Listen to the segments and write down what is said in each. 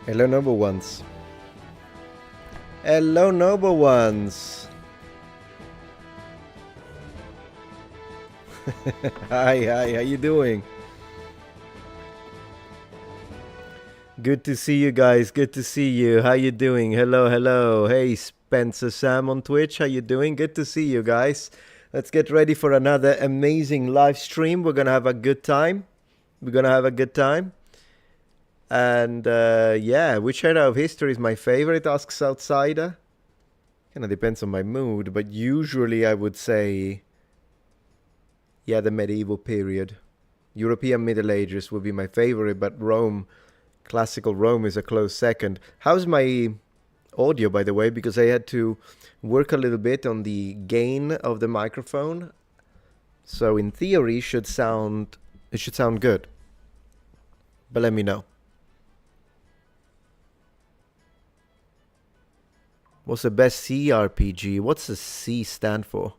Hello, noble ones. Hello, noble ones. Hi, how you doing? Good to see you guys. Good to see you. How you doing? Hello. Hey, Spencer Sam on Twitch. How you doing? Good to see you guys. Let's get ready for another amazing live stream. We're gonna have a good time. And yeah, which era of history is my favorite? Asks Outsider. Kind of depends on my mood, but usually I would say, yeah, the medieval period. European Middle Ages would be my favorite, but Rome, classical Rome is a close second. How's my audio, by the way? Because I had to work a little bit on the gain of the microphone. So in theory, it should sound good. But let me know. What's the best CRPG? What's the C stand for?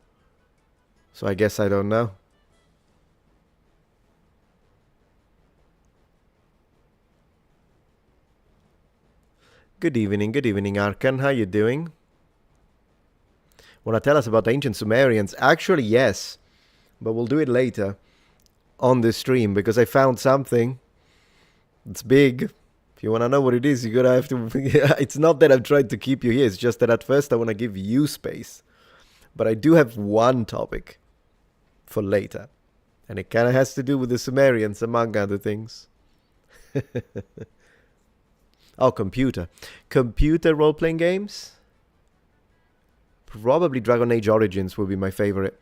So I guess I don't know. Good evening, Arkan. How you doing? Want to tell us about the ancient Sumerians? Actually, yes. But we'll do it later on the stream because I found something. It's big. If you want to know what it is, you're going to have to... It's not that I've tried to keep you here. It's just that at first I want to give you space. But I do have one topic for later. And it kind of has to do with the Sumerians, among other things. Oh, computer. Computer role-playing games? Probably Dragon Age Origins would be my favorite.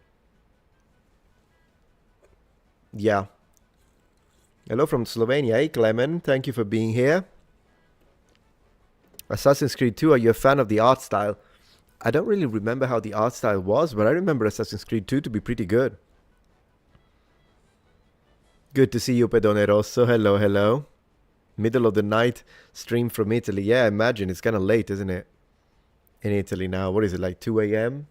Yeah. Hello from Slovenia. Hey, Clement. Thank you for being here. Assassin's Creed 2, are you a fan of the art style? I don't really remember how the art style was, but I remember Assassin's Creed 2 to be pretty good. Good to see you, Pedone Rosso. Hello. Middle of the night stream from Italy. Yeah, I imagine. It's kind of late, isn't it? In Italy now. What is it, like 2 a.m.?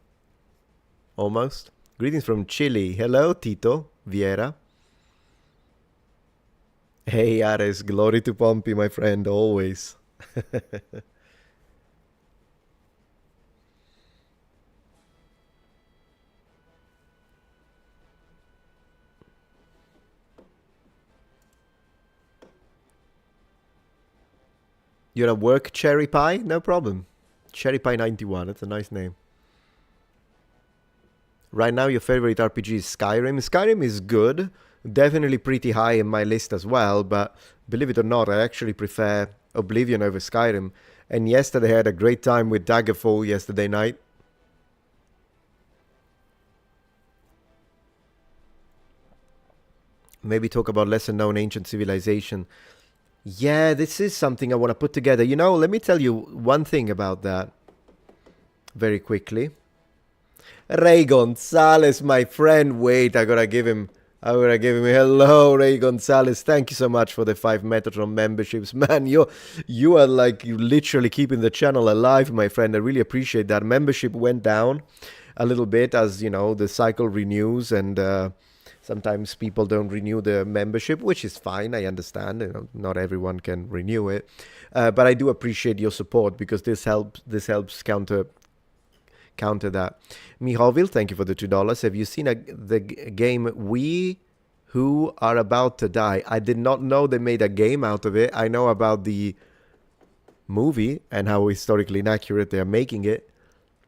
Almost. Greetings from Chile. Hello, Tito Vieira. Hey, Ares. Glory to Pompey, my friend. Always. You're at work, Cherry Pie? No problem. Cherry Pie 91. That's a nice name. Right now, your favorite RPG is Skyrim. Skyrim is good. Definitely pretty high in my list as well. But believe it or not, I actually prefer Oblivion over Skyrim. And yesterday, I had a great time with Daggerfall yesterday night. Maybe talk about lesser known ancient civilization. Yeah, this is something I want to put together. You know, let me tell you one thing about that very quickly. Ray Gonzalez, my friend. Wait, I gotta give him. Hello, Ray Gonzalez. Thank you so much for the 5 Metatron memberships. Man, you are like literally keeping the channel alive, my friend. I really appreciate that. Membership went down a little bit as, you know, the cycle renews and sometimes people don't renew the membership, which is fine. I understand. You know, not everyone can renew it. But I do appreciate your support because this helps counter that. Mihovil, thank you for the $2. Have you seen the game We Who Are About to Die? I did not know they made a game out of it. I know about the movie and how historically inaccurate they are making it.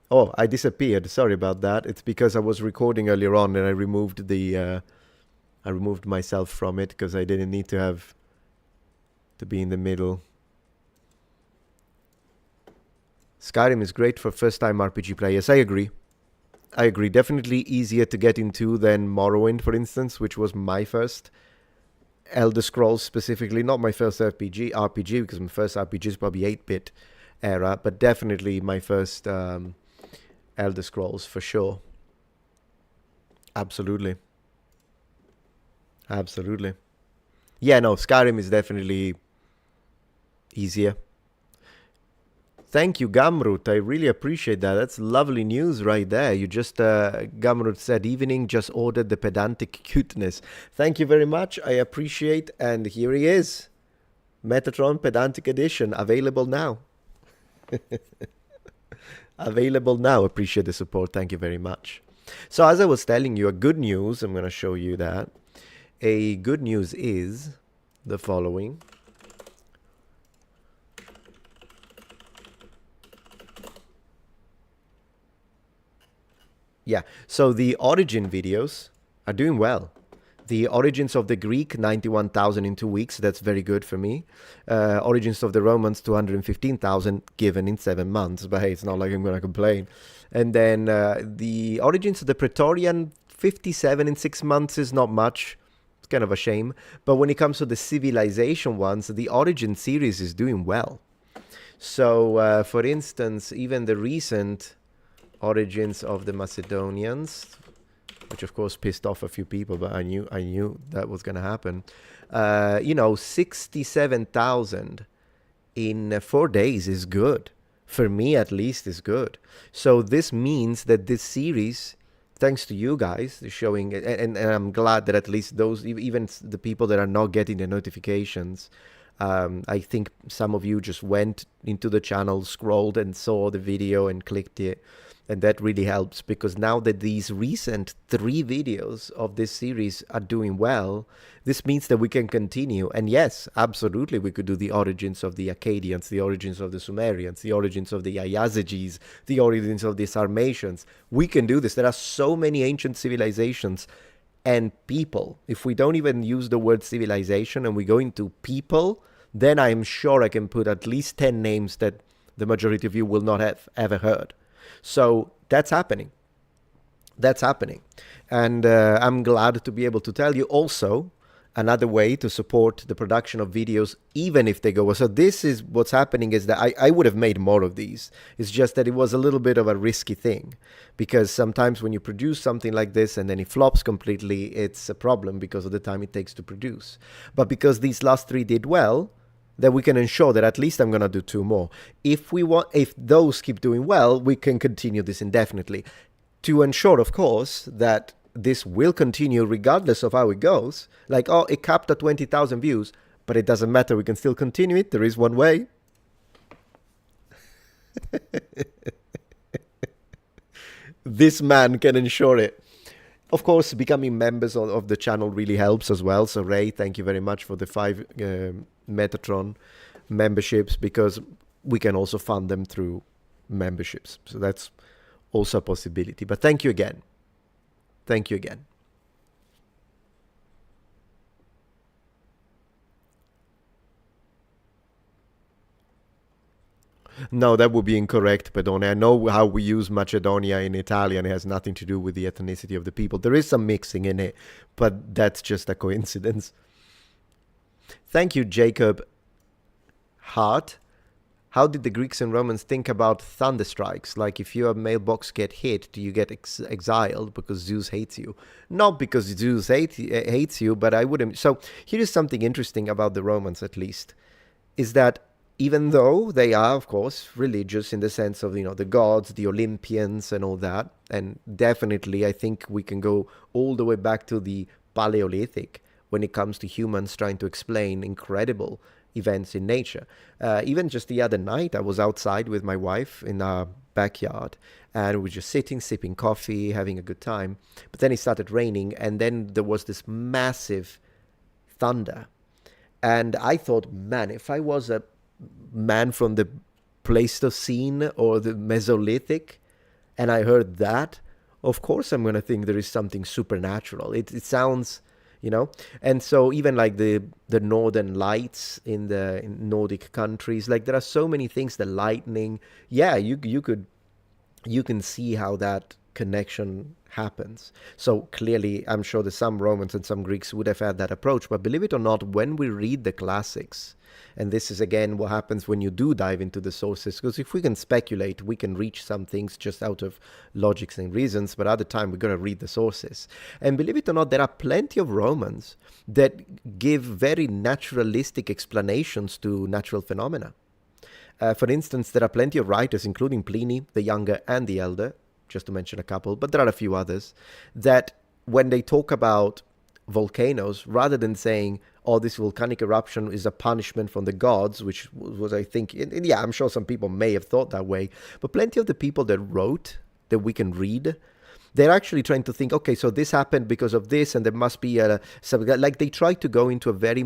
Oh, I disappeared. Sorry about that. It's because I was recording earlier on and I removed myself from it because I didn't need to be in the middle. Skyrim is great for first-time RPG players. I agree. Definitely easier to get into than Morrowind, for instance, which was my first Elder Scrolls specifically. Not my first RPG, because my first RPG is probably 8-bit era, but definitely my first Elder Scrolls for sure. Absolutely. Yeah, no, Skyrim is definitely easier. Thank you, Gamrut. I really appreciate that. That's lovely news right there. You just, Gamrut said, evening, just ordered the pedantic cuteness. Thank you very much. I appreciate, and here he is. Metatron Pedantic Edition, available now. Available now. Appreciate the support. Thank you very much. So as I was telling you, a good news, I'm going to show you that. A good news is the following. Yeah, so the origin videos are doing well. The Origins of the Greek, 91,000 in 2 weeks. That's very good for me. Origins of the Romans, 215,000 given in 7 months. But hey, it's not like I'm going to complain. And then the Origins of the Praetorian, 57 in 6 months is not much. It's kind of a shame. But when it comes to the civilization ones, the Origin series is doing well. So, for instance, even the recent Origins of the Macedonians, which of course pissed off a few people, but I knew that was going to happen. 67,000 in 4 days is good. For me, at least, is good. So this means that this series, thanks to you guys, is showing, and I'm glad that at least those, even the people that are not getting the notifications, I think some of you just went into the channel, scrolled and saw the video and clicked it. And that really helps, because now that these recent 3 videos of this series are doing well, this means that we can continue. And yes, absolutely, we could do the origins of the Akkadians, the origins of the Sumerians, the origins of the Ayaziges, the origins of the Sarmatians. We can do this. There are so many ancient civilizations and people. If we don't even use the word civilization and we go into people, then I'm sure I can put at least 10 names that the majority of you will not have ever heard. So that's happening. That's happening. And I'm glad to be able to tell you also another way to support the production of videos, even if they go. So this is what's happening, is that I would have made more of these. It's just that it was a little bit of a risky thing, because sometimes when you produce something like this and then it flops completely, it's a problem because of the time it takes to produce. But because these last 3 did well, that we can ensure that at least I'm going to do 2 more. If those keep doing well, we can continue this indefinitely. To ensure, of course, that this will continue regardless of how it goes. Like, oh, it capped at 20,000 views, but it doesn't matter. We can still continue it. There is one way. This man can ensure it. Of course, becoming members of the channel really helps as well. So Ray, thank you very much for the 5 Metatron memberships, because we can also fund them through memberships. So that's also a possibility. But thank you again. Thank you again. No, that would be incorrect, Pedone. I know how we use Macedonia in Italian. It has nothing to do with the ethnicity of the people. There is some mixing in it, but that's just a coincidence. Thank you, Jacob Hart. How did the Greeks and Romans think about thunder strikes? Like, if your mailbox get hit, do you get exiled because Zeus hates you? Not because Zeus hates you, but I wouldn't. So here is something interesting about the Romans, at least, is that even though they are, of course, religious in the sense of, the gods, the Olympians and all that, and definitely I think we can go all the way back to the Paleolithic when it comes to humans trying to explain incredible events in nature. Even just the other night, I was outside with my wife in our backyard, and we were just sitting, sipping coffee, having a good time. But then it started raining, and then there was this massive thunder. And I thought, man, if I was a man from the Pleistocene or the Mesolithic, and I heard that, of course I'm going to think there is something supernatural. It sounds, and so even like the northern lights in Nordic countries, like there are so many things, the lightning. Yeah, you can see how that connection happens. So clearly, I'm sure that some Romans and some Greeks would have had that approach. But believe it or not, when we read the classics, and this is again what happens when you do dive into the sources, because if we can speculate, we can reach some things just out of logics and reasons, but other time we're going to read the sources. And believe it or not, there are plenty of Romans that give very naturalistic explanations to natural phenomena. For instance, there are plenty of writers, including Pliny, the Younger and the Elder, just to mention a couple, but there are a few others, that when they talk about volcanoes, rather than saying, or this volcanic eruption is a punishment from the gods, which was, I think, and yeah, I'm sure some people may have thought that way, but plenty of the people that wrote, that we can read, they're actually trying to think, okay, so this happened because of this, and there must be like they try to go into a very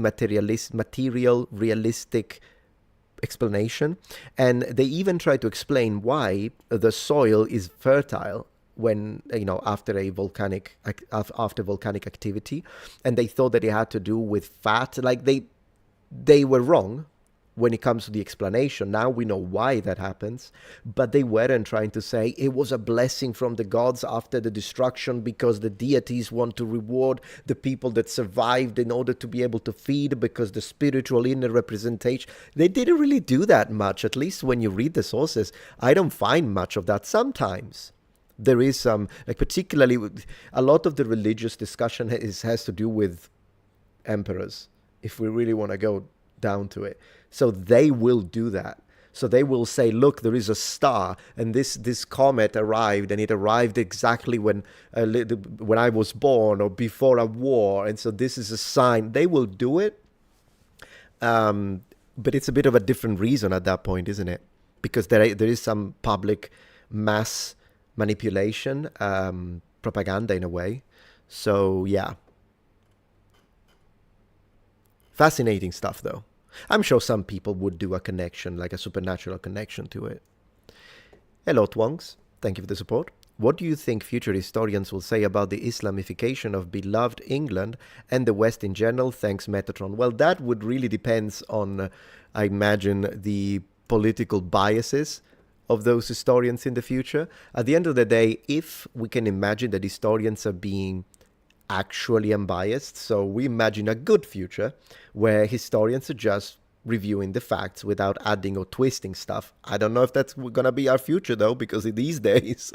realistic explanation, and they even try to explain why the soil is fertile when, after volcanic activity, and they thought that it had to do with fat. Like they were wrong when it comes to the explanation. Now we know why that happens, but they weren't trying to say it was a blessing from the gods after the destruction because the deities want to reward the people that survived in order to be able to feed, because the spiritual inner representation. They didn't really do that much, at least when you read the sources. I don't find much of that. Sometimes there is some, like particularly a lot of the religious discussion has to do with emperors, if we really want to go down to it. So they will do that. So they will say, look, there is a star, and this comet arrived, and it arrived exactly when I was born or before a war, and so this is a sign. They will do it, but it's a bit of a different reason at that point, isn't it? Because there is some public mass manipulation, propaganda in a way. So yeah. Fascinating stuff, though. I'm sure some people would do a connection, like a supernatural connection to it. Hello, Twongs. Thank you for the support. What do you think future historians will say about the Islamification of beloved England and the West in general? Thanks, Metatron. Well, that would really depend on, I imagine, the political biases of those historians in the future. At the end of the day, if we can imagine that historians are being actually unbiased, so we imagine a good future where historians are just reviewing the facts without adding or twisting stuff. I don't know if that's gonna be our future, though, because these days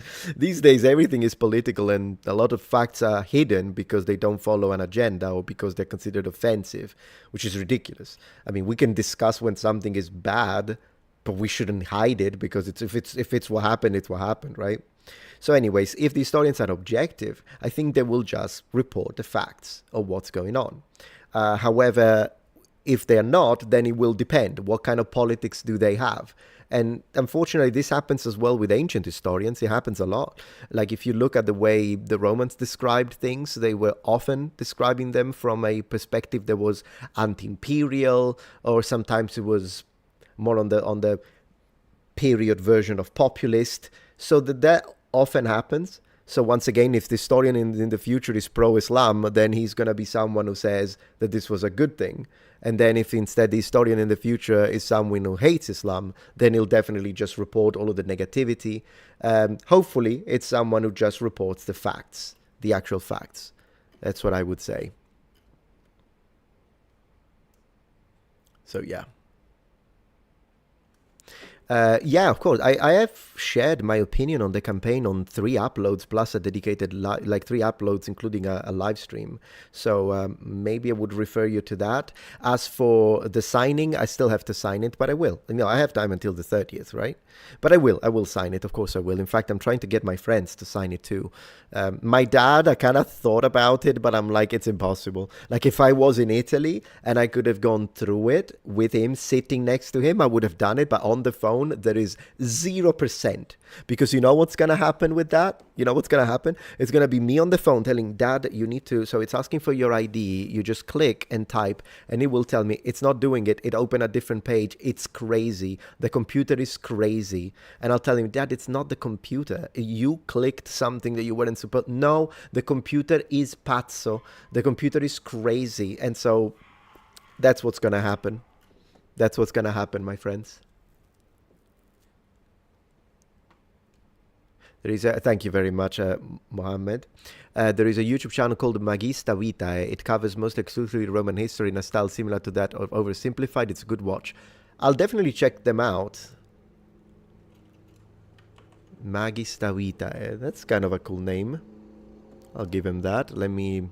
everything is political, and a lot of facts are hidden because they don't follow an agenda or because they're considered offensive, which is ridiculous. I mean, we can discuss when something is bad, but we shouldn't hide it, because if it's what happened, it's what happened, right? So anyways, if the historians are objective, I think they will just report the facts of what's going on. However, if they're not, then it will depend. What kind of politics do they have? And unfortunately, this happens as well with ancient historians. It happens a lot. Like if you look at the way the Romans described things, they were often describing them from a perspective that was anti-imperial, or sometimes it was more on the period version of populist. So that often happens. So once again, if the historian in the future is pro-Islam, then he's going to be someone who says that this was a good thing. And then if instead the historian in the future is someone who hates Islam, then he'll definitely just report all of the negativity. Hopefully, it's someone who just reports the facts, the actual facts. That's what I would say. So yeah. Yeah, of course. I have shared my opinion on the campaign on 3 uploads plus a dedicated, 3 uploads, including a live stream. So maybe I would refer you to that. As for the signing, I still have to sign it, but I will. I have time until the 30th, right? But I will sign it. Of course I will. In fact, I'm trying to get my friends to sign it too. My dad, I kind of thought about it, but I'm like, it's impossible. Like if I was in Italy and I could have gone through it with him sitting next to him, I would have done it. But on the phone, there is 0%, because you know what's going to happen with that? You know what's going to happen? It's going to be me on the phone telling Dad, you need to, so it's asking for your ID. You just click and type, and it will tell me it's not doing it. It opened a different page. It's crazy. The computer is crazy. And I'll tell him, Dad, it's not the computer. You clicked something that you weren't supposed. No, the computer is pazzo. The computer is crazy. And so that's what's going to happen. That's what's going to happen, my friends. There is thank you very much, Mohammed. There is a YouTube channel called Magista Vitae. It covers most exclusively Roman history in a style similar to that of Oversimplified. It's a good watch. I'll definitely check them out. Magista Vitae. That's kind of a cool name. I'll give him that. Let me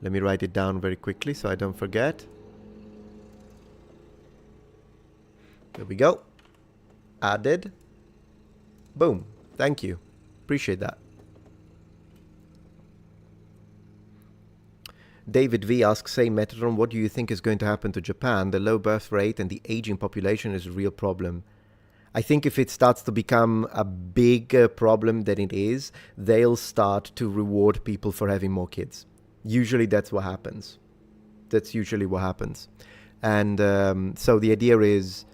write it down very quickly so I don't forget. There we go. Added. Boom. Thank you. Appreciate that. David V asks, say, Metatron, what do you think is going to happen to Japan? The low birth rate and the aging population is a real problem. I think if it starts to become a bigger problem than it is, they'll start to reward people for having more kids. Usually that's what happens. That's usually what happens. And so the idea is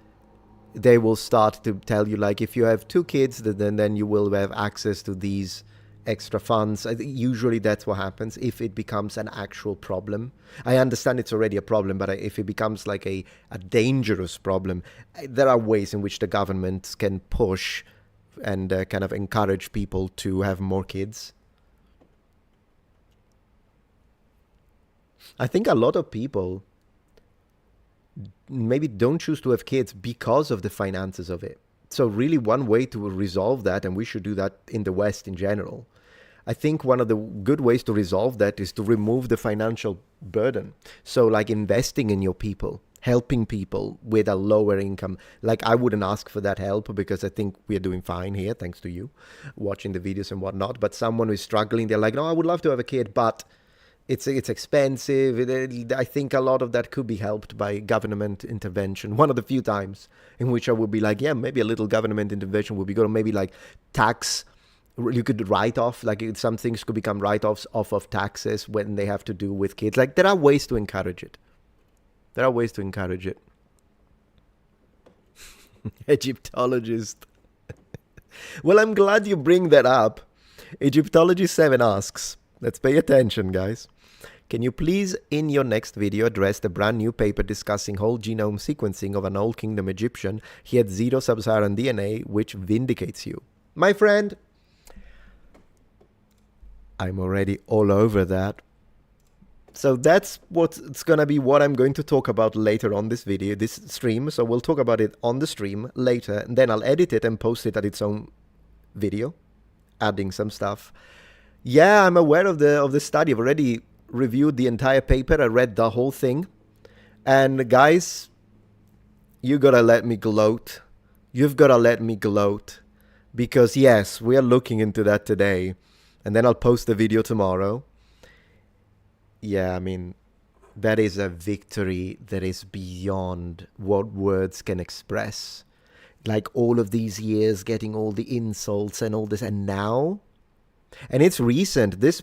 they will start to tell you, like, if you have 2 kids, then you will have access to these extra funds. Usually that's what happens if it becomes an actual problem. I understand it's already a problem, but if it becomes like a dangerous problem, there are ways in which the government can push and kind of encourage people to have more kids. I think a lot of people maybe don't choose to have kids because of the finances of it. So really one way to resolve that, and we should do that in the West in general, I think one of the good ways to resolve that is to remove the financial burden. So like investing in your people, helping people with a lower income. Like I wouldn't ask for that help because I think we're doing fine here, thanks to you watching the videos and whatnot. But someone who's struggling, they're like, no, I would love to have a kid, but it's expensive. I think a lot of that could be helped by government intervention. One of the few times in which I would be like, yeah, maybe a little government intervention would be good. Or maybe like tax, you could write off, like some things could become write-offs off of taxes when they have to do with kids. Like there are ways to encourage it. There are ways to encourage it. Egyptologist. Well, I'm glad you bring that up. Egyptologist 7 asks, let's pay attention, guys. Can you please, in your next video, address the brand new paper discussing whole genome sequencing of an old kingdom Egyptian? He had 0 sub-Saharan DNA, which vindicates you. My friend, I'm already all over that. So that's what's going to be what I'm going to talk about later on this video, this stream. So we'll talk about it on the stream later, and then I'll edit it and post it at its own video, adding some stuff. Yeah, I'm aware of the study. I've already reviewed the entire paper. I read the whole thing. And guys, you gotta let me gloat. You've gotta let me gloat. Because yes, we are looking into that today. And then I'll post the video tomorrow. Yeah, I mean, that is a victory that is beyond what words can express. Like all of these years getting all the insults and all this, and now, and it's recent, this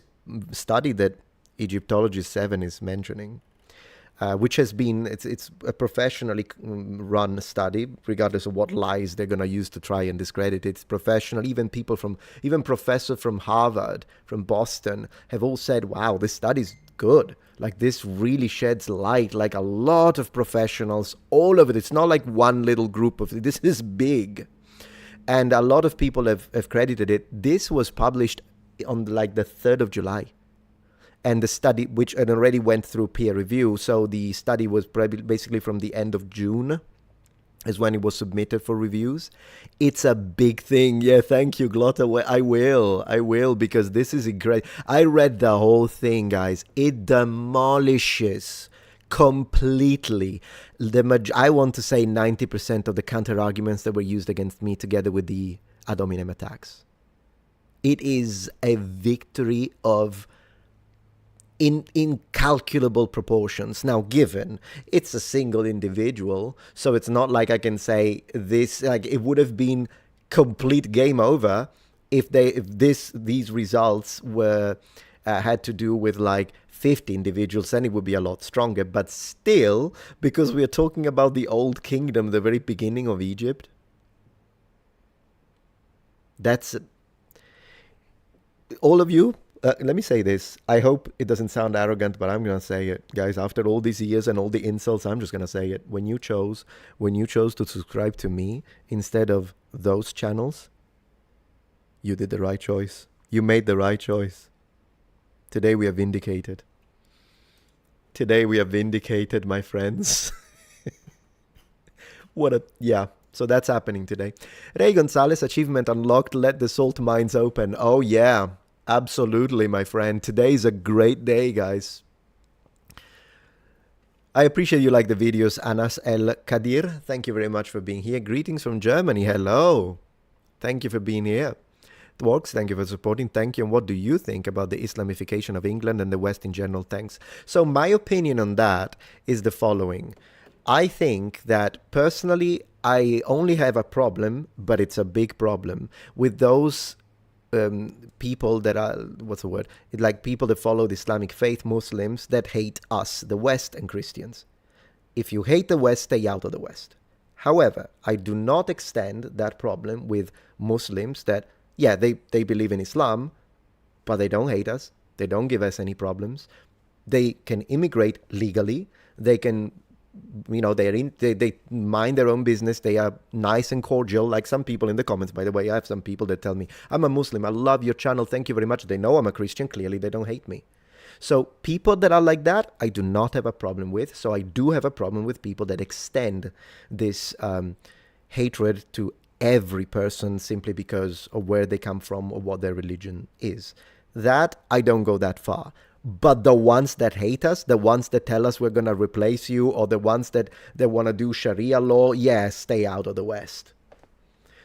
study that Egyptologist 7 is mentioning, which has been, it's a professionally run study, regardless of what lies they're going to use to try and discredit it. It's professional. Even people even professor from Harvard, from Boston, have all said, wow, this study's good. Like this really sheds light, like a lot of professionals all over it. It's not like one little group of, this is big. And a lot of people have credited it. This was published on like the 3rd of July. And the study, which had already went through peer review, so the study was basically from the end of June, is when it was submitted for reviews. It's a big thing. Yeah, thank you, Glotta. I will, because this is incredible. I read the whole thing, guys. It demolishes completely I want to say 90% of the counter arguments that were used against me, together with the ad hominem attacks. It is a victory of incalculable proportions. Now, given it's a single individual, so it's not like I can say this, like it would have been complete game over if these results were had to do with like 50 individuals, then it would be a lot stronger. But still, because we are talking about the old kingdom, the very beginning of Egypt, that's all of you. Let me say this. I hope it doesn't sound arrogant, but I'm going to say it. Guys, after all these years and all the insults, I'm just going to say it. When you chose to subscribe to me instead of those channels, you did the right choice. You made the right choice. Today we are vindicated. Today we are vindicated, my friends. Yeah. So that's happening today. Ray Gonzalez, achievement unlocked. Let the salt mines open. Oh, yeah. Absolutely, my friend. Today is a great day, guys. I appreciate you like the videos, Anas El Kadir. Thank you very much for being here. Greetings from Germany. Hello. Thank you for being here. Networks, thank you for supporting. Thank you. And what do you think about the Islamification of England and the West in general? Thanks. So my opinion on that is the following. I think that personally, I only have a problem, but it's a big problem, with those people that are, what's the word? Like people that follow the Islamic faith, Muslims, that hate us, the West, and Christians. If you hate the West, stay out of the West. However, I do not extend that problem with Muslims that, yeah, they believe in Islam, but they don't hate us. They don't give us any problems. They can immigrate legally. They can, they mind their own business. They are nice and cordial, like some people in the comments, by the way. I have some people that tell me, I'm a Muslim. I love your channel. Thank you very much. They know I'm a Christian. Clearly, they don't hate me. So people that are like that, I do not have a problem with. So I do have a problem with people that extend this hatred to every person simply because of where they come from or what their religion is. That, I don't go that far. But the ones that hate us, the ones that tell us we're going to replace you, or the ones that want to do Sharia law, stay out of the West.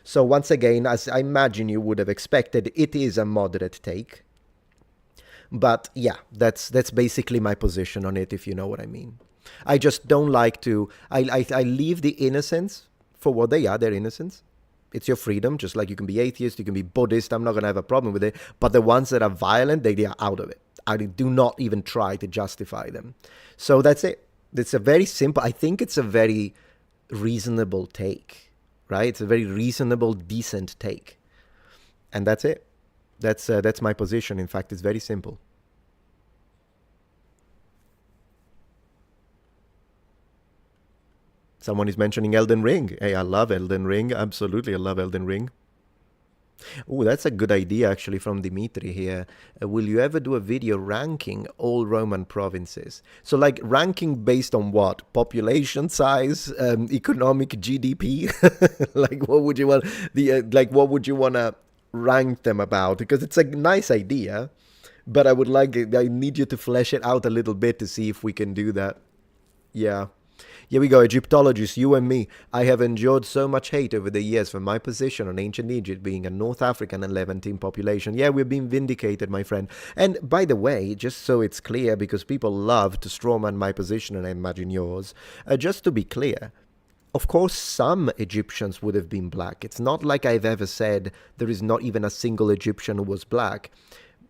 So once again, as I imagine you would have expected, it is a moderate take. But yeah, that's basically my position on it, if you know what I mean. I just don't like to, I leave the innocents for what they are, they're innocents. It's your freedom, just like you can be atheist, you can be Buddhist, I'm not going to have a problem with it. But the ones that are violent, they are out of it. I do not even try to justify them. So that's it. It's a very simple, I think it's a very reasonable take, right? It's a very reasonable, decent take. And that's it. That's my position. In fact, it's very simple. Someone is mentioning Elden Ring. Hey, I love Elden Ring. Absolutely, I love Elden Ring. Oh, that's a good idea, actually, from Dimitri here. Will you ever do a video ranking all Roman provinces? So, like, ranking based on what? Population size, economic GDP? Like, what would you want? What would you want to rank them about? Because it's a nice idea, but I need you to flesh it out a little bit to see if we can do that. Yeah. Here we go, Egyptologists, you and me. I have endured so much hate over the years for my position on ancient Egypt being a North African and Levantine population. Yeah, we've been vindicated, my friend. And by the way, just so it's clear, because people love to strawman my position and I imagine yours, just to be clear, of course, some Egyptians would have been black. It's not like I've ever said there is not even a single Egyptian who was black.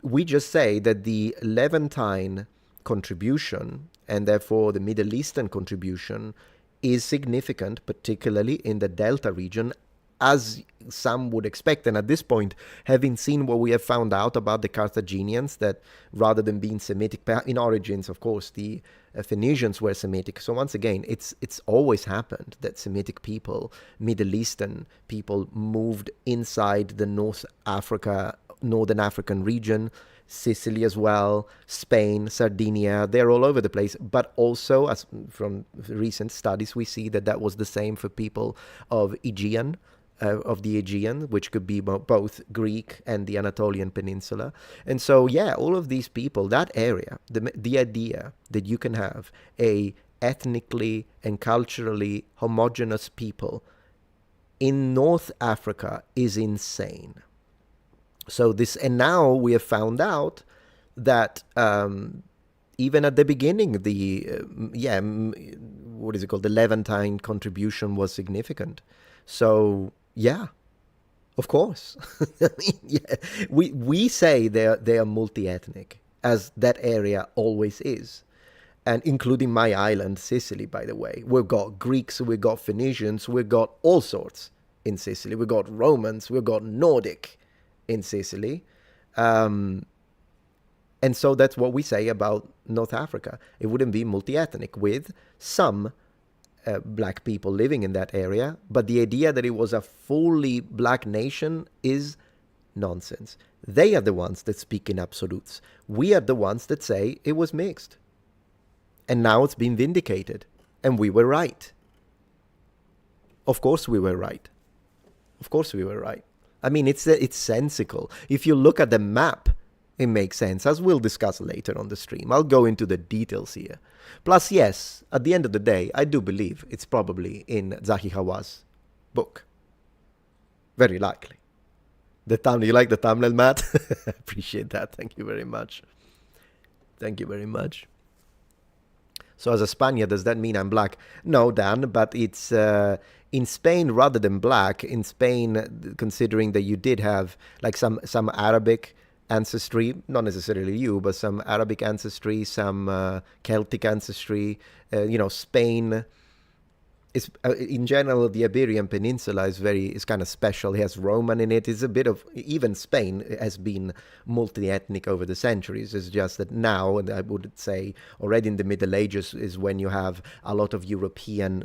We just say that the Levantine contribution, and therefore the Middle Eastern contribution, is significant, particularly in the Delta region, as some would expect. And at this point, having seen what we have found out about the Carthaginians, that rather than being Semitic, in origins, of course, the Phoenicians were Semitic. So once again, it's always happened that Semitic people, Middle Eastern people, moved inside the Northern African region, Sicily as well, Spain, Sardinia, they're all over the place. But also, as from recent studies, we see that was the same for people of the Aegean, which could be both Greek and the Anatolian Peninsula. And so, yeah, all of these people, that area, the idea that you can have a ethnically and culturally homogeneous people in North Africa is insane. So and now we have found out that even at the beginning, the Levantine contribution was significant. So yeah, of course. I mean, yeah, we say they are multi-ethnic, as that area always is, and including my island, Sicily, by the way. We've got Greeks, we've got Phoenicians, we've got all sorts in Sicily. We've got Romans, we've got Nordic in Sicily. And so that's what we say about North Africa. It wouldn't be multi-ethnic, with some black people living in that area, but the idea that it was a fully black nation is nonsense. They are the ones that speak in absolutes. We are the ones that say it was mixed. And now it's been vindicated. And we were right. Of course we were right. Of course we were right. I mean, it's sensical. If you look at the map, it makes sense, as we'll discuss later on the stream. I'll go into the details here. Plus, yes, at the end of the day, I do believe it's probably in Zahi Hawass book. Very likely. The thumbnail, you like the thumbnail, Matt? Appreciate that. Thank you very much. Thank you very much. So as a Spaniard, does that mean I'm black? No, Dan, but it's in Spain rather than black. In Spain, considering that you did have like some Arabic ancestry, not necessarily you, but some Arabic ancestry, some Celtic ancestry. Spain is in general the Iberian Peninsula is kind of special. It has Roman in it. It's a bit of even Spain has been multi-ethnic over the centuries. It's just that now, and I would say already in the Middle Ages, is when you have a lot of European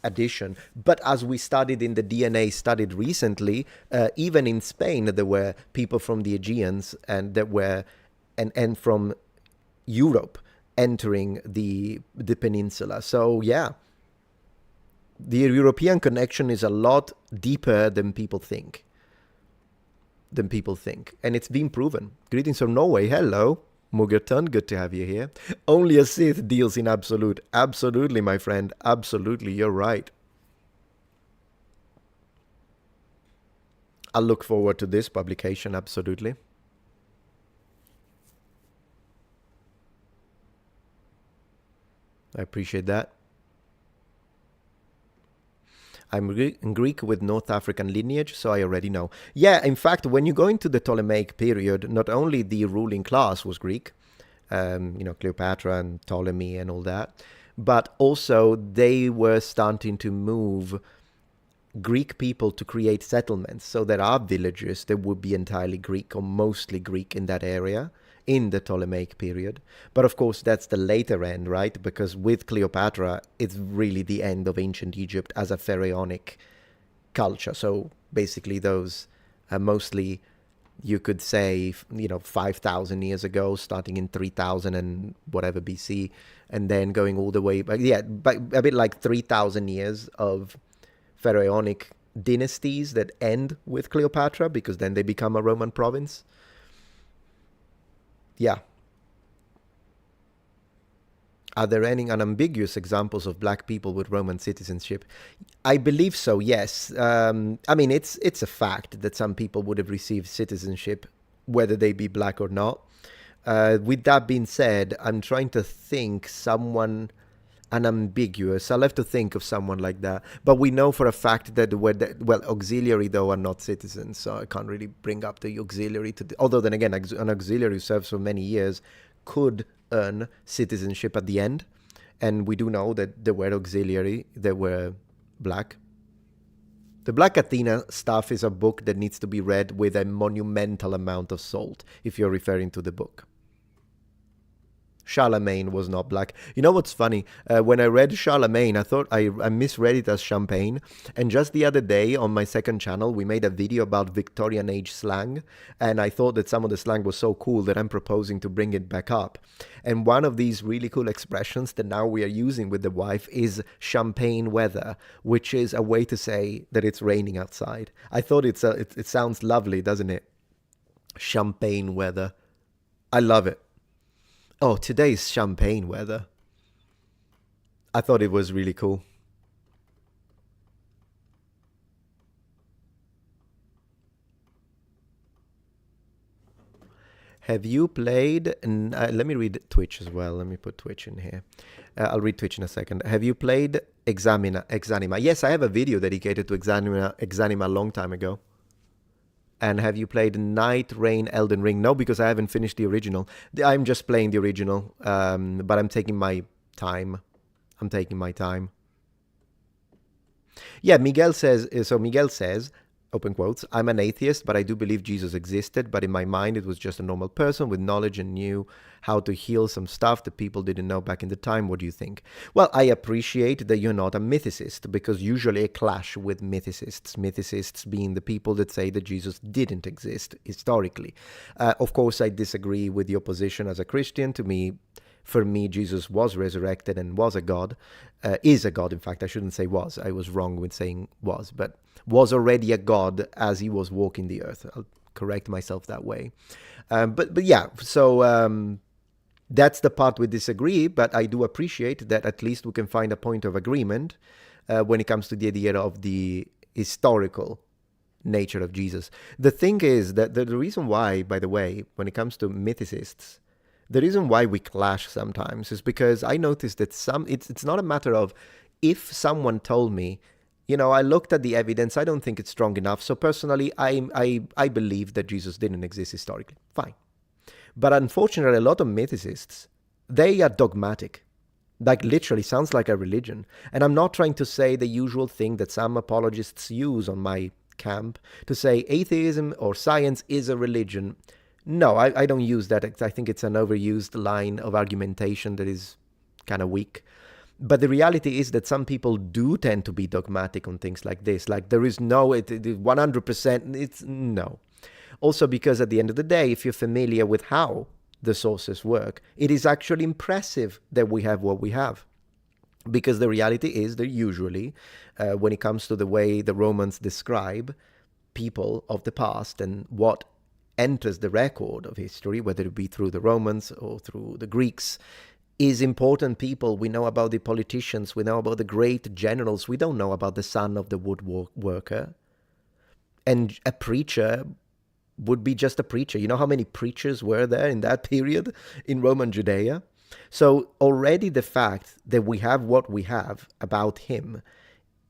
addition. But as we studied in the DNA studied recently, even in Spain there were people from the Aegeans and from Europe entering the peninsula. So yeah, the European connection is a lot deeper than people think. And it's been proven. Greetings from Norway. Hello, Mugerton. Good to have you here. Only a Sith deals in absolute. Absolutely, my friend. Absolutely, you're right. I'll look forward to this publication. Absolutely. I appreciate that. I'm Greek with North African lineage, so I already know. Yeah, in fact, when you go into the Ptolemaic period, not only the ruling class was Greek, Cleopatra and Ptolemy and all that, but also they were starting to move Greek people to create settlements. So there are villages that would be entirely Greek or mostly Greek in that area in the Ptolemaic period. But of course, that's the later end, right? Because with Cleopatra, it's really the end of ancient Egypt as a pharaonic culture. So basically those mostly, you could say, 5,000 years ago, starting in 3,000 and whatever BC, and then going all the way back. Yeah, but a bit like 3,000 years of pharaonic dynasties that end with Cleopatra, because then they become a Roman province. Yeah. Are there any unambiguous examples of black people with Roman citizenship? I believe so, yes. It's a fact that some people would have received citizenship, whether they be black or not. With that being said, I'm trying to think someone unambiguous. I'll have to think of someone like that. But we know for a fact that auxiliary, though, are not citizens, so I can't really bring up the auxiliary. Although then again, an auxiliary who serves for many years could earn citizenship at the end. And we do know that there were auxiliary that were black. The Black Athena stuff is a book that needs to be read with a monumental amount of salt, if you're referring to the book. Charlemagne was not black. You know what's funny? When I read Charlemagne, I thought I misread it as champagne. And just the other day on my second channel, we made a video about Victorian age slang. And I thought that some of the slang was so cool that I'm proposing to bring it back up. And one of these really cool expressions that now we are using with the wife is champagne weather, which is a way to say that it's raining outside. I thought it sounds lovely, doesn't it? Champagne weather. I love it. Oh, today's champagne weather. I thought it was really cool. Have you played... let me read Twitch as well. Let me put Twitch in here. I'll read Twitch in a second. Have you played Exanima? Yes, I have a video dedicated to Exanima a long time ago. And have you played Night Rain Elden Ring? No, because I haven't finished the original. I'm just playing the original, but I'm taking my time. Yeah, Miguel says, open quotes, I'm an atheist, but I do believe Jesus existed, but in my mind it was just a normal person with knowledge and knew how to heal some stuff that people didn't know back in the time. What do you think? Well, I appreciate that you're not a mythicist, because usually I clash with mythicists being the people that say that Jesus didn't exist historically. Of course, I disagree with your position as a Christian. For me, Jesus was resurrected and was a God, is a God. In fact, I shouldn't say was. I was wrong with saying was, but was already a God as he was walking the earth. I'll correct myself that way. But yeah, so that's the part we disagree, but I do appreciate that at least we can find a point of agreement when it comes to the idea of the historical nature of Jesus. The thing is that the reason why, by the way, when it comes to mythicists, the reason why we clash sometimes is because I noticed that it's not a matter of if someone told me, I looked at the evidence, I don't think it's strong enough. So personally, I believe that Jesus didn't exist historically. Fine. But unfortunately, a lot of mythicists, they are dogmatic. Like literally sounds like a religion. And I'm not trying to say the usual thing that some apologists use on my camp to say atheism or science is a religion. No, I don't use that. I think it's an overused line of argumentation that is kind of weak. But the reality is that some people do tend to be dogmatic on things like this. Like there is no 100%, it's no. Also because at the end of the day, if you're familiar with how the sources work, it is actually impressive that we have what we have. Because the reality is that usually, when it comes to the way the Romans describe people of the past and what enters the record of history, whether it be through the Romans or through the Greeks, is important people. We know about the politicians, we know about the great generals, we don't know about the son of the woodworker. And a preacher would be just a preacher. You know how many preachers were there in that period in Roman Judea? So already the fact that we have what we have about him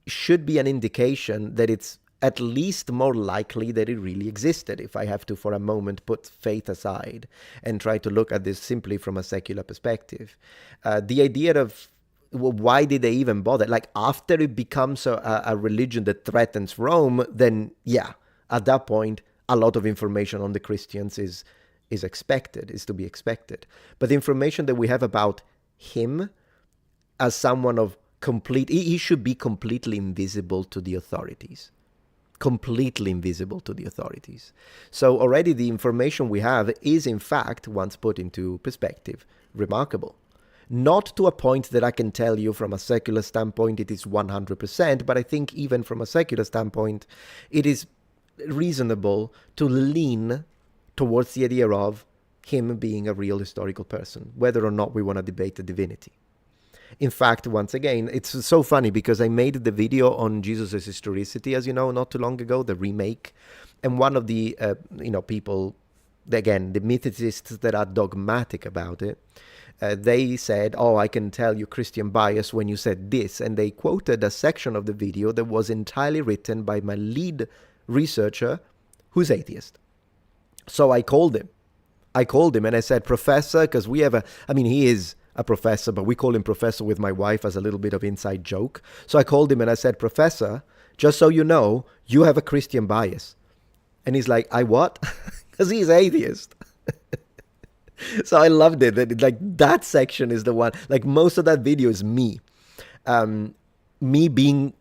should be an indication that it's at least more likely that it really existed, if I have to for a moment put faith aside and try to look at this simply from a secular perspective. The idea of, well, why did they even bother? Like after it becomes a religion that threatens Rome, then yeah, at that point, a lot of information on the Christians is to be expected. But the information that we have about him as someone of he should be completely invisible to the authorities. Completely invisible to the authorities. So already the information we have is in fact, once put into perspective, remarkable. Not to a point that I can tell you from a secular standpoint it is 100%, but I think even from a secular standpoint, it is reasonable to lean towards the idea of him being a real historical person, whether or not we want to debate the divinity. In fact, once again, it's so funny because I made the video on Jesus' historicity, as you know, not too long ago, the remake. And one of the, people, again, the mythicists that are dogmatic about it, they said, oh, I can tell you Christian bias when you said this. And they quoted a section of the video that was entirely written by my lead researcher who's atheist. So I called him and I said, Professor, because he is a professor, but we call him Professor with my wife as a little bit of inside joke. So I called him and I said, Professor, just so you know, you have a Christian bias. And he's like, I what? Because he's atheist. So I loved it. That section is the one, like most of that video is me. Me being,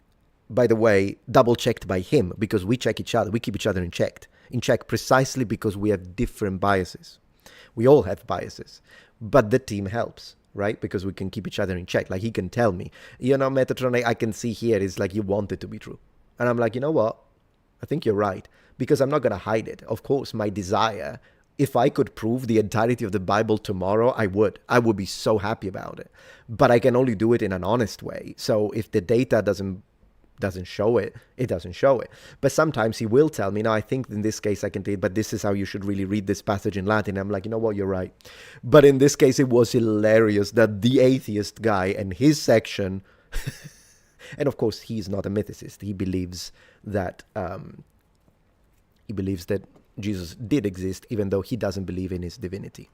by the way, double checked by him because we check each other. We keep each other in check precisely because we have different biases. We all have biases, but the team helps, right? Because we can keep each other in check. Like he can tell me, Metatron, I can see here is like you want it to be true. And I'm like, you know what? I think you're right because I'm not going to hide it. Of course, my desire, if I could prove the entirety of the Bible tomorrow, I would be so happy about it. But I can only do it in an honest way. So if the data doesn't show it, it doesn't show it. But sometimes he will tell me, no, I think in this case I can tell you, but this is how you should really read this passage in Latin. I'm like, you know what, you're right. But in this case, it was hilarious that the atheist guy and his section, and of course, he's not a mythicist. He believes that Jesus did exist, even though he doesn't believe in his divinity,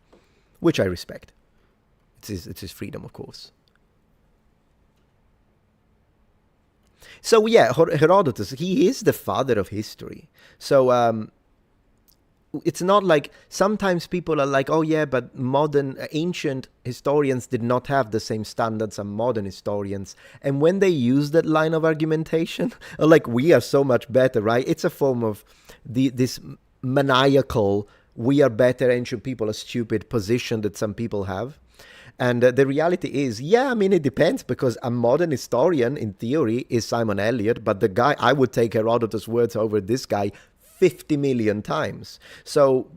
which I respect. It's his freedom, of course. So yeah, Herodotus, he is the father of history. So it's not like sometimes people are like, oh yeah, but ancient historians did not have the same standards as modern historians. And when they use that line of argumentation, like we are so much better, right? It's a form of this maniacal, we are better, ancient people are stupid position that some people have. And the reality is, it depends because a modern historian, in theory, is Simon Elliot, but the guy, I would take Herodotus' words over this guy 50 million times. So,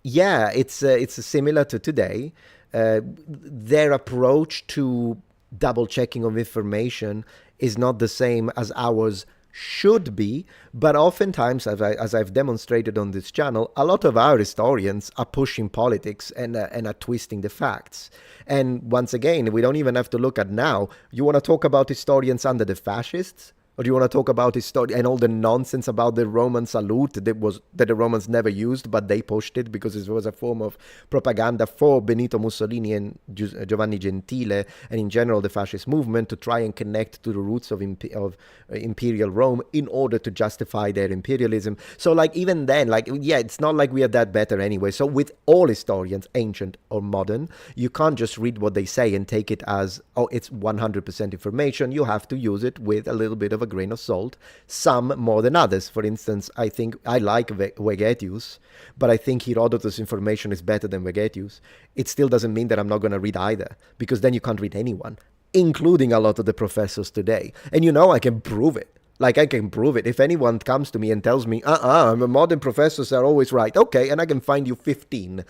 yeah, it's similar to today. Their approach to double-checking of information is not the same as ours should be, but oftentimes, as I've demonstrated on this channel, a lot of our historians are pushing politics and are twisting the facts. And once again, we don't even have to look at now. You want to talk about historians under the fascists? Or do you want to talk about history and all the nonsense about the Roman salute that the Romans never used, but they pushed it because it was a form of propaganda for Benito Mussolini and Giovanni Gentile, and in general the fascist movement, to try and connect to the roots of imperial Rome in order to justify their imperialism. So like even then, like, yeah, it's not like we are that better anyway. So with all historians, ancient or modern, you can't just read what they say and take it as, oh, it's 100% information. You have to use it with a little bit of a grain of salt, some more than others. For instance, I think I like Vegetius, but I think Herodotus' information is better than Vegetius. It still doesn't mean that I'm not going to read either, because then you can't read anyone, including a lot of the professors today. And you know, I can prove it. Like, I can prove it. If anyone comes to me and tells me, modern professors are always right. Okay, and I can find you 15.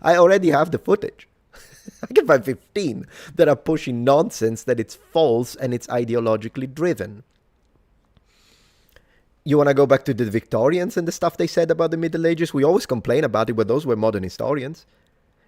I already have the footage. I can find 15 that are pushing nonsense, that it's false and it's ideologically driven. You want to go back to the Victorians and the stuff they said about the Middle Ages? We always complain about it, but those were modern historians.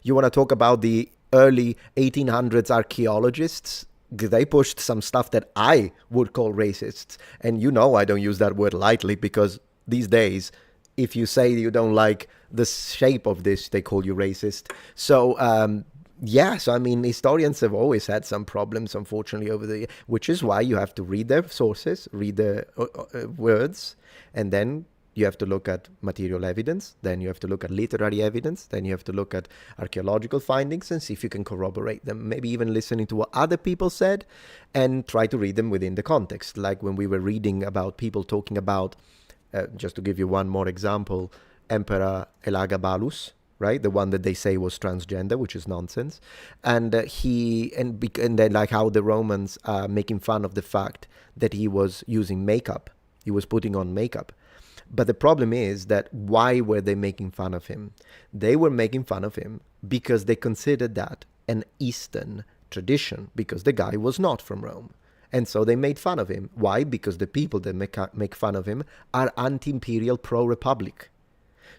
You want to talk about the early 1800s archaeologists? They pushed some stuff that I would call racists. And you know I don't use that word lightly, because these days, if you say you don't like the shape of this, they call you racist. So, so I mean, historians have always had some problems, unfortunately, over the, which is why you have to read their sources, read the words, and then you have to look at material evidence, then you have to look at literary evidence, then you have to look at archaeological findings and see if you can corroborate them, maybe even listening to what other people said and try to read them within the context. Like when we were reading about people talking about, just to give you one more example, Emperor Elagabalus, right? The one that they say was transgender, which is nonsense. And then like how the Romans are making fun of the fact that he was using makeup. He was putting on makeup. But the problem is that why were they making fun of him? They were making fun of him because they considered that an Eastern tradition, because the guy was not from Rome. And so they made fun of him. Why? Because the people that make fun of him are anti-imperial, pro-republic.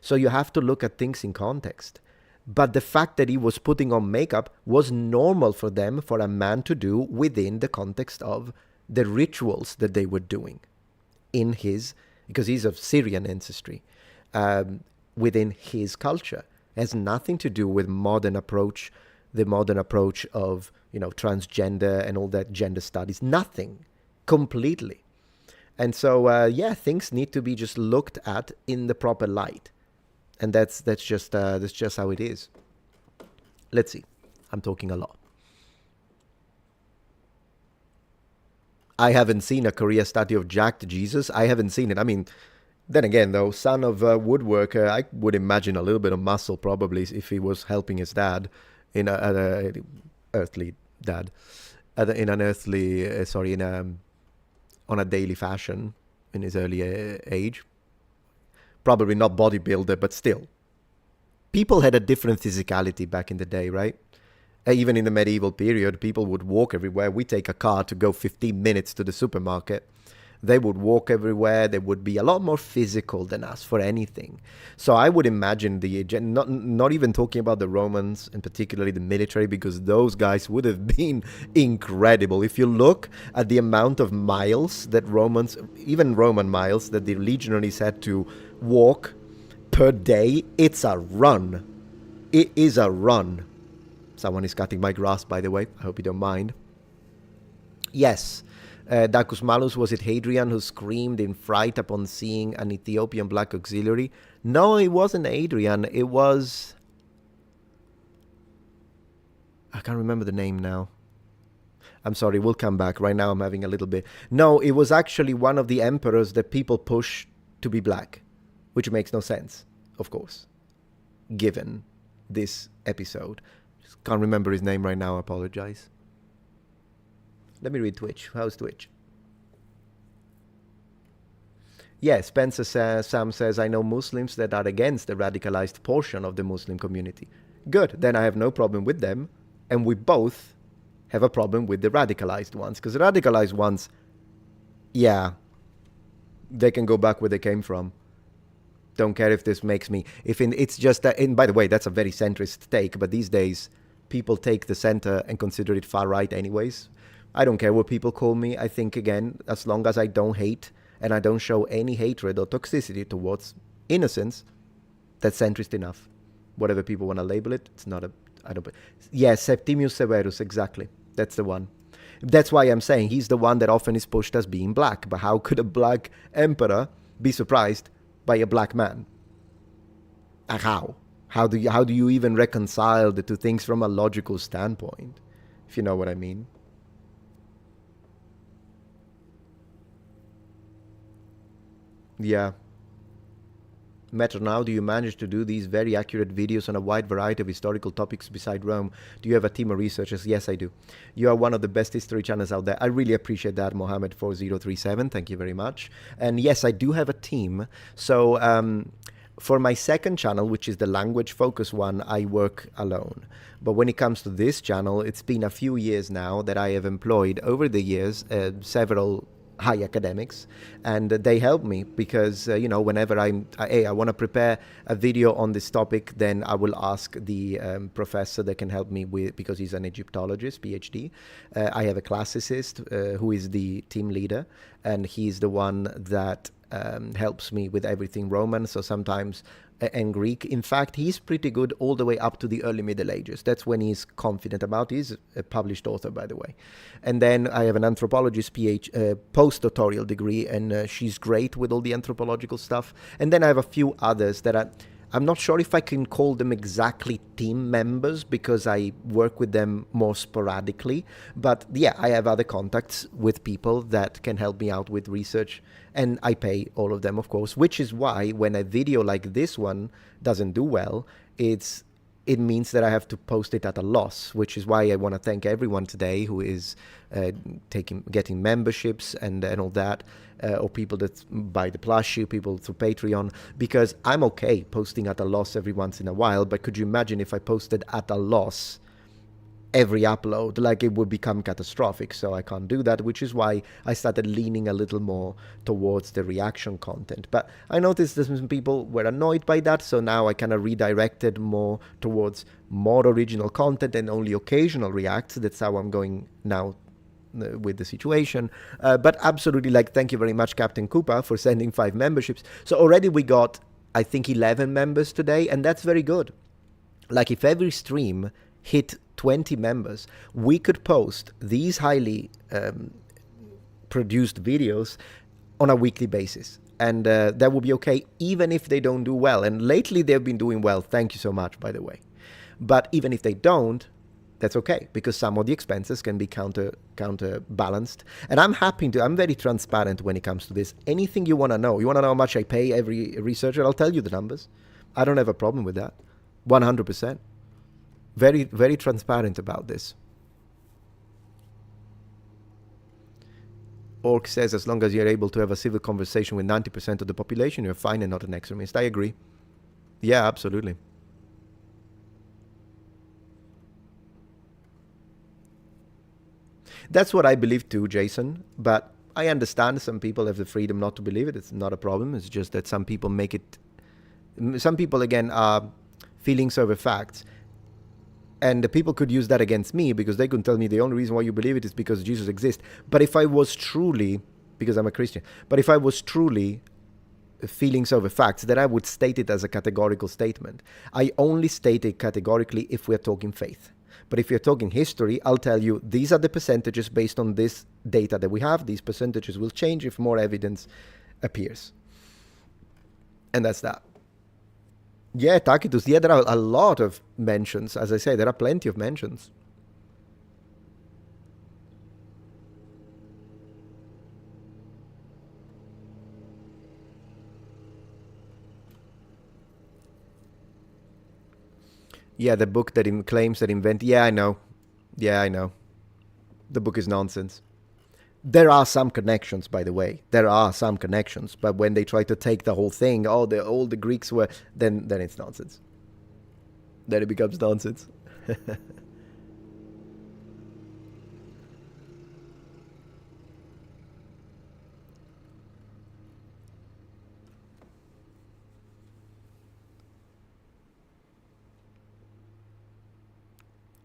So you have to look at things in context. But the fact that he was putting on makeup was normal for them, for a man to do within the context of the rituals that they were doing in his, because he's of Syrian ancestry, within his culture. It has nothing to do with the modern approach of, transgender and all that gender studies. Nothing. Completely. And so, things need to be just looked at in the proper light. And that's just how it is. Let's see. I'm talking a lot. I haven't seen a Korea statue of Jacked Jesus. I haven't seen it. I mean, then again, though, son of a woodworker, I would imagine a little bit of muscle probably if he was helping his dad on a daily fashion in his early age. Probably not bodybuilder, but still. People had a different physicality back in the day, right? Even in the medieval period, people would walk everywhere. We take a car to go 15 minutes to the supermarket. They would walk everywhere. They would be a lot more physical than us for anything. So I would imagine not even talking about the Romans and particularly the military, because those guys would have been incredible. If you look at the amount of miles that Roman miles that the legionaries had to walk per day, it's a run. It is a run. Someone is cutting my grass, by the way. I hope you don't mind. Yes. Dacus Malus, was it Hadrian who screamed in fright upon seeing an Ethiopian black auxiliary? No, it wasn't Hadrian. It was... I can't remember the name now. I'm sorry, we'll come back. Right now I'm having a little bit... No, it was actually one of the emperors that people pushed to be black, which makes no sense, of course, given this episode. Just can't remember his name right now, I apologize. Let me read Twitch. How's Twitch? Yeah, Spencer says, Sam says, I know Muslims that are against the radicalized portion of the Muslim community. Good, then I have no problem with them. And we both have a problem with the radicalized ones. Because the radicalized ones, yeah, They can go back where they came from. Don't care if this makes me... It's just that... And by the way, that's a very centrist take, but these days, people take the center and consider it far right anyways. I don't care what people call me. I think, again, as long as I don't hate and I don't show any hatred or toxicity towards innocence, that's centrist enough. Whatever people want to label it, it's not a... I don't... Yeah, Septimius Severus, exactly. That's the one. That's why I'm saying he's the one that often is pushed as being black. But how could a black emperor be surprised by a black man? How? How do you even reconcile the two things from a logical standpoint? If you know what I mean. Yeah. Metatron, how do you manage to do these very accurate videos on a wide variety of historical topics beside Rome? Do you have a team of researchers? Yes, I do. You are one of the best history channels out there. I really appreciate that, Mohammed4037. Thank you very much. And yes, I do have a team. So for my second channel, which is the language focus one, I work alone. But when it comes to this channel, it's been a few years now that I have employed over the years several high academics, and they help me because whenever I want to prepare a video on this topic, then I will ask the professor that can help me with, because he's an Egyptologist, PhD. I have a classicist who is the team leader, and he's the one that helps me with everything Roman, so sometimes and Greek. In fact, he's pretty good all the way up to the early Middle Ages. That's when he's confident about. He's a published author, by the way. And then I have an anthropologist post-doctoral degree, and she's great with all the anthropological stuff. And then I have a few others that I'm not sure if I can call them exactly team members because I work with them more sporadically. But yeah, I have other contacts with people that can help me out with research, and I pay all of them, of course, which is why when a video like this one doesn't do well, it means that I have to post it at a loss, which is why I want to thank everyone today who is getting memberships and all that, or people that buy the plushie, people through Patreon, because I'm okay posting at a loss every once in a while, but could you imagine if I posted at a loss every upload? Like, it would become catastrophic, so I can't do that, which is why I started leaning a little more towards the reaction content. But I noticed that some people were annoyed by that, so now I kind of redirected more towards more original content and only occasional reacts. That's how I'm going now with the situation. But absolutely, thank you very much, Captain Koopa, for sending 5 memberships. So already we got, I think, 11 members today, and that's very good. Like, if every stream hit 20 members, we could post these highly produced videos on a weekly basis. And that would be okay, even if they don't do well. And lately they've been doing well. Thank you so much, by the way. But even if they don't, that's okay, because some of the expenses can be counterbalanced. And I'm very transparent when it comes to this. Anything you want to know how much I pay every researcher, I'll tell you the numbers. I don't have a problem with that. 100%. Very, very transparent about this. Orc says, as long as you're able to have a civil conversation with 90% of the population, you're fine and not an extremist. I agree. Yeah, absolutely. That's what I believe too, Jason. But I understand some people have the freedom not to believe it. It's not a problem. It's just that some people make it... Some people, again, are feelings over facts. And the people could use that against me because they could tell me the only reason why you believe it is because Jesus exists. But if I was truly, because I'm a Christian, but if I was truly feelings over facts, then I would state it as a categorical statement. I only state it categorically if we're talking faith. But if you're talking history, I'll tell you these are the percentages based on this data that we have. These percentages will change if more evidence appears. And that's that. Yeah, Tacitus. Yeah, there are a lot of mentions. As I say, there are plenty of mentions. Yeah, the book that claims that invented... Yeah, I know. Yeah, I know. The book is nonsense. There are some connections, by the way. There are some connections. But when they try to take the whole thing, all the Greeks were... Then it's nonsense. Then it becomes nonsense.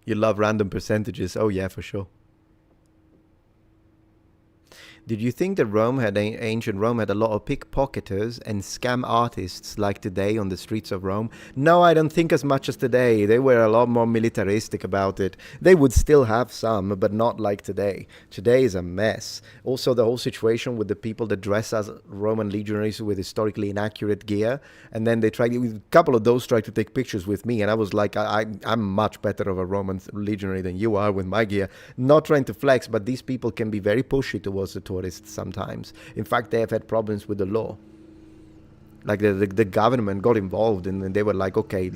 You love random percentages. Oh yeah, for sure. Did you think that ancient Rome had a lot of pickpocketers and scam artists like today on the streets of Rome? No, I don't think as much as today. They were a lot more militaristic about it. They would still have some, but not like today. Today is a mess. Also, the whole situation with the people that dress as Roman legionaries with historically inaccurate gear, and then a couple of those tried to take pictures with me, and I was like, I'm much better of a Roman legionary than you are with my gear. Not trying to flex, but these people can be very pushy towards the tourists sometimes. In fact, they have had problems with the law. Like the government got involved, and they were like, okay,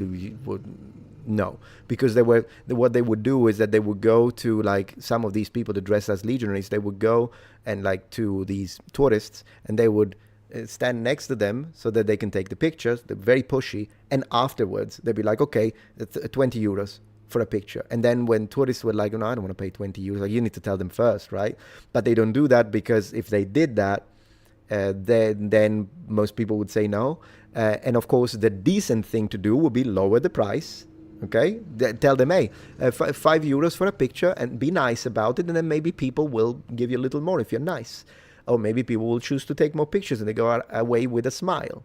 no, because what they would do is that they would go to like some of these people that dress as legionaries. They would go and like to these tourists, and they would stand next to them so that they can take the pictures. They're very pushy, and afterwards they'd be like, okay, it's 20 euros for a picture. And then when tourists were like, no, I don't want to pay 20 euros, like, you need to tell them first, right? But they don't do that, because if they did that, then most people would say no. And of course, the decent thing to do would be lower the price. Okay, tell them, hey, 5 euros for a picture, and be nice about it, and then maybe people will give you a little more if you're nice. Or maybe people will choose to take more pictures, and they go away with a smile.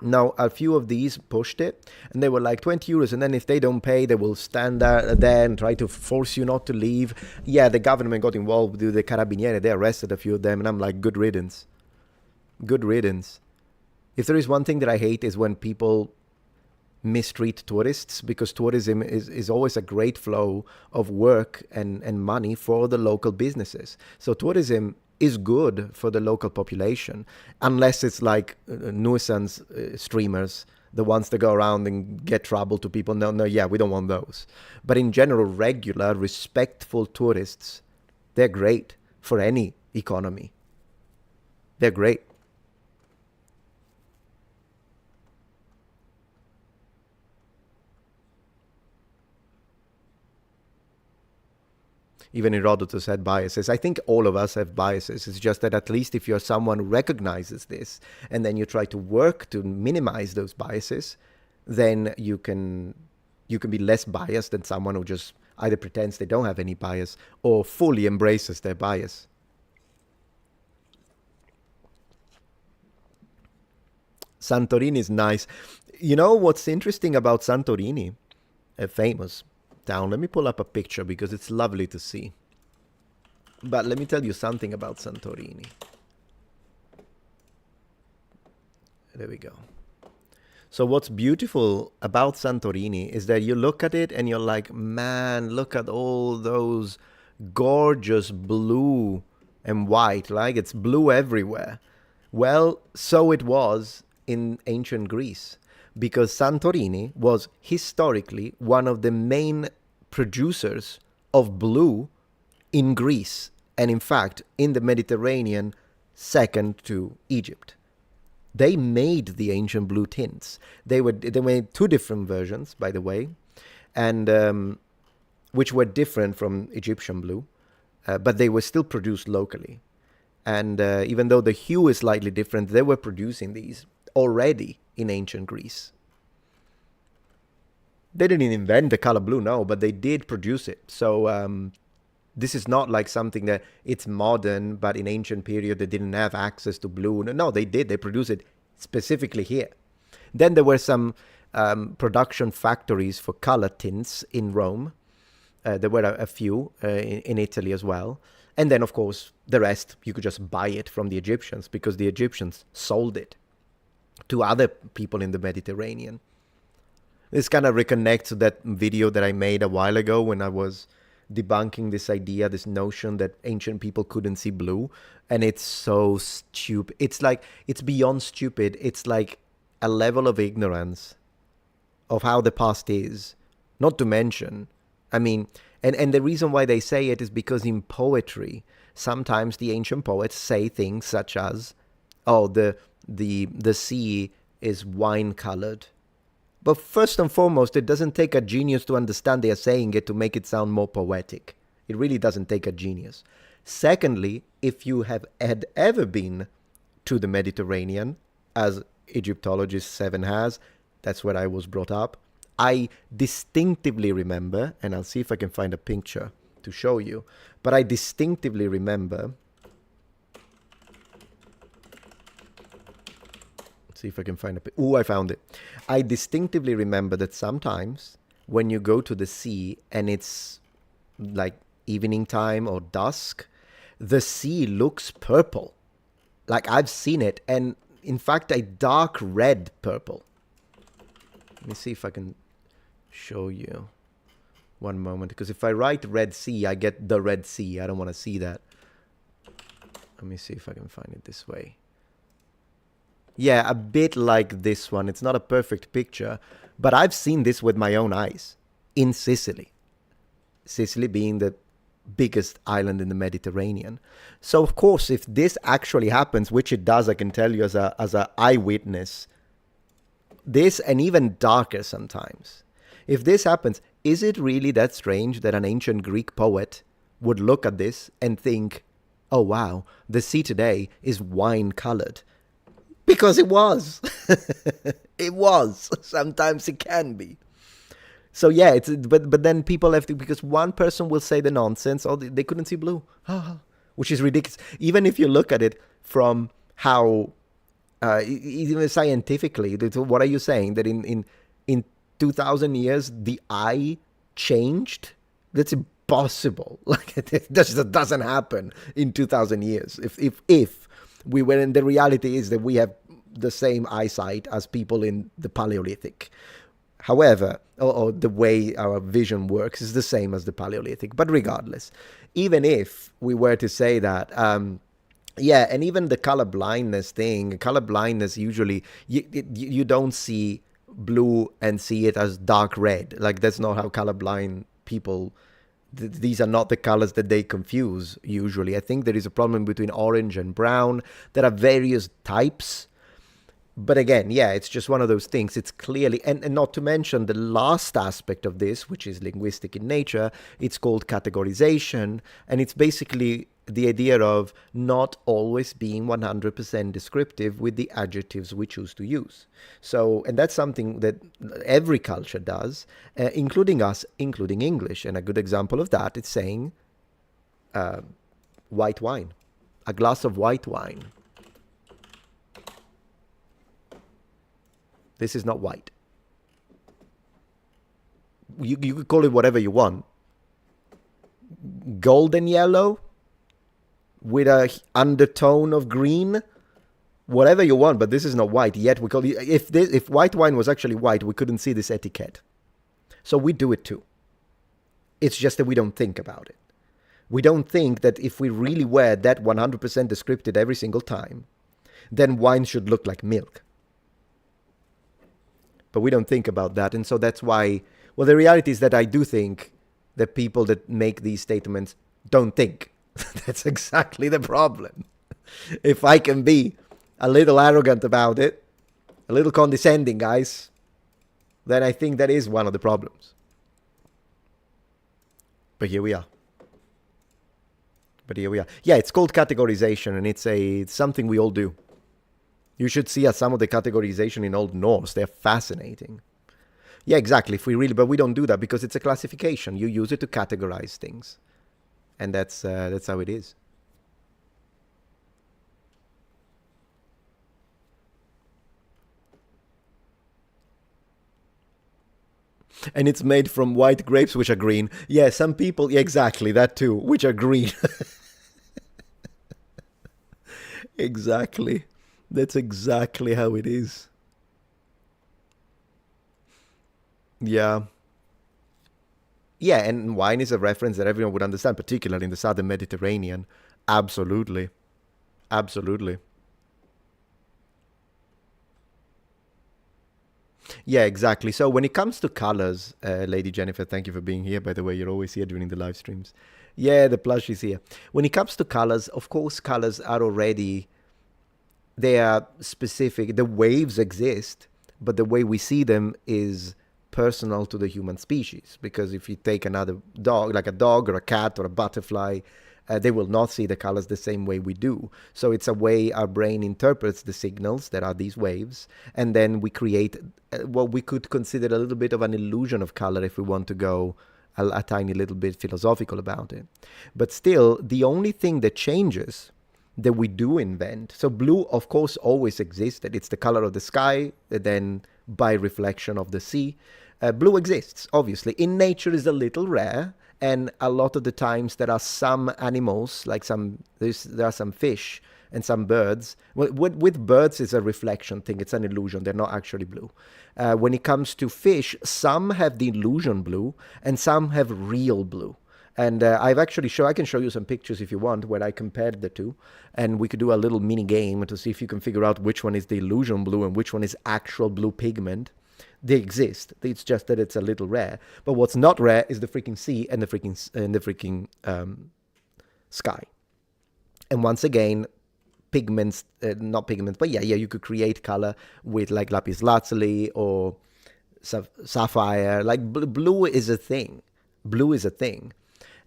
Now, a few of these pushed it, and they were like 20 euros, and then if they don't pay, they will stand there and try to force you not to leave. Yeah, the government got involved with the Carabinieri. They arrested a few of them, and I'm like, good riddance. Good riddance. If there is one thing that I hate, is when people mistreat tourists, because tourism is always a great flow of work and money for the local businesses. So tourism is good for the local population, unless it's like nuisance streamers, the ones that go around and get trouble to people. No, yeah, we don't want those. But in general, regular, respectful tourists, they're great for any economy. They're great. Even Herodotus had biases. I think all of us have biases. It's just that at least if you're someone who recognizes this, and then you try to work to minimize those biases, then you can be less biased than someone who just either pretends they don't have any bias or fully embraces their bias. Santorini is nice. You know what's interesting about Santorini? A famous town. Let me pull up a picture because it's lovely to see. But let me tell you something about Santorini. There we go. So what's beautiful about Santorini is that you look at it and you're like, man, look at all those gorgeous blue and white. Like, it's blue everywhere. Well, so it was in ancient Greece, because Santorini was historically one of the main producers of blue in Greece, and in fact in the Mediterranean, second to Egypt. They made the ancient blue tints. They made two different versions, by the way, and which were different from Egyptian blue, but they were still produced locally. And even though the hue is slightly different, they were producing these already in ancient Greece. They didn't invent the color blue, no, but they did produce it. So this is not like something that it's modern, but in ancient period they didn't have access to blue. No, they did. They produced it specifically here. Then there were some production factories for color tints in Rome. There were a few in Italy as well. And then, of course, the rest, you could just buy it from the Egyptians, because the Egyptians sold it to other people in the Mediterranean. This kind of reconnects to that video that I made a while ago when I was debunking this idea, this notion that ancient people couldn't see blue. And it's so stupid. It's like, it's beyond stupid. It's like a level of ignorance of how the past is. Not to mention, I mean, and the reason why they say it is because in poetry, sometimes the ancient poets say things such as, oh, the sea is wine-colored. But first and foremost, it doesn't take a genius to understand they are saying it to make it sound more poetic. It really doesn't take a genius. Secondly, if you had ever been to the Mediterranean, as Egyptologist 7 has, that's where I was brought up, I distinctively remember, and I'll see if I can find a picture to show you, but I distinctively remember, see if I can find I found it. I distinctively remember that sometimes when you go to the sea and it's like evening time or dusk, the sea looks purple. Like I've seen it, and in fact a dark red purple. Let me see if I can show you. One moment, because if I write Red Sea, I get the Red Sea. I don't want to see that. Let me see if I can find it this way. Yeah, a bit like this one. It's not a perfect picture, but I've seen this with my own eyes in Sicily. Sicily being the biggest island in the Mediterranean. So of course, if this actually happens, which it does, I can tell you as a eyewitness, this, and even darker sometimes. If this happens, is it really that strange that an ancient Greek poet would look at this and think, oh wow, the sea today is wine-colored? Because it was. It was. Sometimes it can be. So yeah, but then people have to, because one person will say the nonsense, oh, they couldn't see blue, which is ridiculous. Even if you look at it from how, even scientifically, what are you saying? That in 2,000 years, the eye changed? That's impossible. Like, it just doesn't happen in 2,000 years. If we were in, the reality is that we have the same eyesight as people in the Paleolithic. However, or the way our vision works is the same as the Paleolithic. But regardless, even if we were to say that, yeah, and even the color blindness thing, color blindness usually, you don't see blue and see it as dark red. Like, that's not how colorblind people, these are not the colors that they confuse usually. I think there is a problem between orange and brown. There are various types. But again, yeah, it's just one of those things. It's clearly, and not to mention the last aspect of this, which is linguistic in nature, it's called categorization. And it's basically the idea of not always being 100% descriptive with the adjectives we choose to use. So, and that's something that every culture does, including us, including English. And a good example of that is saying white wine, a glass of white wine. This is not white. You could call it whatever you want. Golden yellow with a undertone of green, whatever you want, but this is not white. Yet we call it, if white wine was actually white, we couldn't see this etiquette. So we do it too. It's just that we don't think about it. We don't think that if we really were that 100% descriptive every single time, then wine should look like milk. But we don't think about that. And so that's why, well, the reality is that I do think that people that make these statements don't think. That's exactly the problem. If I can be a little arrogant about it, a little condescending, guys, then I think that is one of the problems. But here we are. Yeah, it's called categorization, and it's something we all do. You should see some of the categorization in Old Norse. They're fascinating. Yeah, exactly. But we don't do that because it's a classification. You use it to categorize things. And that's how it is. And it's made from white grapes, which are green. Yeah, some people, yeah, exactly, that too, which are green. Exactly. That's exactly how it is. Yeah. Yeah, and wine is a reference that everyone would understand, particularly in the southern Mediterranean. Absolutely. Absolutely. Yeah, exactly. So when it comes to colors, Lady Jennifer, thank you for being here. By the way, you're always here during the live streams. Yeah, the plush is here. When it comes to colors, of course, colors are already, they are specific. The waves exist, but the way we see them is personal to the human species. Because if you take another dog, like a dog or a cat or a butterfly, They will not see the colors the same way we do. So it's a way our brain interprets the signals that are these waves, and then we create what we could consider a little bit of an illusion of color if we want to go a tiny little bit philosophical about it. But still, the only thing that changes that we do invent, so blue of course always existed. It's the color of the sky, then by reflection of the sea. Blue exists, obviously. In nature is a little rare, and a lot of the times there are some animals, like there are some fish and some birds. With birds, it's a reflection thing. It's an illusion. They're not actually blue. When it comes to fish, some have the illusion blue, and some have real blue. And I can show you some pictures if you want, where I compared the two, and we could do a little mini game to see if you can figure out which one is the illusion blue and which one is actual blue pigment. They exist. It's just that it's a little rare. But what's not rare is the freaking sea and the freaking sky. And once again, pigments, not pigments, but yeah, you could create color with like lapis lazuli or sapphire. Like blue is a thing. Blue is a thing.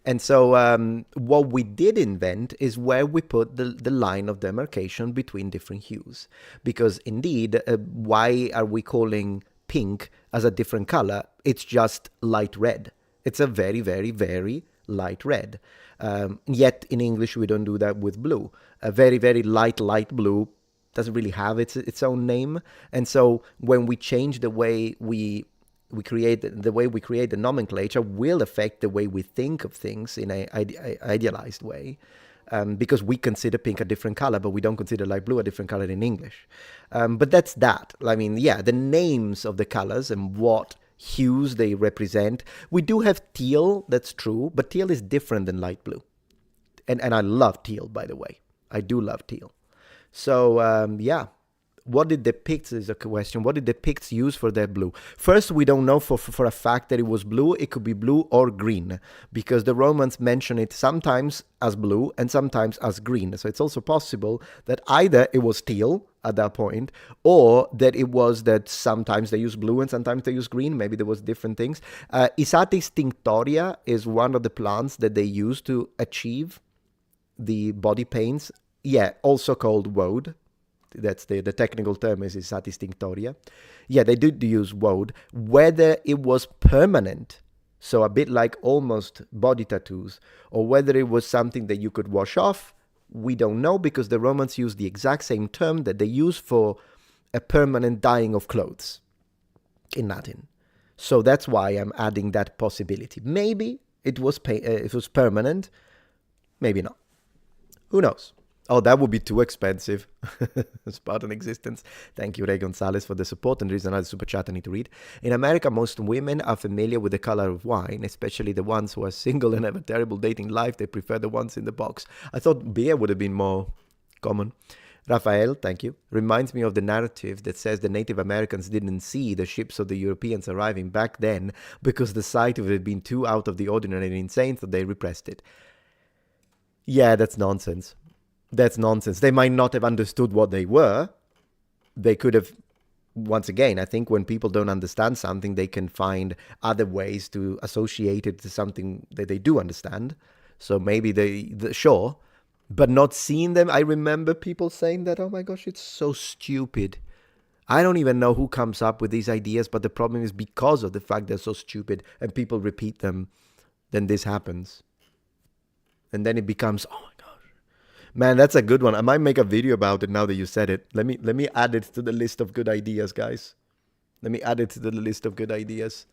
And so what we did invent is where we put the line of demarcation between different hues. Because indeed, why are we calling pink as a different color? It's just light red. It's a very, very, very light red. Yet in English, we don't do that with blue. A very, very light blue doesn't really have its own name. And so when we change the way we create the nomenclature will affect the way we think of things in an idealized way, because we consider pink a different color, but we don't consider light blue a different color in English. But that's that. I mean, yeah, the names of the colors and what hues they represent. We do have teal, that's true, but teal is different than light blue. And I love teal, by the way. I do love teal. So, yeah. What did the Picts, is a question, what did the Picts use for their blue? First, we don't know for a fact that it was blue. It could be blue or green, because the Romans mention it sometimes as blue and sometimes as green. So it's also possible that either it was teal at that point, or that it was that sometimes they use blue and sometimes they use green. Maybe there was different things. Isatis tinctoria is one of the plants that they use to achieve the body paints. Yeah, also called woad. That's the technical term is Isatis tinctoria. Yeah, they did use woad. Whether it was permanent, so a bit like almost body tattoos, or whether it was something that you could wash off, we don't know, because the Romans used the exact same term that they use for a permanent dyeing of clothes in Latin. So that's why I'm adding that possibility. Maybe it was permanent, maybe not. Who knows? Oh, that would be too expensive. Spartan existence. Thank you, Ray Gonzalez, for the support. And there is another super chat I need to read. In America, most women are familiar with the color of wine, especially the ones who are single and have a terrible dating life. They prefer the ones in the box. I thought beer would have been more common. Rafael, thank you. Reminds me of the narrative that says the Native Americans didn't see the ships of the Europeans arriving back then because the sight of it had been too out of the ordinary and insane, so they repressed it. Yeah, that's nonsense. That's nonsense. They might not have understood what they were. They could have, once again, I think when people don't understand something, they can find other ways to associate it to something that they do understand. So maybe sure, but not seeing them. I remember people saying that, oh my gosh, it's so stupid. I don't even know who comes up with these ideas, but the problem is because of the fact they're so stupid and people repeat them, then this happens. And then it becomes, oh my gosh. Man, that's a good one. I might make a video about it now that you said it. Let me add it to the list of good ideas, guys. Let me add it to the list of good ideas.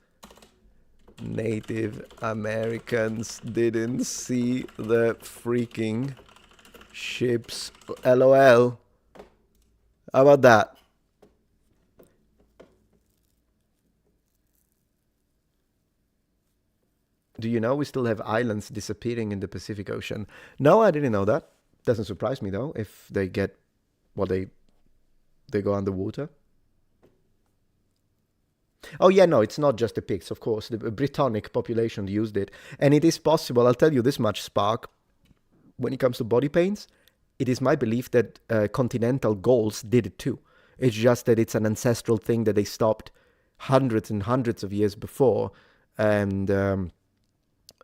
Native Americans didn't see the freaking ships. LOL. How about that? Do you know we still have islands disappearing in the Pacific Ocean? No, I didn't know that. Doesn't surprise me though, if they get, well, they go underwater. Oh yeah, no, it's not just the Picts, of course. The Brittonic population used it. And it is possible, I'll tell you this much, Spark, when it comes to body paints, it is my belief that continental Gauls did it too. It's just that it's an ancestral thing that they stopped hundreds and hundreds of years before. And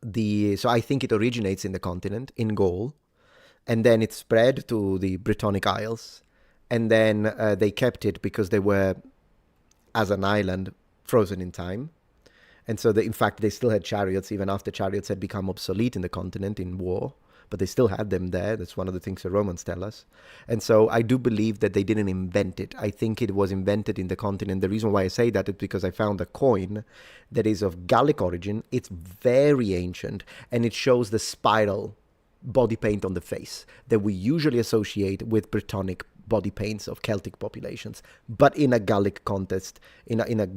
So I think it originates in the continent, in Gaul, and then it spread to the Brittonic Isles, and then they kept it because they were, as an island, frozen in time. And so, in fact, they still had chariots even after chariots had become obsolete in the continent in war, but they still had them there. That's one of the things the Romans tell us. And so I do believe that they didn't invent it. I think it was invented in the continent. The reason why I say that is because I found a coin that is of Gallic origin. It's very ancient, and it shows the spiral body paint on the face that we usually associate with Brittonic body paints of Celtic populations, but in a Gallic context, in a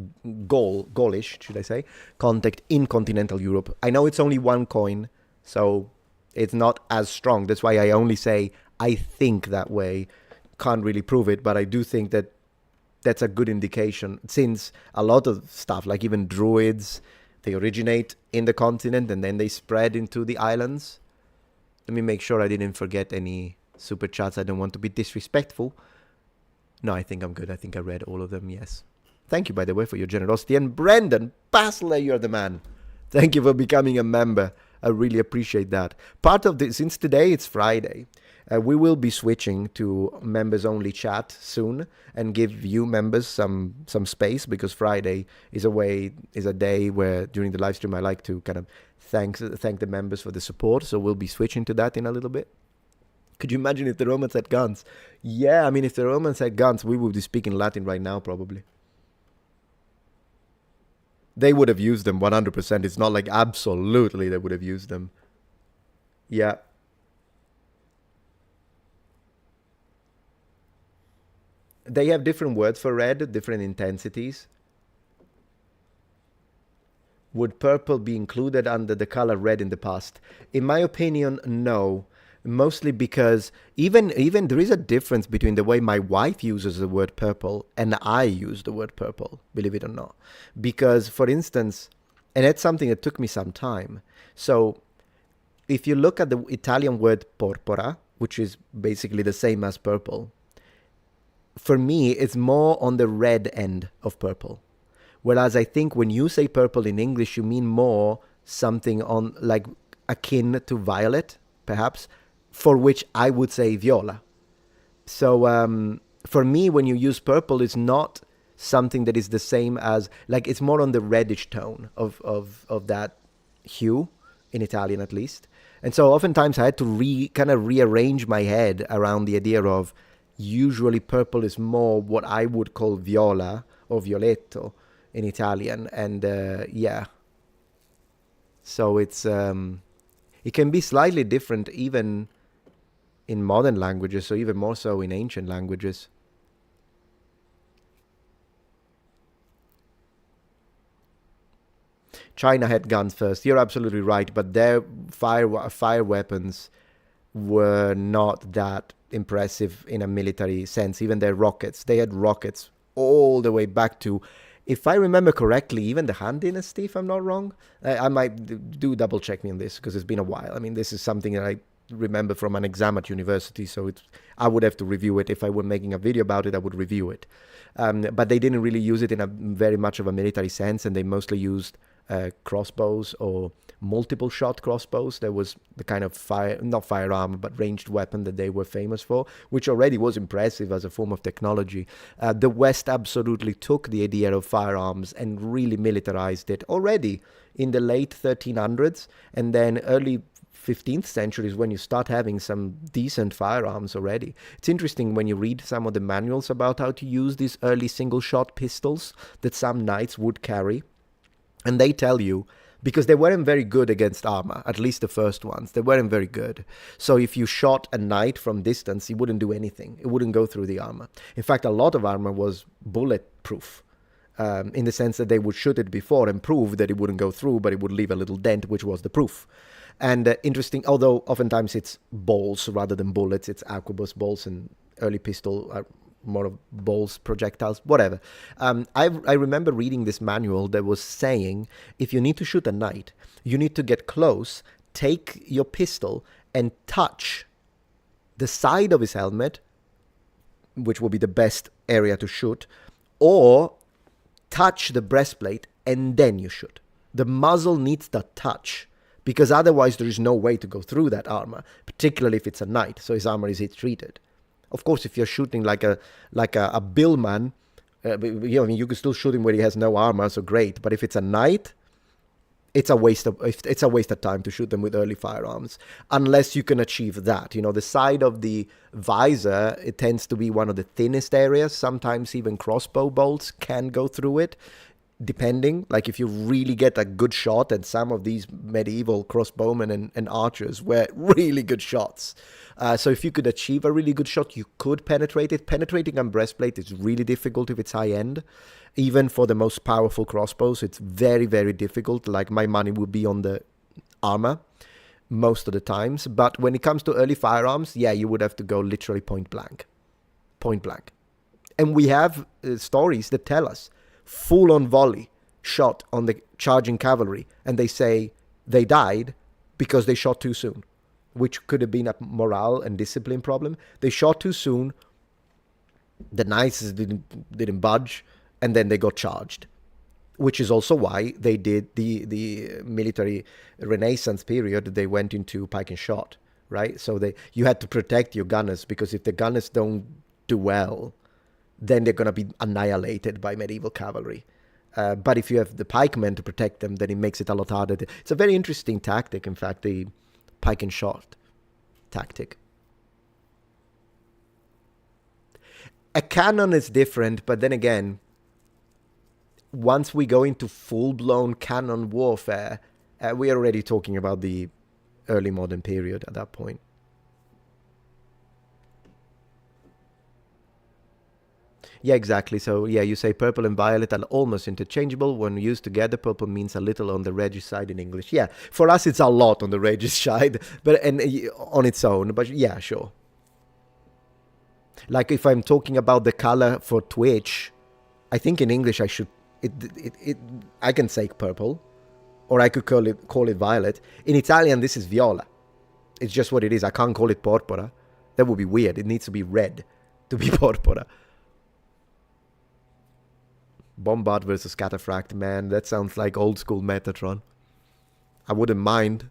Gaulish, should I say, context in continental Europe. I know it's only one coin, so it's not as strong. That's why I only say I think that way. Can't really prove it, but I do think that that's a good indication, since a lot of stuff, like even druids, they originate in the continent and then they spread into the islands. Let me make sure I didn't forget any super chats. I don't want to be disrespectful. No, I think I'm good. I think I read all of them, yes. Thank you, by the way, for your generosity. And Brendan Basler, you're the man. Thank you for becoming a member. I really appreciate that. Part of this, since today it's Friday, we will be switching to members-only chat soon and give you members some space, because Friday is a day where during the live stream I like to kind of thank the members for the support. So we'll be switching to that in a little bit. Could you imagine if the Romans had guns? Yeah, I mean, if the Romans had guns, we would be speaking Latin right now, probably. They would have used them 100%. It's not like absolutely they would have used them. Yeah. They have different words for red, different intensities. Would purple be included under the color red in the past? In my opinion, no. Mostly because even there is a difference between the way my wife uses the word purple and I use the word purple, believe it or not. Because, for instance, and that's something that took me some time. So if you look at the Italian word porpora, which is basically the same as purple, for me, it's more on the red end of purple. Whereas I think when you say purple in English, you mean more something on like akin to violet, perhaps, for which I would say viola. So for me, when you use purple, it's not something that is the same as, like, it's more on the reddish tone of that hue, in Italian at least. And so oftentimes I had to kind of rearrange my head around the idea of usually purple is more what I would call viola or violetto in Italian. And yeah. So it's it can be slightly different even in modern languages, so even more so in ancient languages. China had guns first. You're absolutely right, but their fire weapons were not that impressive in a military sense. Even their rockets, they had rockets all the way back to, if I remember correctly, even the Han Dynasty, if I'm not wrong. I might do double check me on this because it's been a while. I mean, this is something that I remember from an exam at university, so I would have to review it. If I were making a video about it, I would review it. But they didn't really use it in a very much of a military sense, and they mostly used crossbows or multiple shot crossbows. There was the kind of not firearm, but ranged weapon that they were famous for, which already was impressive as a form of technology. The West absolutely took the idea of firearms and really militarized it already in the late 1300s, and then early 15th century is when you start having some decent firearms already. It's interesting when you read some of the manuals about how to use these early single-shot pistols that some knights would carry, and they tell you, because they weren't very good against armor, at least the first ones, they weren't very good. So if you shot a knight from distance, he wouldn't do anything. It wouldn't go through the armor. In fact, a lot of armor was bulletproof, in the sense that they would shoot it before and prove that it wouldn't go through, but it would leave a little dent, which was the proof. And interesting, although oftentimes it's balls rather than bullets, it's arquebus balls, and early pistol are more of balls, projectiles, whatever. I remember reading this manual that was saying, if you need to shoot a knight, you need to get close, take your pistol and touch the side of his helmet, which will be the best area to shoot, or touch the breastplate and then you shoot. The muzzle needs to touch because otherwise there is no way to go through that armor, particularly if it's a knight, so his armor is heat treated. Of course, if you're shooting like a billman, I mean, you can still shoot him where he has no armor, so great. But if it's a knight, it's a waste of time to shoot them with early firearms, unless you can achieve that. The side of the visor, it tends to be one of the thinnest areas. Sometimes even crossbow bolts can go through it, depending. Like if you really get a good shot, and some of these medieval crossbowmen and archers were really good shots. So if you could achieve a really good shot, you could penetrate it. Penetrating a breastplate is really difficult if it's high end. Even for the most powerful crossbows, it's very, very difficult. Like my money would be on the armor most of the times. But when it comes to early firearms, yeah, you would have to go literally point blank. Point blank. And we have stories that tell us full-on volley shot on the charging cavalry, and they say they died because they shot too soon, which could have been a morale and discipline problem. They shot too soon, the knights didn't budge, and then they got charged, which is also why they did the military Renaissance period. They went into pike and shot, right? So you had to protect your gunners, because if the gunners don't do well, then they're going to be annihilated by medieval cavalry. But if you have the pikemen to protect them, then it makes it a lot harder. It's a very interesting tactic, in fact, the pike and shot tactic. A cannon is different, but then again, once we go into full-blown cannon warfare, we're already talking about the early modern period at that point. Yeah, exactly. So, yeah, you say purple and violet are almost interchangeable. When used together, purple means a little on the regicide in English. Yeah, for us, it's a lot on the regicide, and on its own. But yeah, sure. Like if I'm talking about the color for Twitch, I think in English I should... I can say purple, or I could call it violet. In Italian, this is viola. It's just what it is. I can't call it porpora. That would be weird. It needs to be red to be porpora. Bombard versus Cataphract, man, that sounds like old school Metatron. I wouldn't mind.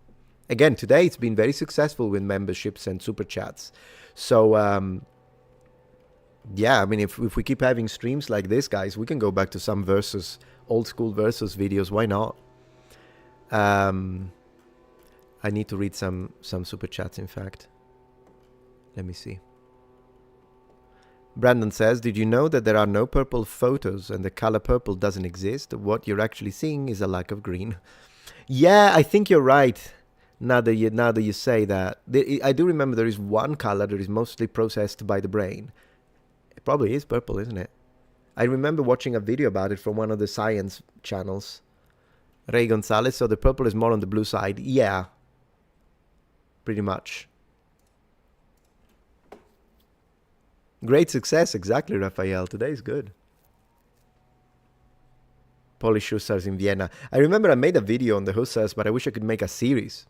Again, today it's been very successful with memberships and super chats. So, yeah, I mean, if we keep having streams like this, guys, we can go back to some old school versus videos. Why not? I need to read some super chats, in fact. Let me see. Brandon says, did you know that there are no purple photos and the color purple doesn't exist? What you're actually seeing is a lack of green. Yeah, I think you're right. Now that you say that. I do remember there is one color that is mostly processed by the brain. It probably is purple, isn't it? I remember watching a video about it from one of the science channels. Ray Gonzalez, so the purple is more on the blue side. Yeah, pretty much. Great success, exactly, Raphael. Today's good. Polish hussars in Vienna. I remember I made a video on the hussars, but I wish I could make a series.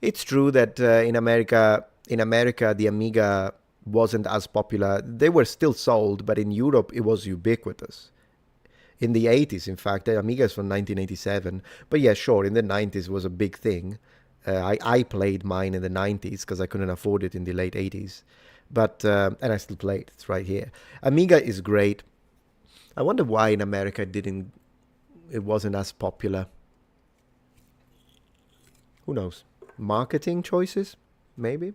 It's true that in America, the Amiga wasn't as popular. They were still sold, but in Europe, it was ubiquitous. In the 80s, in fact, the Amiga is from 1987. But yeah, sure, in the 90s was a big thing. I played mine in the 90s because I couldn't afford it in the late 80s. But, and I still play it. It's right here. Amiga is great. I wonder why in America it wasn't as popular. Who knows? Marketing choices? Maybe?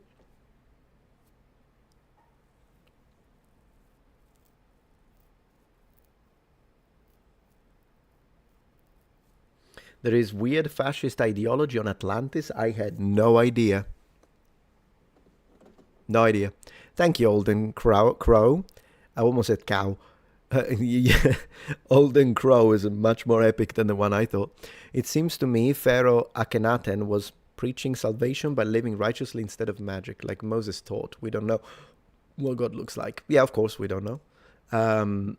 There is weird fascist ideology on Atlantis. I had no idea. No idea. Thank you, Olden Crow. I almost said cow. Yeah. Olden Crow is much more epic than the one I thought. It seems to me Pharaoh Akhenaten was preaching salvation by living righteously instead of magic, like Moses taught. We don't know what God looks like. Yeah, of course we don't know. I'm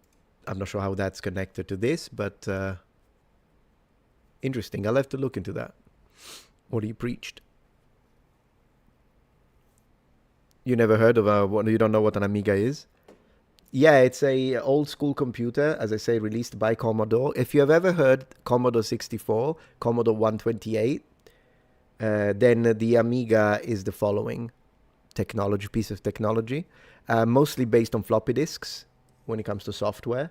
not sure how that's connected to this, but... interesting. I'll have to look into that. What he preached. You never heard of you don't know what an Amiga is? Yeah, it's a old school computer, as I say, released by Commodore. If you have ever heard Commodore 64, Commodore 128, then the Amiga is the following piece of technology, mostly based on floppy disks when it comes to software.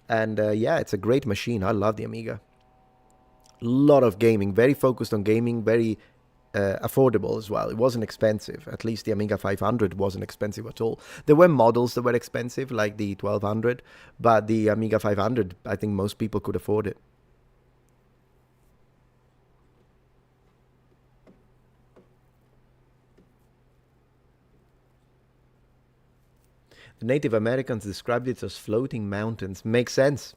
And yeah, it's a great machine. I love the Amiga. Lot of gaming, very focused on gaming, very affordable as well. It wasn't expensive. At least the Amiga 500 wasn't expensive at all. There were models that were expensive, like the 1200, but the Amiga 500, I think most people could afford it. The Native Americans described it as floating mountains. Makes sense.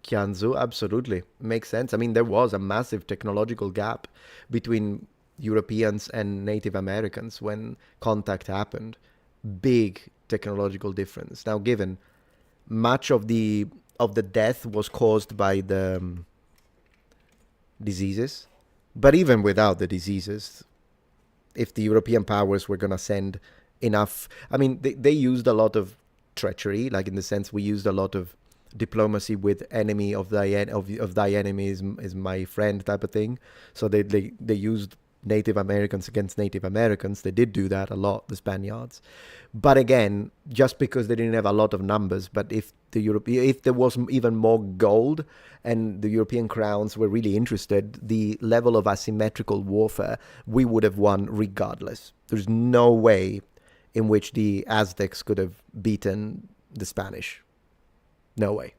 Kianzu, absolutely. Makes sense. I mean, there was a massive technological gap between Europeans and Native Americans when contact happened. Big technological difference. Now, given much of the death was caused by the diseases, but even without the diseases, if the European powers were gonna send enough, I mean, they used a lot of treachery, like in the sense we used a lot of diplomacy with enemy of thy enemy is my friend type of thing. So they used Native Americans against Native Americans. They did do that a lot, the Spaniards. But again, just because they didn't have a lot of numbers, but if there was even more gold and the European crowns were really interested, the level of asymmetrical warfare, we would have won regardless. There's no way in which the Aztecs could have beaten the Spanish. No way.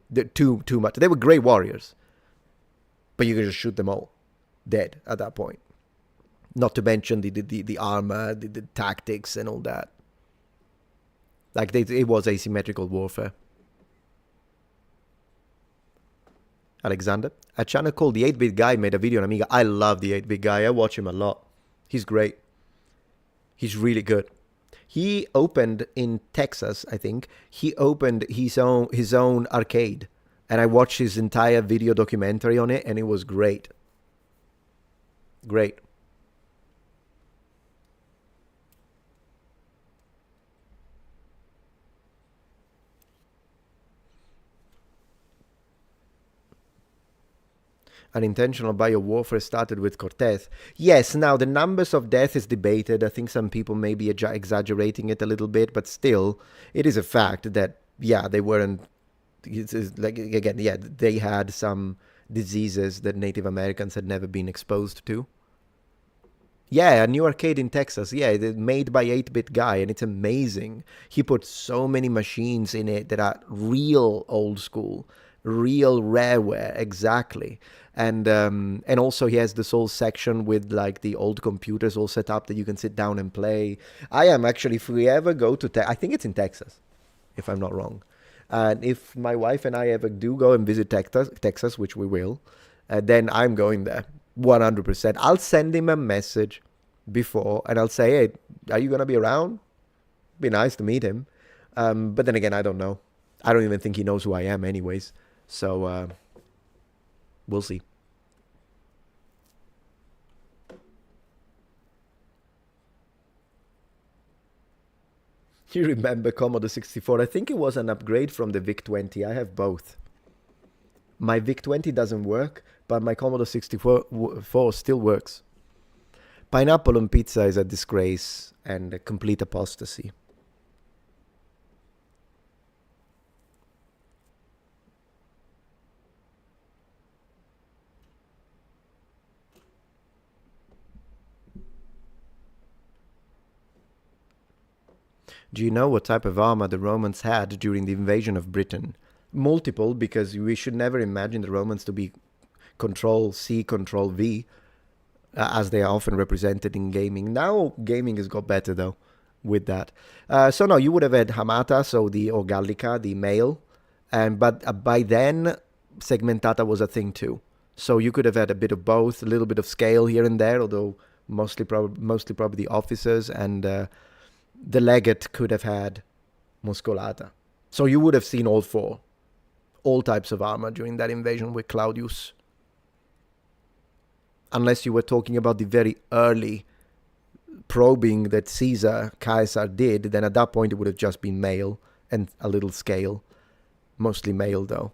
They're too much. They were great warriors, but you could just shoot them all dead at that point. Not to mention the armor, the tactics, and all that. Like it was asymmetrical warfare. Alexander, a channel called The 8-Bit Guy made a video on Amiga. I love The 8-Bit Guy. I watch him a lot. He's great. He's really good. He opened in Texas, I think. He opened his own arcade, and I watched his entire video documentary on it, and it was great. Great. Unintentional biowarfare started with Cortez. Yes, now the numbers of death is debated. I think some people may be exaggerating it a little bit, but still, it is a fact that, yeah, they weren't, it's like, again, yeah, they had some diseases that Native Americans had never been exposed to. Yeah, a new arcade in Texas. Yeah, made by 8-Bit Guy, and it's amazing. He put so many machines in it that are real old school, real rareware, exactly. And also he has this whole section with like the old computers all set up that you can sit down and play. I am actually, if we ever go to I think it's in Texas, if I'm not wrong. And if my wife and I ever do go and visit Texas, which we will, then I'm going there 100%. I'll send him a message before and I'll say, hey, are you gonna be around? Be nice to meet him. But then again, I don't know. I don't even think he knows who I am anyways. So we'll see. You remember Commodore 64? I think it was an upgrade from the VIC-20. I have both. My VIC-20 doesn't work, but my Commodore 64 still works. Pineapple on pizza is a disgrace and a complete apostasy. Do you know what type of armor the Romans had during the invasion of Britain? Multiple, because we should never imagine the Romans to be Control-C, Control-V, as they are often represented in gaming. Now, gaming has got better, though, with that. So, no, you would have had Hamata, or Gallica, the male, but by then, Segmentata was a thing, too. So you could have had a bit of both, a little bit of scale here and there, although mostly probably the officers, and the legate could have had Muscolata. So you would have seen all four, all types of armor during that invasion with Claudius. Unless you were talking about the very early probing that Caesar did, then at that point it would have just been male and a little scale, mostly male though.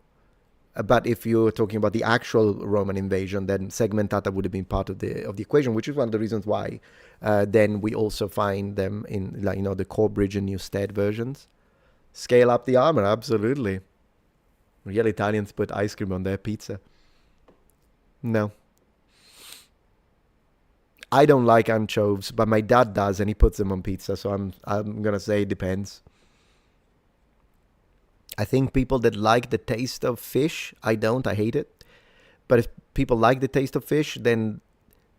But if you're talking about the actual Roman invasion, then segmentata would have been part of the equation, which is one of the reasons why then we also find them in, like, the Corbridge and Newstead versions. Scale up the armor, absolutely. Real Italians put ice cream on their pizza. No. I don't like anchovies, but my dad does, and he puts them on pizza, so I'm gonna say it depends. I think people that like the taste of fish, I don't, I hate it. But if people like the taste of fish, then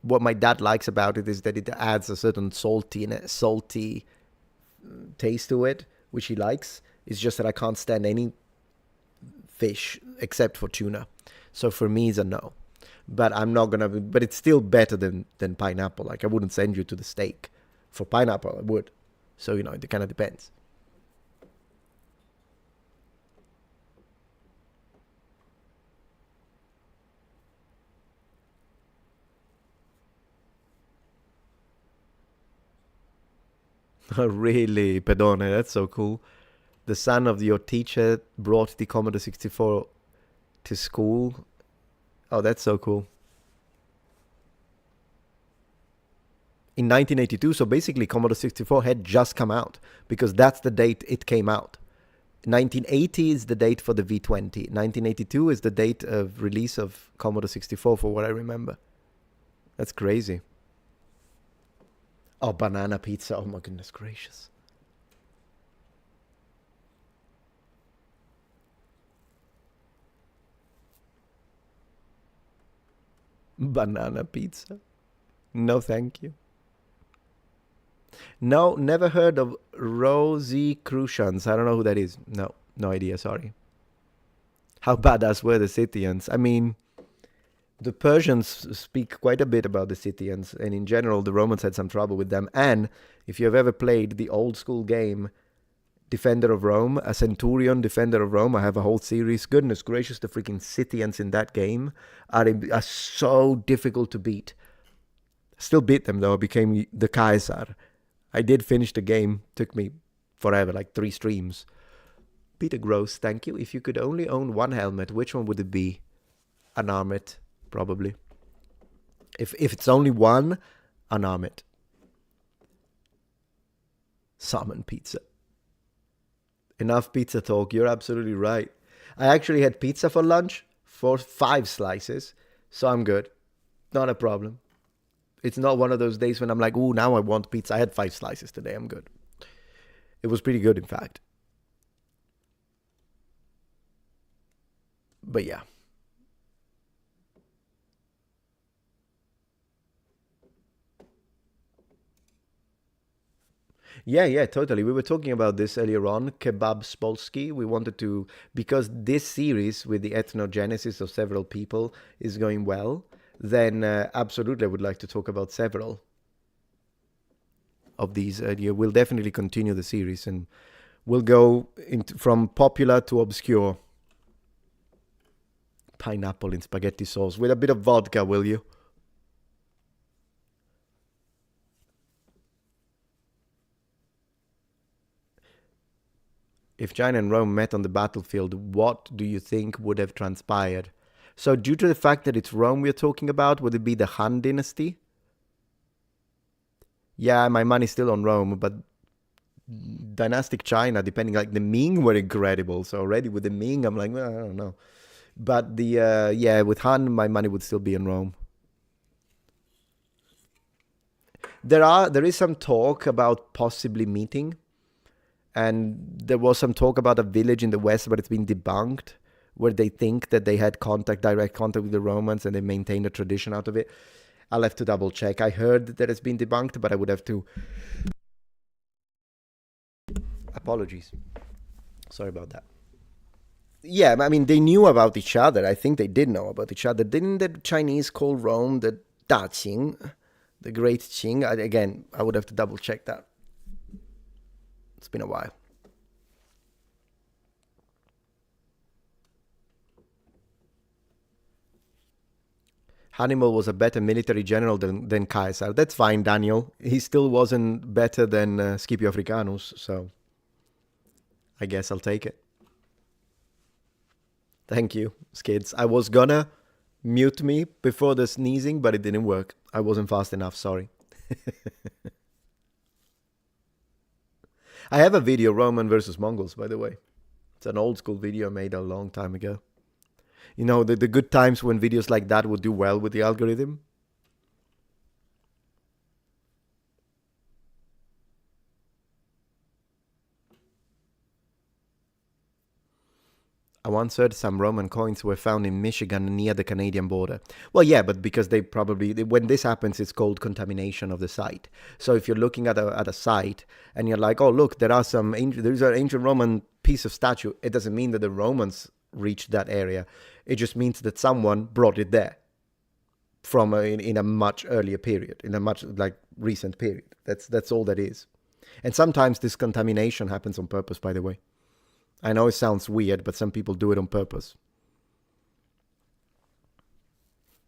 what my dad likes about it is that it adds a certain salty taste to it, which he likes. It's just that I can't stand any fish except for tuna. So for me, it's a no. But I'm not gonna. But it's still better than pineapple. Like, I wouldn't send you to the steak for pineapple. I would. So it kind of depends. Really, Pedone, that's so cool. The son of your teacher brought the Commodore 64 to school. Oh, that's so cool. In 1982, so basically Commodore 64 had just come out, because that's the date it came out. 1980 is the date for the V20. 1982 is the date of release of Commodore 64, for what I remember. That's crazy. Oh, banana pizza. Oh my goodness gracious. Banana pizza. No, thank you. No, never heard of Rosicrucians. I don't know who that is. No, no idea. Sorry. How badass were the Scythians? I mean, the Persians speak quite a bit about the Scythians, and in general, the Romans had some trouble with them. And if you have ever played the old school game, Defender of Rome, a Centurion Defender of Rome, I have a whole series. Goodness gracious, the freaking Scythians in that game are so difficult to beat. Still beat them though, I became the Caesar. I did finish the game, took me forever, like 3 streams. Peter Gross, thank you. If you could only own one helmet, which one would it be? Unarmed, probably. If it's only one, unarmed. Salmon pizza. Enough pizza talk, you're absolutely right. I actually had pizza for lunch for 5 slices, so I'm good. Not a problem. It's not one of those days when I'm like, ooh, now I want pizza. I had 5 slices today, I'm good. It was pretty good, in fact. But yeah. Yeah, totally. We were talking about this earlier on, Kebab Spolsky. We wanted to, because this series with the ethnogenesis of several people is going well, then absolutely I would like to talk about several of these. We'll definitely continue the series, and we'll go from popular to obscure. Pineapple in spaghetti sauce with a bit of vodka, will you? If China and Rome met on the battlefield, what do you think would have transpired? So, due to the fact that it's Rome we're talking about, would it be the Han Dynasty? Yeah, my money's still on Rome, but dynastic China, depending, like the Ming were incredible. So already with the Ming, I'm like, well, I don't know. But with Han, my money would still be in Rome. There is some talk about possibly meeting, and there was some talk about a village in the west, but it's been debunked, where they think that they had direct contact with the Romans, and they maintained a tradition out of it. I'll have to double check. I heard that it's been debunked, but I would have to. Apologies. Sorry about that. Yeah, I mean, they knew about each other. I think they did know about each other. Didn't the Chinese call Rome the Da Qing, the Great Qing? Again, I would have to double check that. It's been a while. Hannibal was a better military general than Caesar. That's fine, Daniel. He still wasn't better than Scipio Africanus, so I guess I'll take it. Thank you, Skids. I was gonna mute me before the sneezing, but it didn't work. I wasn't fast enough, sorry. I have a video, Roman versus Mongols, by the way. It's an old school video made a long time ago. You know, the good times when videos like that would do well with the algorithm. I once heard some Roman coins were found in Michigan near the Canadian border. Well, yeah, but because they probably, when this happens, it's called contamination of the site. So if you're looking at a site and you're like, oh, look, there's an ancient Roman piece of statue, it doesn't mean that the Romans reached that area. It just means that someone brought it there from in a much earlier period, in a much recent period. That's all that is. And sometimes this contamination happens on purpose, by the way. I know it sounds weird, but some people do it on purpose.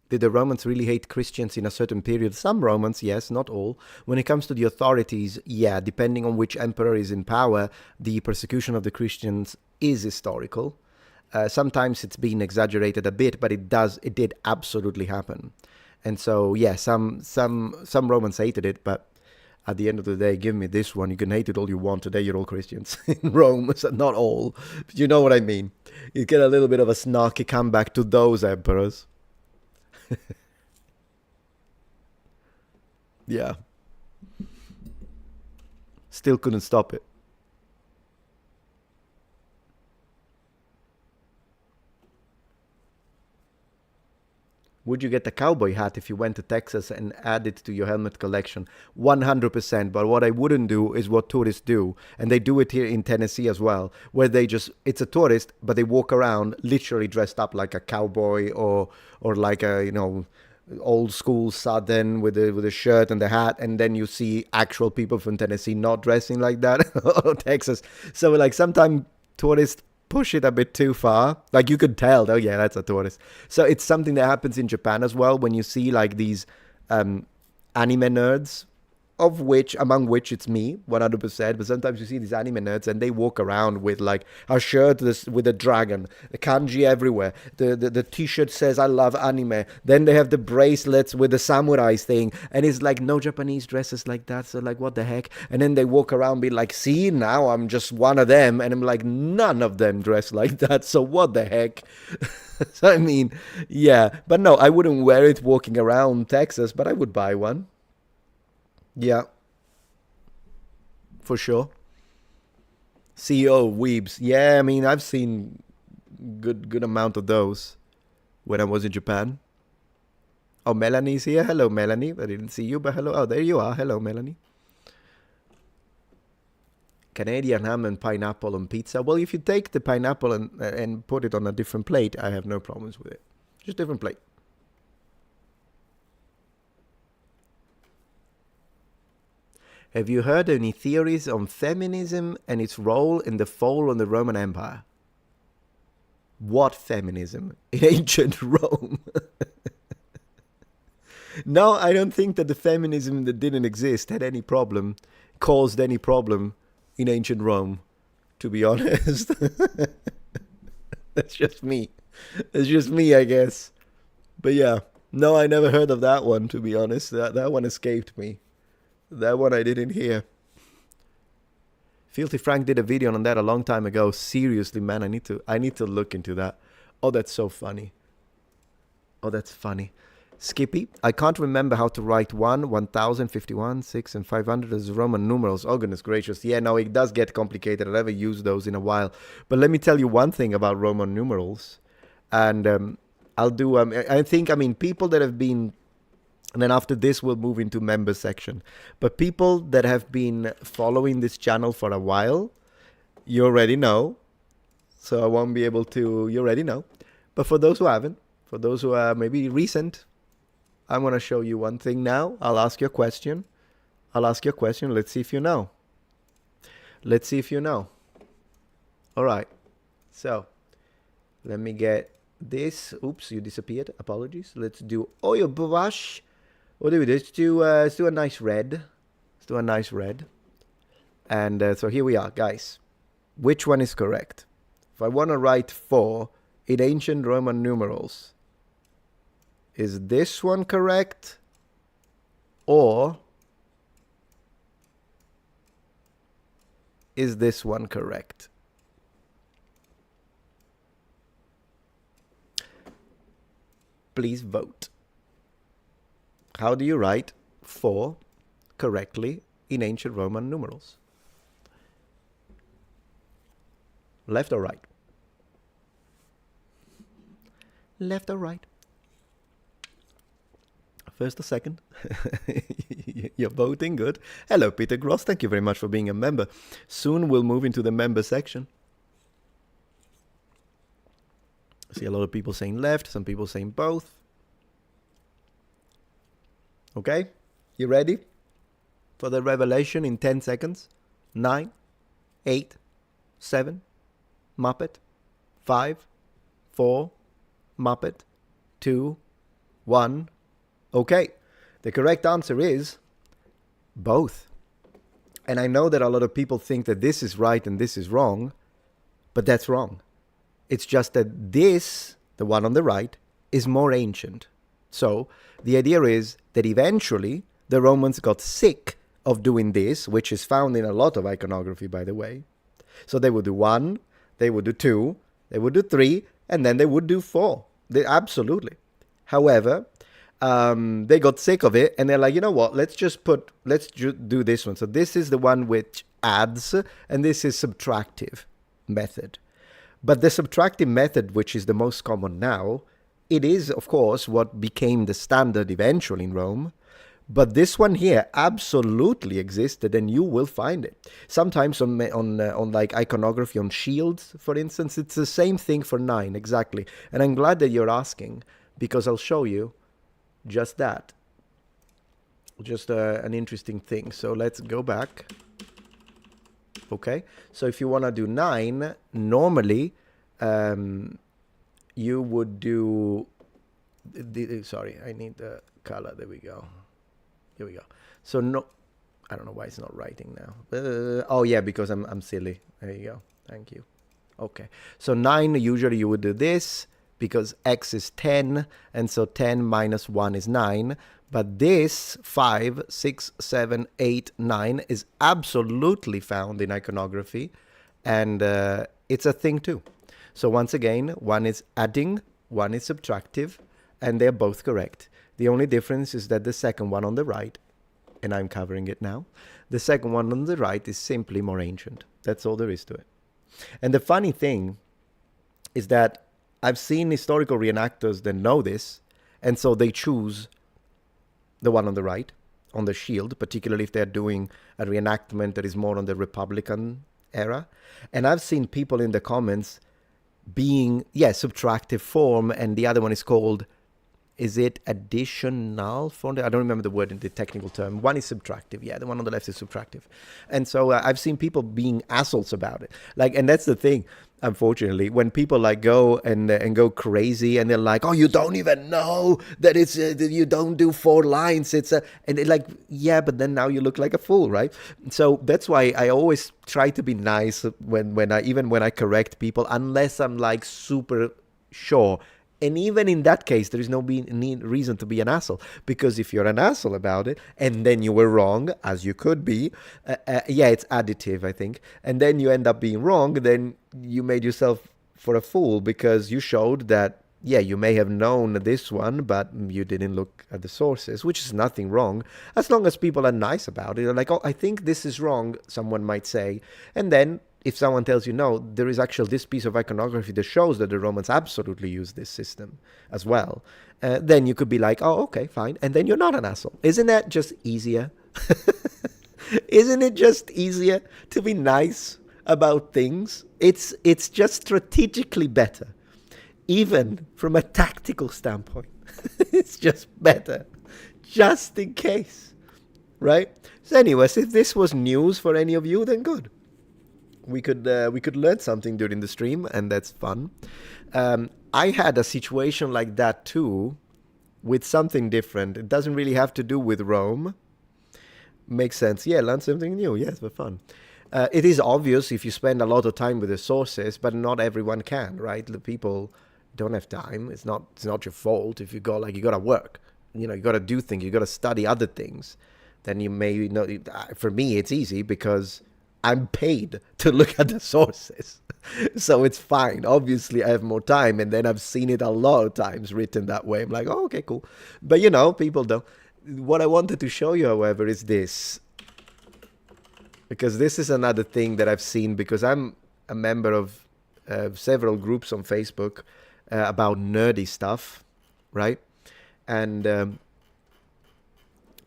Did the Romans really hate Christians in a certain period? Some Romans, yes, not all. When it comes to the authorities, yeah, depending on which emperor is in power, the persecution of the Christians is historical. Sometimes it's been exaggerated a bit, but it did absolutely happen. And so, yeah, some Romans hated it, but at the end of the day, give me this one. You can hate it all you want. Today, you're all Christians in Rome. So not all. But you know what I mean. You get a little bit of a snarky comeback to those emperors. Yeah. Still couldn't stop it. Would you get a cowboy hat if you went to Texas and add it to your helmet collection? 100%. But what I wouldn't do is what tourists do. And they do it here in Tennessee as well, where it's a tourist, but they walk around literally dressed up like a cowboy or like a, old school Southern with a shirt and the hat. And then you see actual people from Tennessee not dressing like that or Texas. So like sometimes tourists push it a bit too far. Like you could tell, oh yeah, that's a tourist. So it's something that happens in Japan as well, when you see like these anime nerds, among which it's me, 100%. But sometimes you see these anime nerds and they walk around with like a shirt with a dragon, the kanji everywhere. The t-shirt says I love anime. Then they have the bracelets with the samurai thing, and it's like no Japanese dresses like that. So like what the heck? And then they walk around be like, see, now I'm just one of them, and I'm like, none of them dress like that. So what the heck? So I mean, yeah, but no, I wouldn't wear it walking around Texas, but I would buy one. Yeah, for sure. CEO weebs. Yeah, I mean, I've seen good amount of those when I was in Japan. Oh, Melanie's here. Hello, Melanie. I didn't see you, but hello. Oh, there you are. Hello, Melanie. Canadian ham and pineapple on pizza. Well, if you take the pineapple and put it on a different plate, I have no problems with it. Just different plate. Have you heard any theories on feminism and its role in the fall of the Roman Empire? What feminism? In ancient Rome? No, I don't think that the feminism that didn't exist had any problem, caused any problem in ancient Rome, to be honest. That's just me. That's just me, I guess. But yeah, no, I never heard of that one, to be honest. That one escaped me. That one I didn't hear. Filthy Frank did a video on that a long time ago. Seriously, man, I need to look into that. Oh, that's so funny. Oh, that's funny. Skippy, I can't remember how to write 1,000, 51, 6, and 500 as Roman numerals. Oh, goodness gracious. Yeah, no, it does get complicated. I've never used those in a while. But let me tell you one thing about Roman numerals. And I'll do, people that have been, and then after this, we'll move into member section. But people that have been following this channel for a while, you already know. So I won't be able to, you already know. But for those who haven't, for those who are maybe recent, I'm going to show you one thing now. I'll ask you a question. Let's see if you know. Let's see if you know. All right. So let me get this. Oops, you disappeared. Apologies. Let's do oil brush. What do we do? Let's do a nice red. Let's do a nice red. And so here we are, guys. which one is correct? If I want to write 4 in ancient Roman numerals, is this one correct? Or is this one correct? Please vote. How do you write 4 correctly in ancient Roman numerals? Left or right? Left or right? First or second? You're voting, good. Hello, Peter Gross. Thank you very much for being a member. Soon we'll move into the member section. I see a lot of people saying left, some people saying both. Okay, you ready for the revelation in 10 seconds? 9, 8, 7, Muppet, 5, 4, Muppet, 2, 1. Okay, the correct answer is both. And I know that a lot of people think that this is right and this is wrong, but that's wrong. It's just that this, the one on the right, is more ancient. So the idea is that eventually the Romans got sick of doing this, which is found in a lot of iconography, by the way. So they would do 1, they would do 2, they would do 3, and then they would do 4. Absolutely. However, they got sick of it, and they're like, you know what? Let's do this one. So this is the one which adds, and this is subtractive method. But the subtractive method, which is the most common now, it is, of course, what became the standard eventually in Rome. But this one here absolutely existed, and you will find it. Sometimes on like iconography on shields, for instance, it's the same thing for 9, exactly. And I'm glad that you're asking, because I'll show you just that. Just an interesting thing. So let's go back. Okay, so if you want to do 9, normally you would do... sorry, I need the color. There we go. Here we go. So no, I don't know why it's not writing now. Oh yeah, because I'm silly. There you go. Thank you. Okay, so 9, usually you would do this, because x is 10, and so 10 minus 1 is 9. But this 5, 6, 7, 8, 9 is absolutely found in iconography, and it's a thing too. So once again, one is adding, one is subtractive, and they're both correct. The only difference is that the second one on the right, and I'm covering it now, the second one on the right is simply more ancient. That's all there is to it. And the funny thing is that I've seen historical reenactors that know this, and so they choose the one on the right, on the shield, particularly if they're doing a reenactment that is more on the Republican era. And I've seen people in the comments being, subtractive form, and the other one is called, is it additional form? I don't remember the word in the technical term. One is subtractive. Yeah, the one on the left is subtractive. And so I've seen people being assholes about it. Like, and that's the thing. Unfortunately, when people like go and go crazy, and they're like, "Oh, you don't even know that it's you don't do 4 lines." It's and they're like, yeah, but then now you look like a fool, right? So that's why I always try to be nice when I correct people, unless I'm like super sure. And even in that case, there is no reason to be an asshole, because if you're an asshole about it, and then you were wrong, as you could be, it's additive, I think, and then you end up being wrong, then you made yourself for a fool, because you showed that, you may have known this one, but you didn't look at the sources, which is nothing wrong, as long as people are nice about it. They're like, oh, I think this is wrong, someone might say, and then if someone tells you, no, there is actually this piece of iconography that shows that the Romans absolutely used this system as well, then you could be like, oh, okay, fine. And then you're not an asshole. Isn't that just easier? Isn't it just easier to be nice about things? It's just strategically better. Even from a tactical standpoint. It's just better. Just in case. Right? So anyways, if this was news for any of you, then good. We could learn something during the stream, and that's fun. I had a situation like that too, with something different. It doesn't really have to do with Rome. Makes sense. Yeah, learn something new. Yes, for fun. It is obvious if you spend a lot of time with the sources, but not everyone can, right? The people don't have time. It's not your fault if you gotta work. You know, you gotta do things. You gotta study other things. Then you may not. For me, it's easy because I'm paid to look at the sources, so it's fine. Obviously, I have more time, and then I've seen it a lot of times written that way. I'm like, oh, okay, cool. But people don't. What I wanted to show you, however, is this. Because this is another thing that I've seen, because I'm a member of several groups on Facebook about nerdy stuff, right? And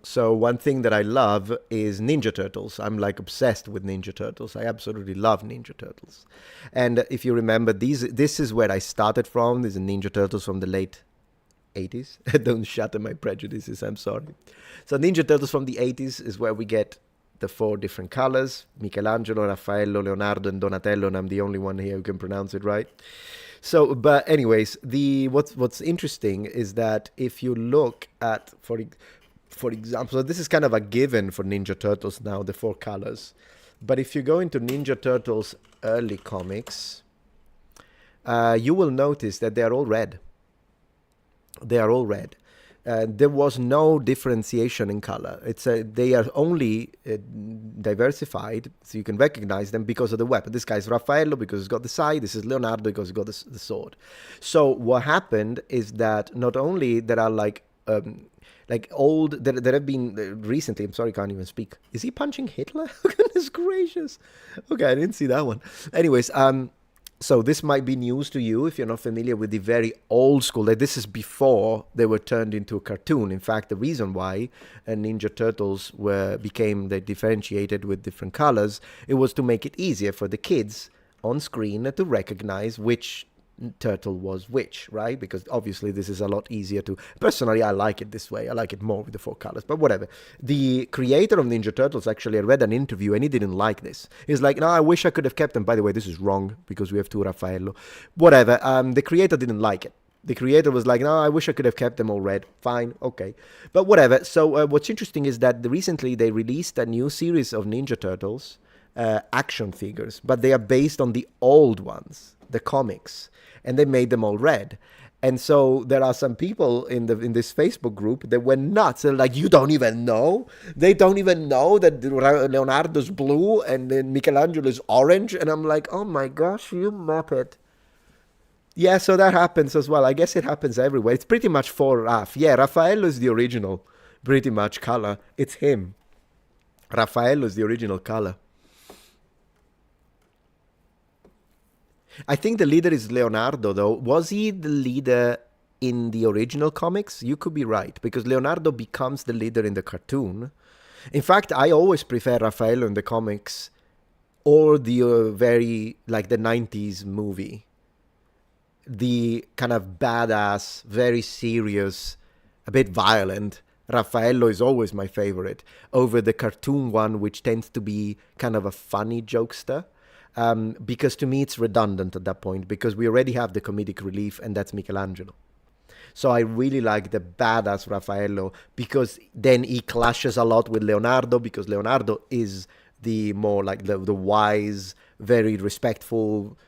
so one thing that I love is Ninja Turtles. I'm like obsessed with Ninja Turtles. I absolutely love Ninja Turtles. And if you remember, this is where I started from. These are Ninja Turtles from the late 80s. Don't shatter my prejudices, I'm sorry. So Ninja Turtles from the 80s is where we get the 4 different colors: Michelangelo, Raffaello, Leonardo, and Donatello, and I'm the only one here who can pronounce it right. So, but anyways, what's interesting is that if you look at, for example, so this is kind of a given for Ninja Turtles now, the 4 colors. But if you go into Ninja Turtles early comics, you will notice that they are all red. They are all red. There was no differentiation in color. They are only diversified, so you can recognize them because of the weapon. This guy's Raffaello because he's got the side. This is Leonardo because he's got the sword. So what happened is that not only there are like old, there have been recently, I'm sorry, I can't even speak. Is he punching Hitler? Goodness gracious. Okay, I didn't see that one. Anyways, so this might be news to you if you're not familiar with the very old school. Like, this is before they were turned into a cartoon. In fact, the reason why Ninja Turtles became differentiated with different colors, it was to make it easier for the kids on screen to recognize which turtle was which, right? Because obviously this is a lot easier to... Personally, I like it this way. I like it more with the 4 colors, but whatever. The creator of Ninja Turtles, actually, I read an interview and he didn't like this. He's like, no, I wish I could have kept them. By the way, this is wrong because we have 2 Raffaello. Whatever. The creator didn't like it. The creator was like, no, I wish I could have kept them all red. Fine, okay. But whatever. So what's interesting is that recently they released a new series of Ninja Turtles action figures, but they are based on the old ones, the comics, and they made them all red. And so there are some people in this Facebook group that went nuts. They're like, you don't even know? They don't even know that Leonardo's blue and then Michelangelo's orange? And I'm like, oh my gosh, you muppet. Yeah, so that happens as well. I guess it happens everywhere. It's pretty much for Raf. Yeah, Raffaello is the original, pretty much, color. It's him. Raffaello is the original color. I think the leader is Leonardo, though. Was he the leader in the original comics? You could be right, because Leonardo becomes the leader in the cartoon. In fact, I always prefer Raffaello in the comics or the the 90s movie. The kind of badass, very serious, a bit violent Raffaello is always my favorite, over the cartoon one, which tends to be kind of a funny jokester. Because to me it's redundant at that point, because we already have the comedic relief, and that's Michelangelo. So I really like the badass Raffaello, because then he clashes a lot with Leonardo, because Leonardo is the more like the wise, very respectful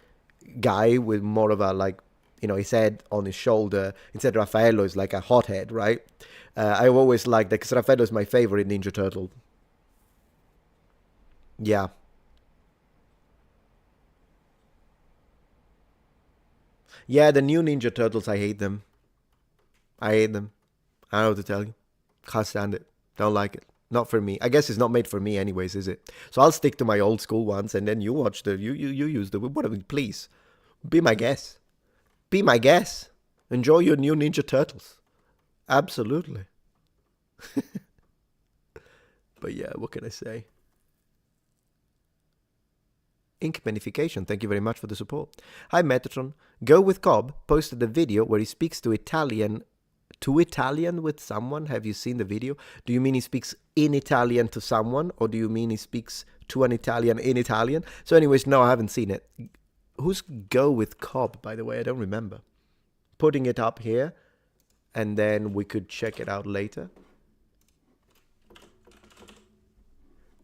guy with more of a his head on his shoulder. Instead, Raffaello is like a hothead, right? I've always liked that, because Raffaello is my favorite Ninja Turtle. Yeah. Yeah, the new Ninja Turtles, I hate them. I hate them. I don't know what to tell you. Can't stand it. Don't like it. Not for me. I guess it's not made for me anyways, is it? So I'll stick to my old school ones, and then you watch you use the whatever. Please, be my guest. Be my guest. Enjoy your new Ninja Turtles. Absolutely. But yeah, what can I say? Ink Magnification, thank you very much for the support. Hi Metatron. Go with Cobb posted a video where he speaks to Italian with someone. Have you seen the video? Do you mean he speaks in Italian to someone, or do you mean he speaks to an Italian in Italian? So anyways, no, I haven't seen it. Who's Go with Cobb, by the way? I don't remember. Putting it up here, and then we could check it out later.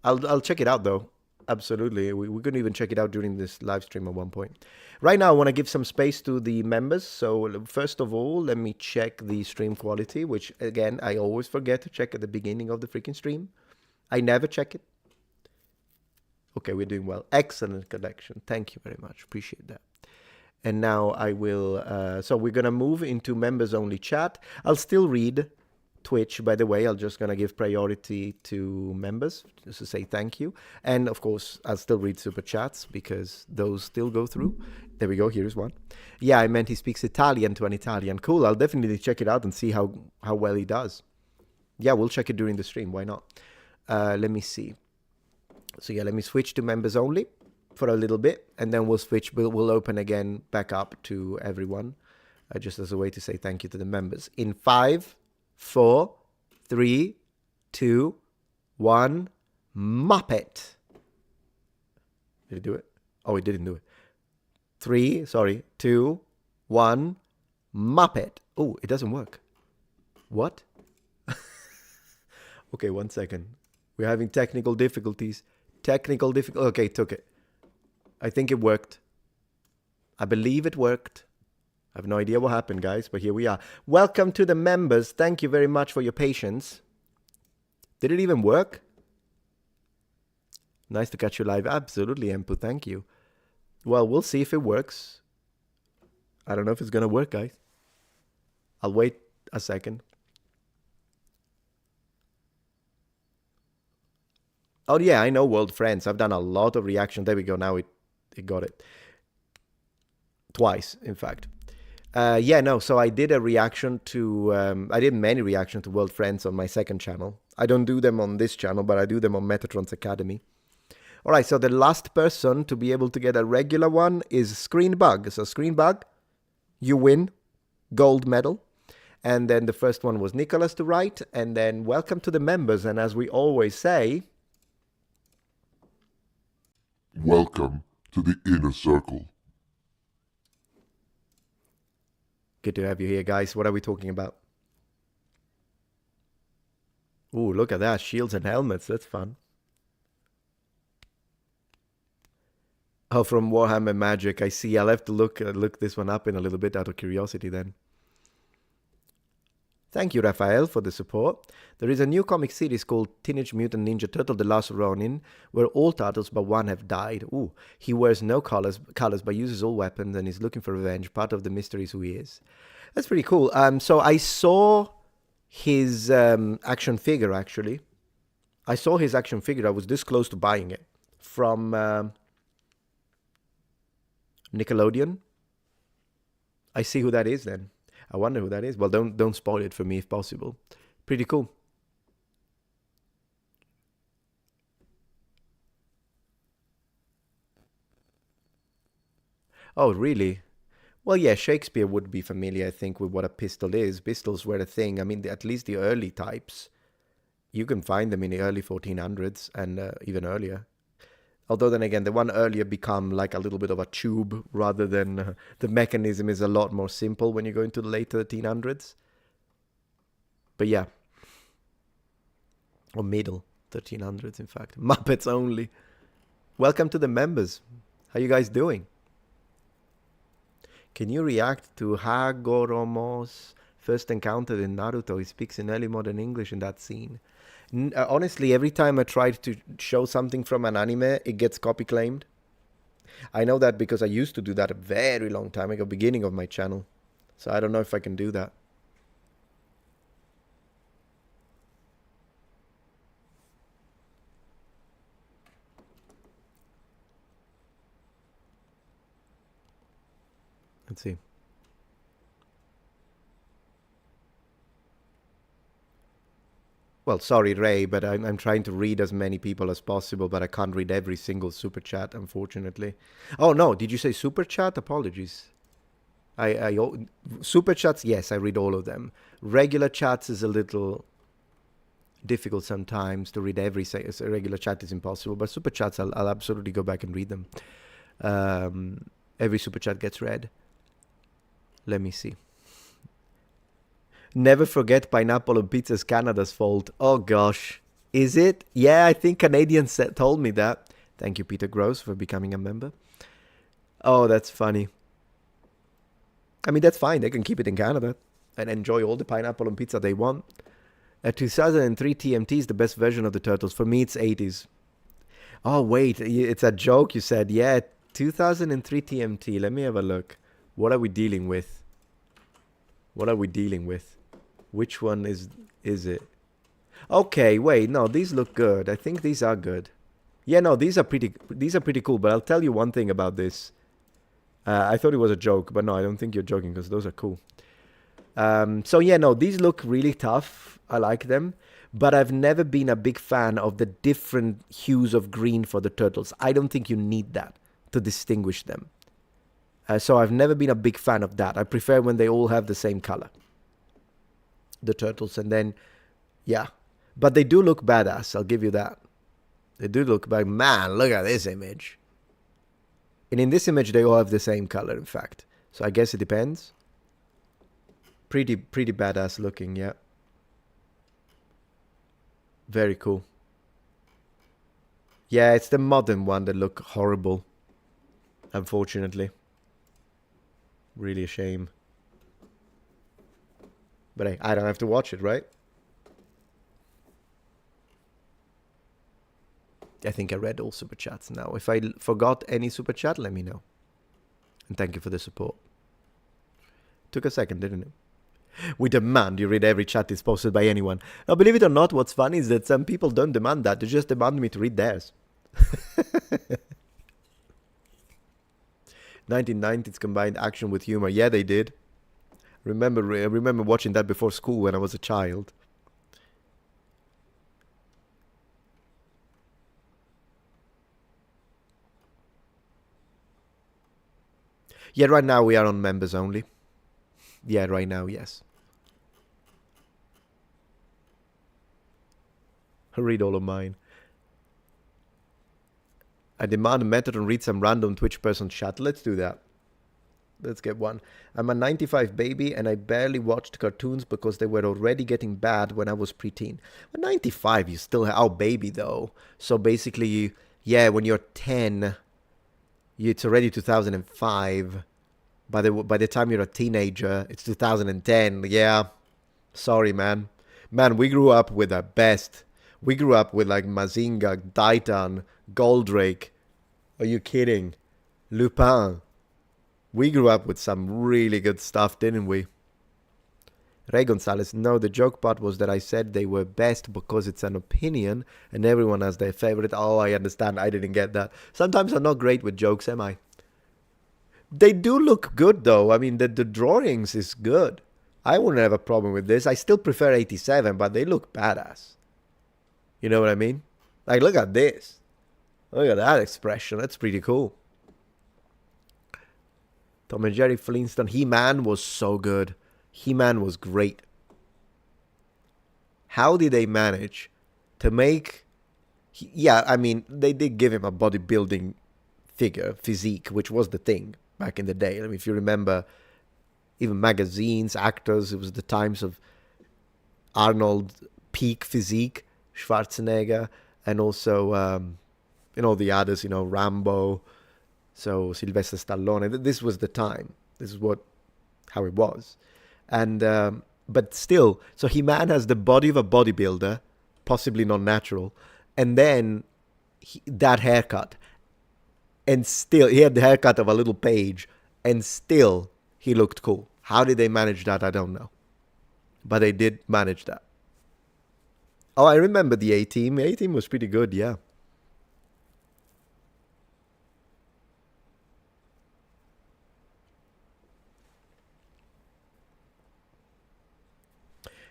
I'll check it out though. Absolutely. We couldn't even check it out during this live stream at one point. Right now, I want to give some space to the members. So first of all, let me check the stream quality, which again, I always forget to check at the beginning of the freaking stream. I never check it. Okay, we're doing well. Excellent connection. Thank you very much. Appreciate that. And now I will, so we're going to move into members only chat. I'll still read Twitch, by the way. I'm just going to give priority to members just to say thank you. And of course, I'll still read super chats because those still go through. There we go. Here's one. Yeah, I meant he speaks Italian to an Italian. Cool. I'll definitely check it out and see how well he does. Yeah, we'll check it during the stream. Why not? Let me see. So yeah, let me switch to members only for a little bit, and then we'll switch. We'll open again back up to everyone, just as a way to say thank you to the members. In 5, 4, 3, 2, 1, Muppet. Did it do it? Oh, it didn't do it. 3, sorry, 2, 1, Muppet. Oh, it doesn't work. What? Okay, 1 second. We're having technical difficulties. Okay, took it. I think it worked. I believe it worked. I have no idea what happened, guys, but here we are. Welcome to the members. Thank you very much for your patience. Did it even work? Nice to catch you live. Absolutely, Empu. Thank you. Well, we'll see if it works. I don't know if it's going to work, guys. I'll wait a second. Oh, yeah, I know World Friends. I've done a lot of reaction. There we go. Now it got it. Twice, in fact. Yeah, no, so I did a reaction to... I did many reactions to World Friends on my second channel. I don't do them on this channel, but I do them on Metatron's Academy. All right, so the last person to be able to get a regular one is Screenbug. So Screenbug, you win. Gold medal. And then the first one was Nicholas to write. And then welcome to the members. And as we always say... Welcome to the inner circle. Good to have you here, guys. What are we talking about? Ooh, look at that. Shields and helmets. That's fun. Oh, from Warhammer Magic. I see. I'll have to look this one up in a little bit out of curiosity then. Thank you, Raphael, for the support. There is a new comic series called Teenage Mutant Ninja Turtle: The Last Ronin, where all turtles but one have died. Ooh, he wears no colors but uses all weapons and is looking for revenge. Part of the mystery is who he is. That's pretty cool. So I saw his action figure, actually. I saw his action figure. I was this close to buying it from Nickelodeon. I see who that is then. I wonder who that is. Well, don't spoil it for me if possible. Pretty cool. Oh, really? Well, yeah, Shakespeare would be familiar, I think, with what a pistol is. Pistols were a thing. I mean, at least the early types. You can find them in the early 1400s and even earlier. Although then again, the one earlier become like a little bit of a tube rather than the mechanism is a lot more simple when you go into the late 1300s. But yeah. Or middle 1300s, in fact. Muppets only. Welcome to the members. How you guys doing? Can you react to Hagoromo's first encounter in Naruto? He speaks in early modern English in that scene. Honestly, every time I try to show something from an anime, it gets copy claimed. I know that because I used to do that a very long time ago, beginning of my channel. So I don't know if I can do that. Let's see. Well, sorry, Ray, but I'm trying to read as many people as possible, but I can't read every single super chat, unfortunately. Oh, no, did you say super chat? Apologies. Super chats, yes, I read all of them. Regular chats is a little difficult sometimes to read every regular chat is impossible, but super chats, I'll absolutely go back and read them. Every super chat gets read. Let me see. Never forget pineapple on pizza is Canada's fault. Oh gosh. Is it? Yeah, I think Canadians told me that. Thank you, Peter Gross, for becoming a member. Oh, that's funny. I mean, that's fine. They can keep it in Canada and enjoy all the pineapple on pizza they want. 2003 TMT is the best version of the Turtles. For me, it's 80s. Oh, wait. It's a joke, you said. Yeah, 2003 TMT. Let me have a look. What are we dealing with? What are we dealing with? Which one is it? Okay, wait. No, these look good. I think these are good. Yeah, no, these are pretty cool. But I'll tell you one thing about this. I thought it was a joke, but no, I don't think you're joking because those are cool. So yeah, no, these look really tough. I like them. But I've never been a big fan of the different hues of green for the turtles. I don't think you need that to distinguish them. So I've never been a big fan of that. I prefer when they all have the same color. The turtles. And then, yeah. But they do look badass. I'll give you that. They do look like, man, look at this image. And in this image, they all have the same color, in fact. So I guess it depends. Pretty badass looking, yeah. Very cool. Yeah, it's the modern one that look horrible. Unfortunately. Really a shame. But hey, I don't have to watch it, right? I think I read all super chats now. If I forgot any super chat, let me know. And thank you for the support. Took a second, didn't it? We demand you read every chat is posted by anyone. Now, believe it or not, what's funny is that some people don't demand that. They just demand me to read theirs. 1990s combined action with humor. Yeah, they did. I remember watching that before school when I was a child. Yeah, right now we are on members only. Yeah, right now, yes. I'll read all of mine. I demand Metatron read some random Twitch person chat. Let's do that. Let's get one. I'm a 95 baby and I barely watched cartoons because they were already getting bad when I was preteen. But 95, you still have... Oh, baby, though. So basically, yeah, when you're 10, it's already 2005. By the time you're a teenager, it's 2010. Yeah. Sorry, man. Man, we grew up with the best. We grew up with like Mazinga, Daitan, Goldrake. Are you kidding? Lupin. We grew up with some really good stuff, didn't we? Ray Gonzalez, no, the joke part was that I said they were best because it's an opinion and everyone has their favorite. Oh, I understand. I didn't get that. Sometimes I'm not great with jokes, am I? They do look good, though. I mean, the drawings is good. I wouldn't have a problem with this. I still prefer 87, but they look badass. You know what I mean? Like, look at this. Look at that expression. That's pretty cool. Tom and Jerry Flintstone. He-Man was so good. He-Man was great. How did they manage to make... Yeah, I mean, they did give him a bodybuilding physique, which was the thing back in the day. I mean, if you remember, even magazines, actors, it was the times of Arnold peak physique, Schwarzenegger, and also, the others, Rambo, so Sylvester Stallone. This was the time. This is how it was. And, but still, so He-Man has the body of a bodybuilder, possibly not natural, and then that haircut. And still, he had the haircut of a little page, and still, he looked cool. How did they manage that? I don't know. But they did manage that. Oh, I remember the A-Team. A-Team was pretty good, yeah.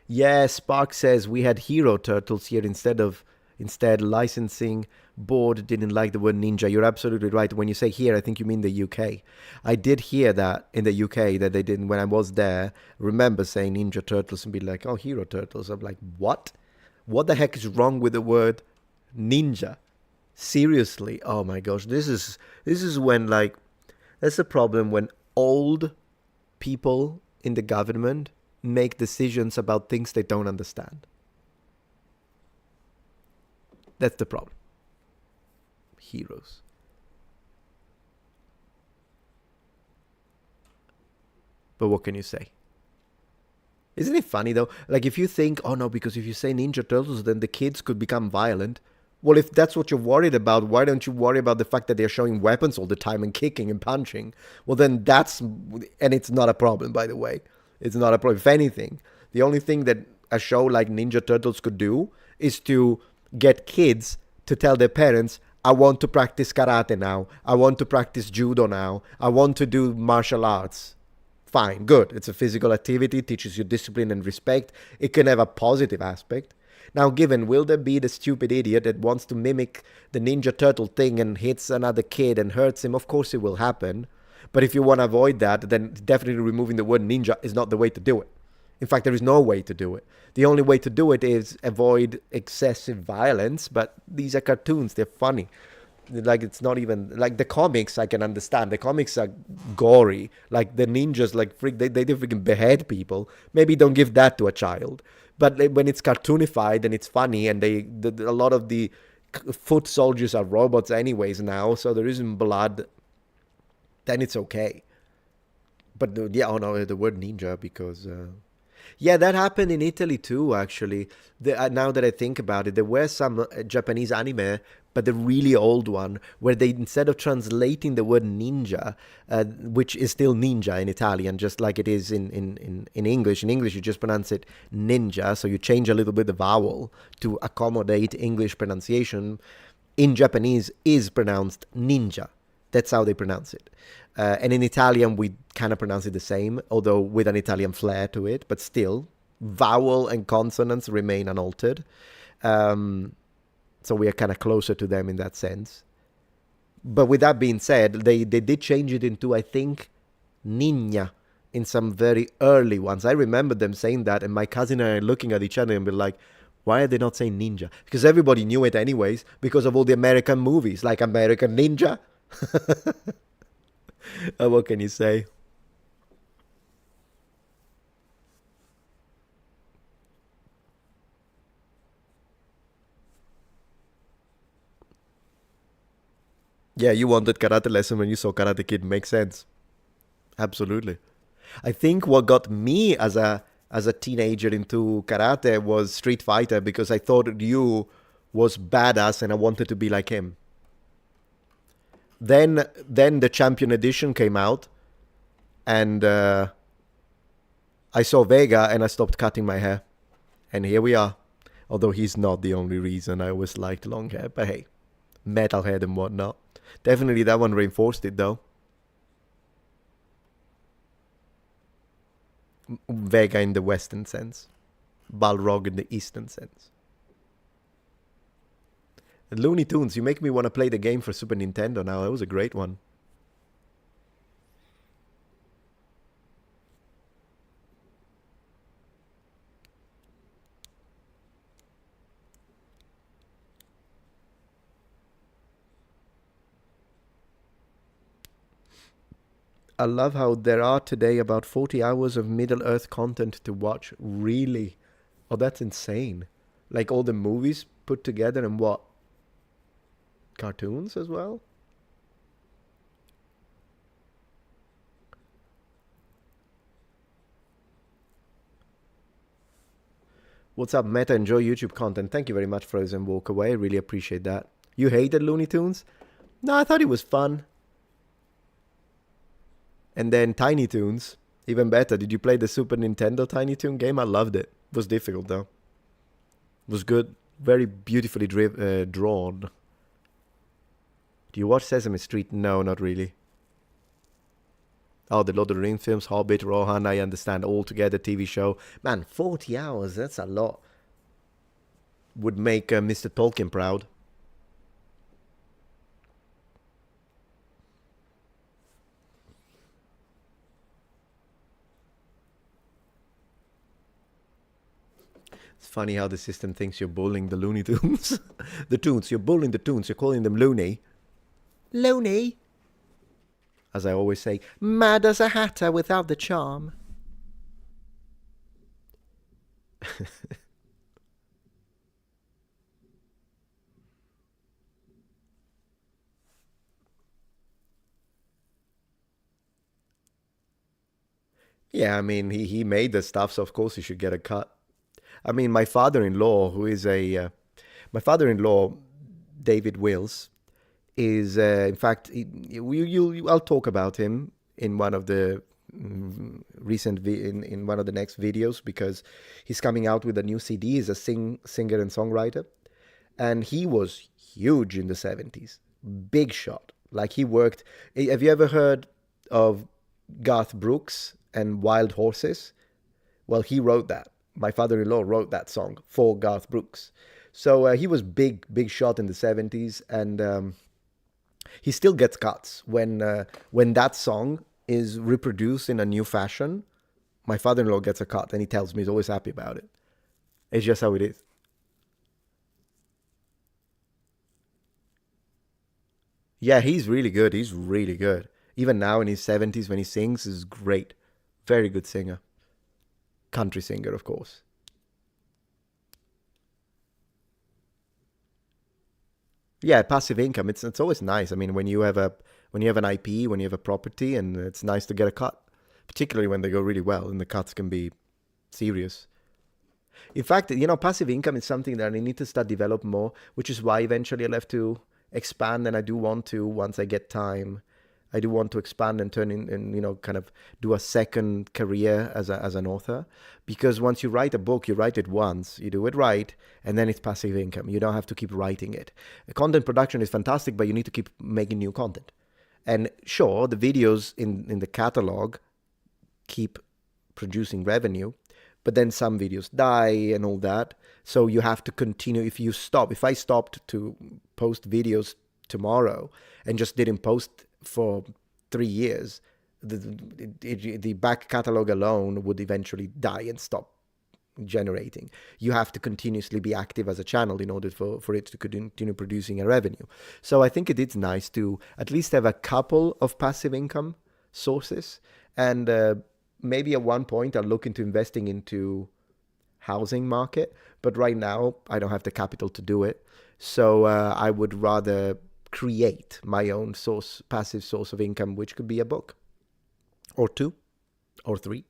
Yeah, Spark says we had Hero Turtles here instead licensing board didn't like the word ninja. You're absolutely right. When you say here, I think you mean the UK. I did hear that in the UK that they didn't, when I was there, remember saying Ninja Turtles and be like, oh, Hero Turtles. I'm like, what? What the heck is wrong with the word ninja? Seriously? Oh my gosh. This is when, like, that's the problem when old people in the government make decisions about things they don't understand. That's the problem. heroes. But what can you say? Isn't it funny though? Like if you think, oh no, because if you say Ninja Turtles, then the kids could become violent. Well, if that's what you're worried about, why don't you worry about the fact that they're showing weapons all the time and kicking and punching? Well, then and it's not a problem, by the way. It's not a problem. If anything, the only thing that a show like Ninja Turtles could do is to get kids to tell their parents, I want to practice karate now. I want to practice judo now. I want to do martial arts. Fine, good. It's a physical activity, teaches you discipline and respect. It can have a positive aspect. Now, given, will there be the stupid idiot that wants to mimic the Ninja Turtle thing and hits another kid and hurts him? Of course it will happen. But if you want to avoid that, then definitely removing the word ninja is not the way to do it. In fact, there is no way to do it. The only way to do it is avoid excessive violence, but these are cartoons. They're funny. Like, it's not even like the comics. I can understand the comics are gory, like the ninjas, like they freaking behead people. Maybe don't give that to a child. But when it's cartoonified and it's funny, and a lot of the foot soldiers are robots anyways now, so there isn't blood, then it's okay. But yeah, oh no, the word ninja, because yeah, that happened in Italy too, actually. Now that I think about it, there were some Japanese anime, but the really old one, where they, instead of translating the word ninja, which is still ninja in Italian, just like it is in English. In English, you just pronounce it ninja, so you change a little bit the vowel to accommodate English pronunciation. In Japanese, is pronounced ninja. That's how they pronounce it. And in Italian, we kind of pronounce it the same, although with an Italian flair to it, but still, vowel and consonants remain unaltered. So we are kind of closer to them in that sense. But with that being said, they did change it into, I think, niña in some very early ones. I remember them saying that, and my cousin and I are looking at each other and be like, why are they not saying ninja? Because everybody knew it anyways, because of all the American movies, like American Ninja. What can you say? Yeah, you wanted karate lesson when you saw Karate Kid. Makes sense. Absolutely. I think what got me as a teenager into karate was Street Fighter, because I thought Ryu was badass and I wanted to be like him. Then the Champion Edition came out, and I saw Vega and I stopped cutting my hair. And here we are. Although he's not the only reason. I always liked long hair, but hey, metalhead and whatnot. Definitely that one reinforced it though. Vega in the Western sense, Balrog in the Eastern sense. And Looney Tunes, you make me want to play the game for Super Nintendo now. That was a great one. I love how there are today about 40 hours of Middle Earth content to watch. Really? Oh, that's insane. Like all the movies put together, and what? Cartoons as well? What's up, Meta? Enjoy YouTube content. Thank you very much, Frozen Walk Away. I really appreciate that. You hated Looney Tunes? No, I thought it was fun. And then Tiny Toons, even better. Did you play the Super Nintendo Tiny Toon game? I loved it. It was difficult though. It was good. Very beautifully drawn. Do you watch Sesame Street? No, not really. Oh, the Lord of the Rings films, Hobbit, Rohan, I understand. All together TV show. Man, 40 hours, that's a lot. Would make Mr. Tolkien proud. It's funny how the system thinks you're bullying the Looney Tunes. The Toons, you're bullying the Toons, you're calling them loony. Loony? As I always say, mad as a hatter without the charm. Yeah, I mean, he made the stuff, so of course he should get a cut. I mean, my father-in-law, who is my father-in-law, David Wills, is in fact, I'll talk about him in one of the in one of the next videos because he's coming out with a new CD. He's a singer and songwriter, and he was huge in the 70s, big shot. Like he worked. Have you ever heard of Garth Brooks and Wild Horses? Well, he wrote that. My father-in-law wrote that song for Garth Brooks. So he was big shot in the 70s, and he still gets cuts when that song is reproduced in a new fashion. My father-in-law gets a cut, and he tells me he's always happy about it. It's just how it is. Yeah, he's really good. He's really good. Even now in his 70s when he sings, is great. Very good singer. Country singer, of course. Yeah, passive income. It's always nice. I mean, when you have an IP, when you have a property, and it's nice to get a cut, particularly when they go really well, and the cuts can be serious. In fact, passive income is something that I need to start develop more, which is why eventually I'll have to expand, and I do want to once I get time. I do want to expand and turn in and kind of do a second career as an author, because once you write a book, you write it once, you do it right, and then it's passive income. You don't have to keep writing it. Content production is fantastic, but you need to keep making new content. And sure, the videos in the catalog keep producing revenue, but then some videos die and all that. So you have to continue. If I stopped to post videos tomorrow and just didn't post for 3 years, the back catalog alone would eventually die and stop generating. You have to continuously be active as a channel in order for it to continue producing a revenue. So I think it is nice to at least have a couple of passive income sources, and maybe at one point I'll look into investing into housing market, but right now I don't have the capital to do it. So I would rather create my own passive source of income, which could be a book or two or three.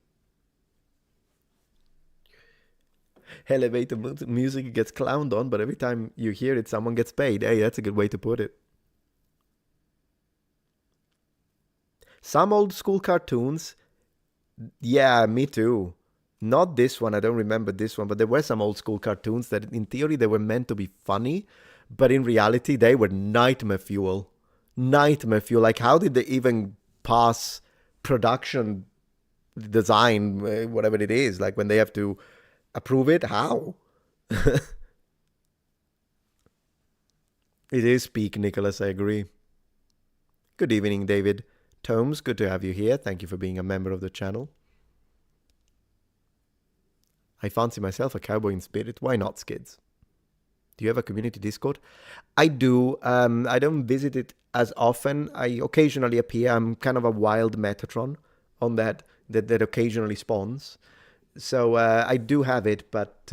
Elevator music gets clowned on, but every time you hear it, someone gets paid. Hey, that's a good way to put it. Some old school cartoons, yeah, me too. Not this one, I don't remember this one, but there were some old school cartoons that in theory they were meant to be funny, but in reality they were nightmare fuel. Nightmare fuel. Like, how did they even pass production design, whatever it is, like when they have to approve it? How? It is peak, Nicholas, I agree. Good evening, David Tomes. Good to have you here. Thank you for being a member of the channel. I fancy myself a cowboy in spirit. Why not, Skids? Do you have a community Discord? I do. I don't visit it as often. I occasionally appear. I'm kind of a wild Metatron on that occasionally spawns. So I do have it, but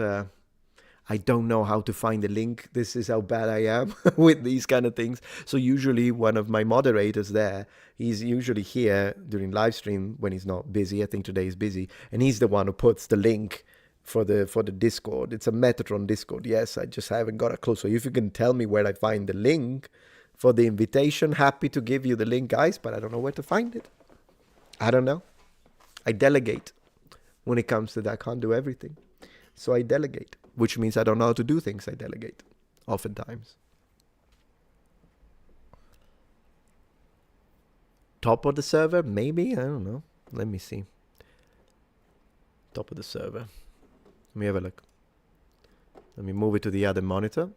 I don't know how to find the link. This is how bad I am with these kind of things. So usually one of my moderators there, he's usually here during live stream when he's not busy. I think today he's busy. And he's the one who puts the link for the Discord. It's a Metatron Discord. Yes, I just haven't got a clue. So if you can tell me where I find the link for the invitation, happy to give you the link, guys, but I don't know where to find it. I don't know. I delegate. When it comes to that, I can't do everything. So I delegate, which means I don't know how to do things. I delegate, oftentimes. Top of the server? Maybe? I don't know. Let me see. Top of the server. Let me have a look. Let me move it to the other monitor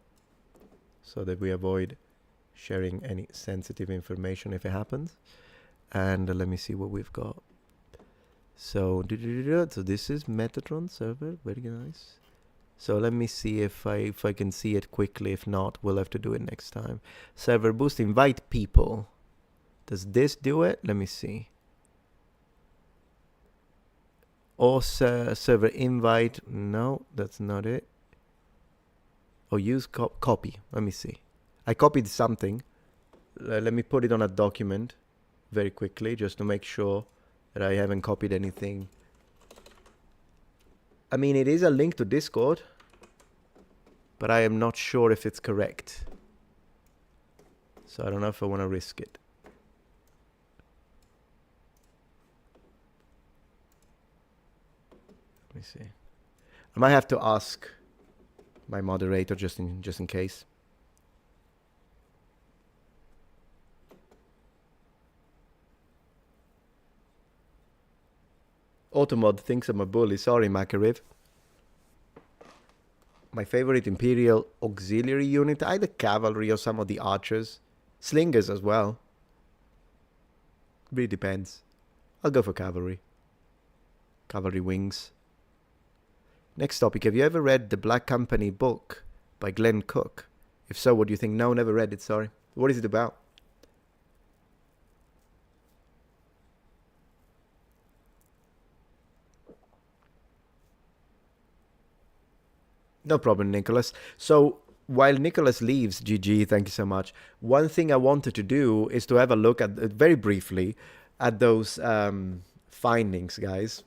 so that we avoid sharing any sensitive information if it happens. And let me see what we've got. So this is Metatron server. Very nice. So let me see if I can see it quickly. If not, we'll have to do it next time. Server boost, invite people. Does this do it? Let me see. Or server invite. No, that's not it. Or use copy. Let me see. I copied something. Let me put it on a document very quickly just to make sure that I haven't copied anything I mean, it is a link to Discord, but I am not sure if it's correct. So I don't know if I want to risk it. Let me see. I might have to ask my moderator just in case. Automod thinks I'm a bully. Sorry, Makariv. My favorite Imperial auxiliary unit, either cavalry or some of the archers. Slingers as well. Really depends. I'll go for cavalry. Cavalry wings. Next topic. Have you ever read The Black Company book by Glenn Cook? If so, what do you think? No, never read it, sorry. What is it about? No problem, Nicholas. So, while Nicholas leaves, GG, thank you so much. One thing I wanted to do is to have a look at, very briefly, at those findings, guys.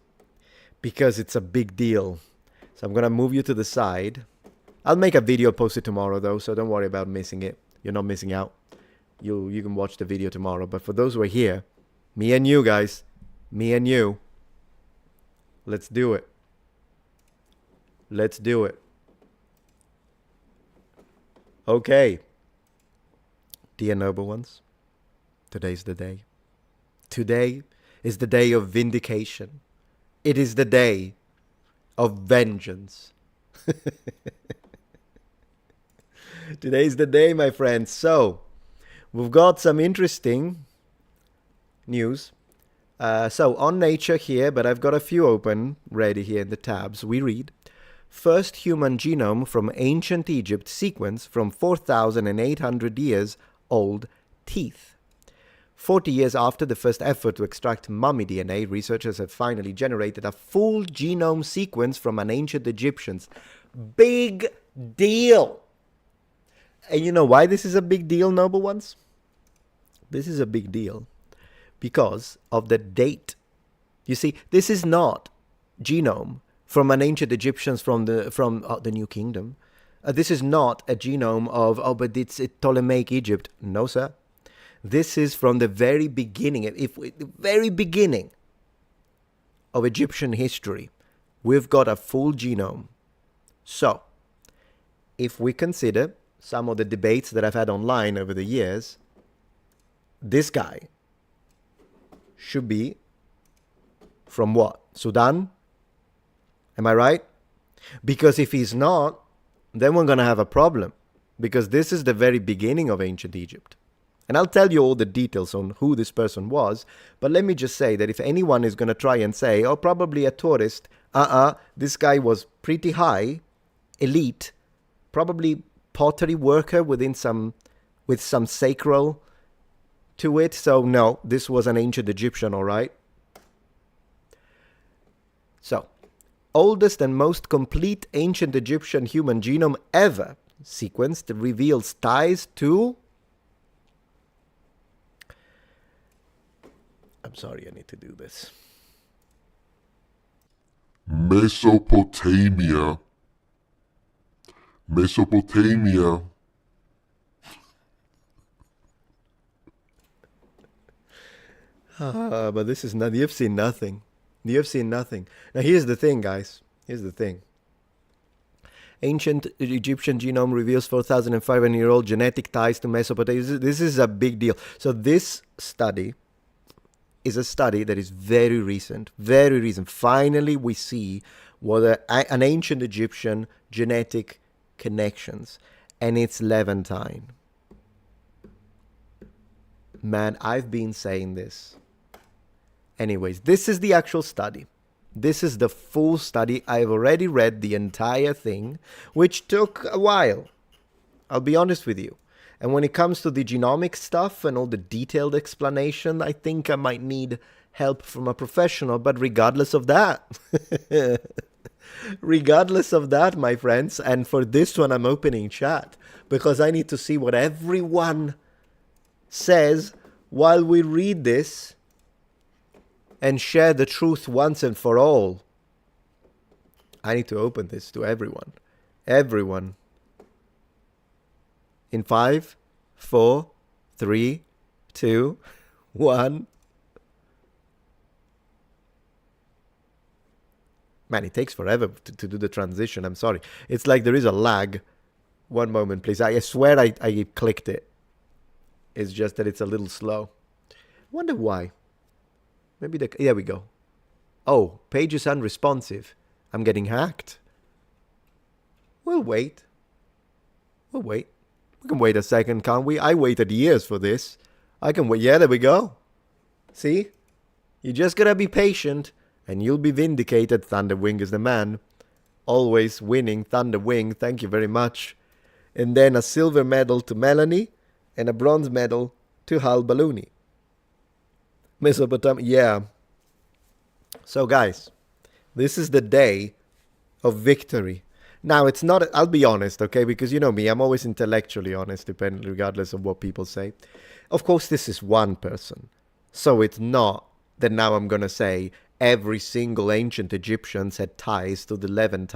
Because it's a big deal. So I'm going to move you to the side. I'll make a video, post it tomorrow, though, so don't worry about missing it. You're not missing out. You can watch the video tomorrow. But for those who are here, me and you, guys, me and you, let's do it. Let's do it. Okay. Dear noble ones, today's the day. Today is the day of vindication. It is the day of vengeance. Today's the day, my friends. So, we've got some interesting news. So, on Nature here, but I've got a few open, ready here in the tabs. We read, first human genome from ancient Egypt sequence from 4,800 years old teeth. 40 years after the first effort to extract mummy DNA, researchers have finally generated a full genome sequence from an ancient Egyptians. Big deal! And you know why this is a big deal, noble ones? This is a big deal because of the date. You see, this is not genome from an ancient Egyptians from the New Kingdom. This is not a genome of, but it's Ptolemaic Egypt. No, sir. This is from the very beginning, the very beginning of Egyptian history. We've got a full genome. So, if we consider some of the debates that I've had online over the years, this guy should be from what? Sudan? Am I right? Because if he's not, then we're going to have a problem. Because this is the very beginning of ancient Egypt. And I'll tell you all the details on who this person was, but let me just say that if anyone is going to try and say, oh, probably a tourist, this guy was pretty high, elite, probably pottery worker with some sacral to it. So no, this was an ancient Egyptian, all right? So, oldest and most complete ancient Egyptian human genome ever sequenced reveals ties to... I'm sorry, I need to do this. Mesopotamia. Mesopotamia. But this is not, you've seen nothing. You've seen nothing. Now here's the thing, guys. Here's the thing. Ancient Egyptian genome reveals 4,500-year-old genetic ties to Mesopotamia. This is a big deal. So this study is a study that is very recent, very recent. Finally, we see what an ancient Egyptian genetic connections, and it's Levantine. Man, I've been saying this. Anyways, this is the actual study. This is the full study. I've already read the entire thing, which took a while. I'll be honest with you. And when it comes to the genomic stuff and all the detailed explanation, I think I might need help from a professional. But regardless of that, my friends, and for this one, I'm opening chat because I need to see what everyone says while we read this and share the truth once and for all. I need to open this to everyone. Everyone. In 5, 4, 3, 2, 1. Man, it takes forever to do the transition. I'm sorry. It's like there is a lag. One moment, please. I swear I clicked it. It's just that it's a little slow. Wonder why. Maybe there we go. Oh, page is unresponsive. I'm getting hacked. We'll wait. We'll wait. We can wait a second, can't we? I waited years for this. I can wait. Yeah, there we go. See? You just gotta be patient, and you'll be vindicated. Thunderwing is the man. Always winning. Thunderwing, thank you very much. And then a silver medal to Melanie, and a bronze medal to Hal Balloony. Mesopotamia, yeah. So guys, this is the day of victory. Now, it's not, I'll be honest, okay, because you know me, I'm always intellectually honest, regardless of what people say. Of course, this is one person. So it's not that now I'm going to say every single ancient Egyptians had ties to the Levant,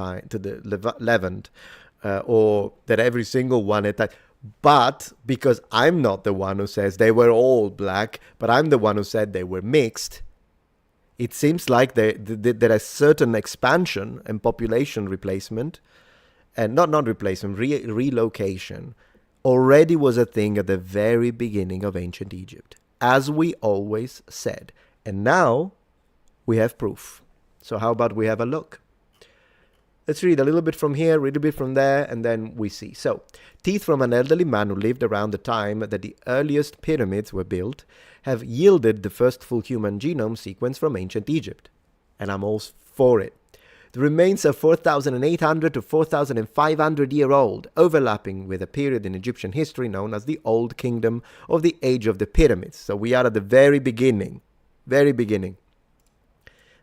or that every single one had ties. But because I'm not the one who says they were all black, but I'm the one who said they were mixed, it seems like there is certain expansion and population replacement, and not replacement, relocation, already was a thing at the very beginning of ancient Egypt, as we always said. And now we have proof. So how about we have a look? Let's read a little bit from here, read a bit from there, and then we see. So, teeth from an elderly man who lived around the time that the earliest pyramids were built have yielded the first full human genome sequence from ancient Egypt. And I'm all for it. The remains are 4,800 to 4,500 year old, overlapping with a period in Egyptian history known as the Old Kingdom of the Age of the Pyramids. So we are at the very beginning. Very beginning.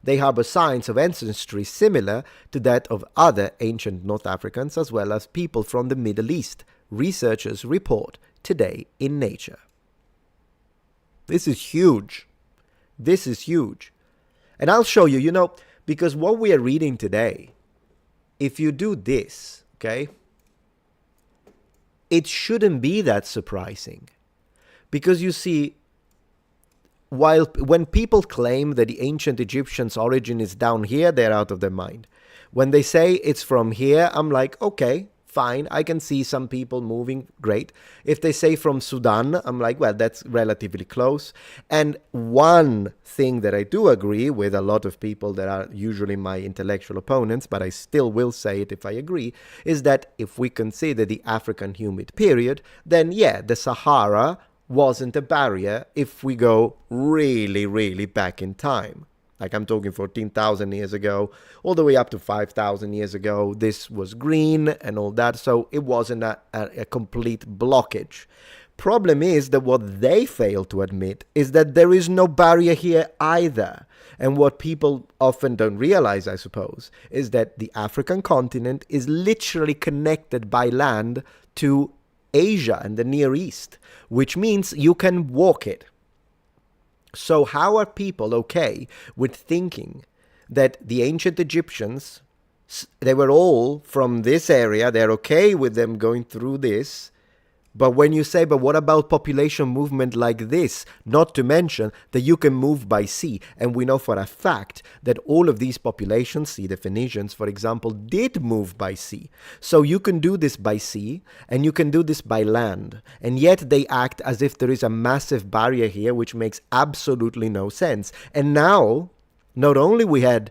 They harbor signs of ancestry similar to that of other ancient North Africans as well as people from the Middle East, researchers report today in Nature. This is huge. This is huge. And I'll show you, because what we are reading today, if you do this, okay, it shouldn't be that surprising. Because you see, when people claim that the ancient Egyptians' origin is down here, they're out of their mind. When they say it's from here, I'm like, okay, fine, I can see some people moving, great. If they say from Sudan, I'm like, well, that's relatively close. And one thing that I do agree with a lot of people that are usually my intellectual opponents, but I still will say it if I agree, is that if we consider the African humid period, then yeah, the Sahara wasn't a barrier if we go really, really back in time. Like I'm talking 14,000 years ago, all the way up to 5,000 years ago. This was green and all that, so it wasn't a complete blockage. Problem is that what they fail to admit is that there is no barrier here either. And what people often don't realize, I suppose, is that the African continent is literally connected by land to Asia and the Near East, which means you can walk it. So how are people okay with thinking that the ancient Egyptians, they were all from this area, they're okay with them going through this, but when you say, but what about population movement like this, not to mention that you can move by sea, and we know for a fact that all of these populations, see the Phoenicians, for example, did move by sea. So you can do this by sea, and you can do this by land, and yet they act as if there is a massive barrier here, which makes absolutely no sense. And now, not only we had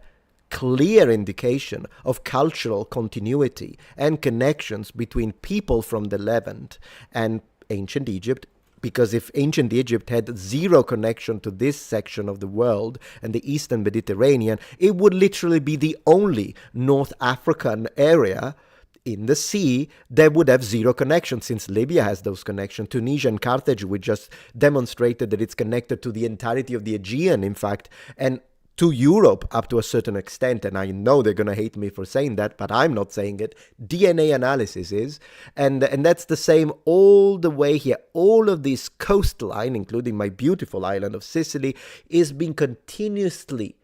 clear indication of cultural continuity and connections between people from the Levant and ancient Egypt, because if ancient Egypt had zero connection to this section of the world and the Eastern Mediterranean, it would literally be the only North African area in the sea that would have zero connection, since Libya has those connections. Tunisia and Carthage, we just demonstrated that it's connected to the entirety of the Aegean, in fact, and to Europe up to a certain extent. And I know they're going to hate me for saying that, but I'm not saying it. DNA analysis is. And that's the same all the way here. All of this coastline, including my beautiful island of Sicily, is being continuously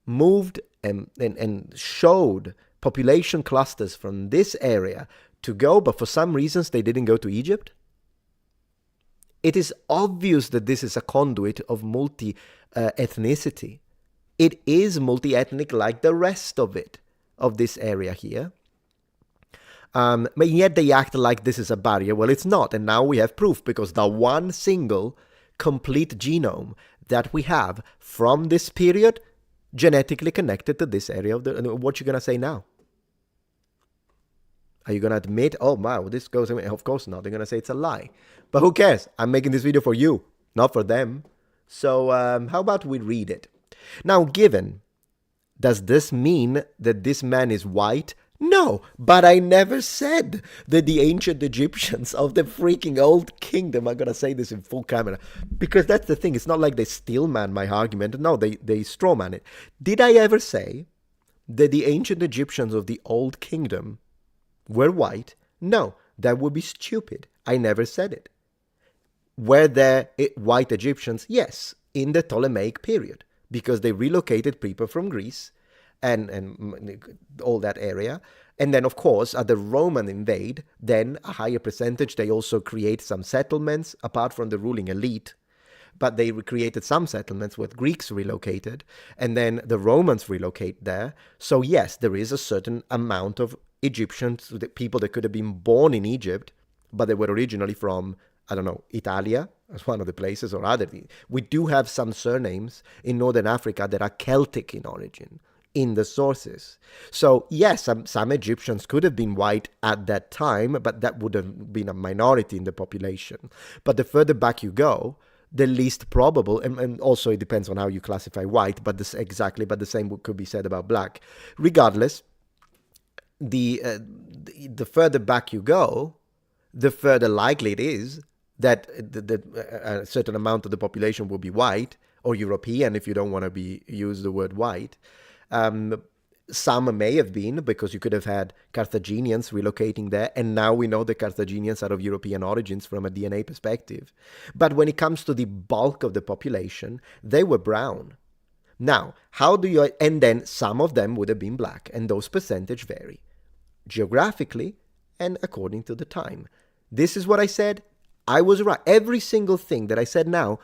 moved and showed population clusters from this area to go, but for some reasons they didn't go to Egypt? It is obvious that this is a conduit of multi-ethnicity. It is multi-ethnic like the rest of it, of this area here. But yet they act like this is a barrier. Well, it's not. And now we have proof, because the one single complete genome that we have from this period genetically connected to this area of the... What you going to say now? Are you going to admit, oh, wow, this goes... Of course not. They're going to say it's a lie. But who cares? I'm making this video for you, not for them. So how about we read it? Now, given, does this mean that this man is white? No, but I never said that the ancient Egyptians of the freaking old kingdom, I'm going to say this in full camera, because that's the thing. It's not like they still man my argument. No, they straw man it. Did I ever say that the ancient Egyptians of the old kingdom were white? No, that would be stupid. I never said it. Were there white Egyptians? Yes, in the Ptolemaic period, because they relocated people from Greece and all that area. And then, of course, at the Roman invade, then a higher percentage, they also create some settlements, apart from the ruling elite. But they created some settlements where Greeks relocated, and then the Romans relocate there. So yes, there is a certain amount of Egyptians, the people that could have been born in Egypt, but they were originally from, I don't know, Italia, as one of the places, or other. We do have some surnames in Northern Africa that are Celtic in origin in the sources. So yes, some Egyptians could have been white at that time, but that would have been a minority in the population. But the further back you go, the least probable, and also it depends on how you classify white, but the same could be said about black. Regardless, the further back you go, the further likely it is that a certain amount of the population will be white or European, if you don't want to use the word white. Some may have been, because you could have had Carthaginians relocating there, and now we know the Carthaginians are of European origins from a DNA perspective. But when it comes to the bulk of the population, they were brown. Now, and then some of them would have been black, and those percentages vary geographically and according to the time. This is what I said. I was right. Every single thing that I said now,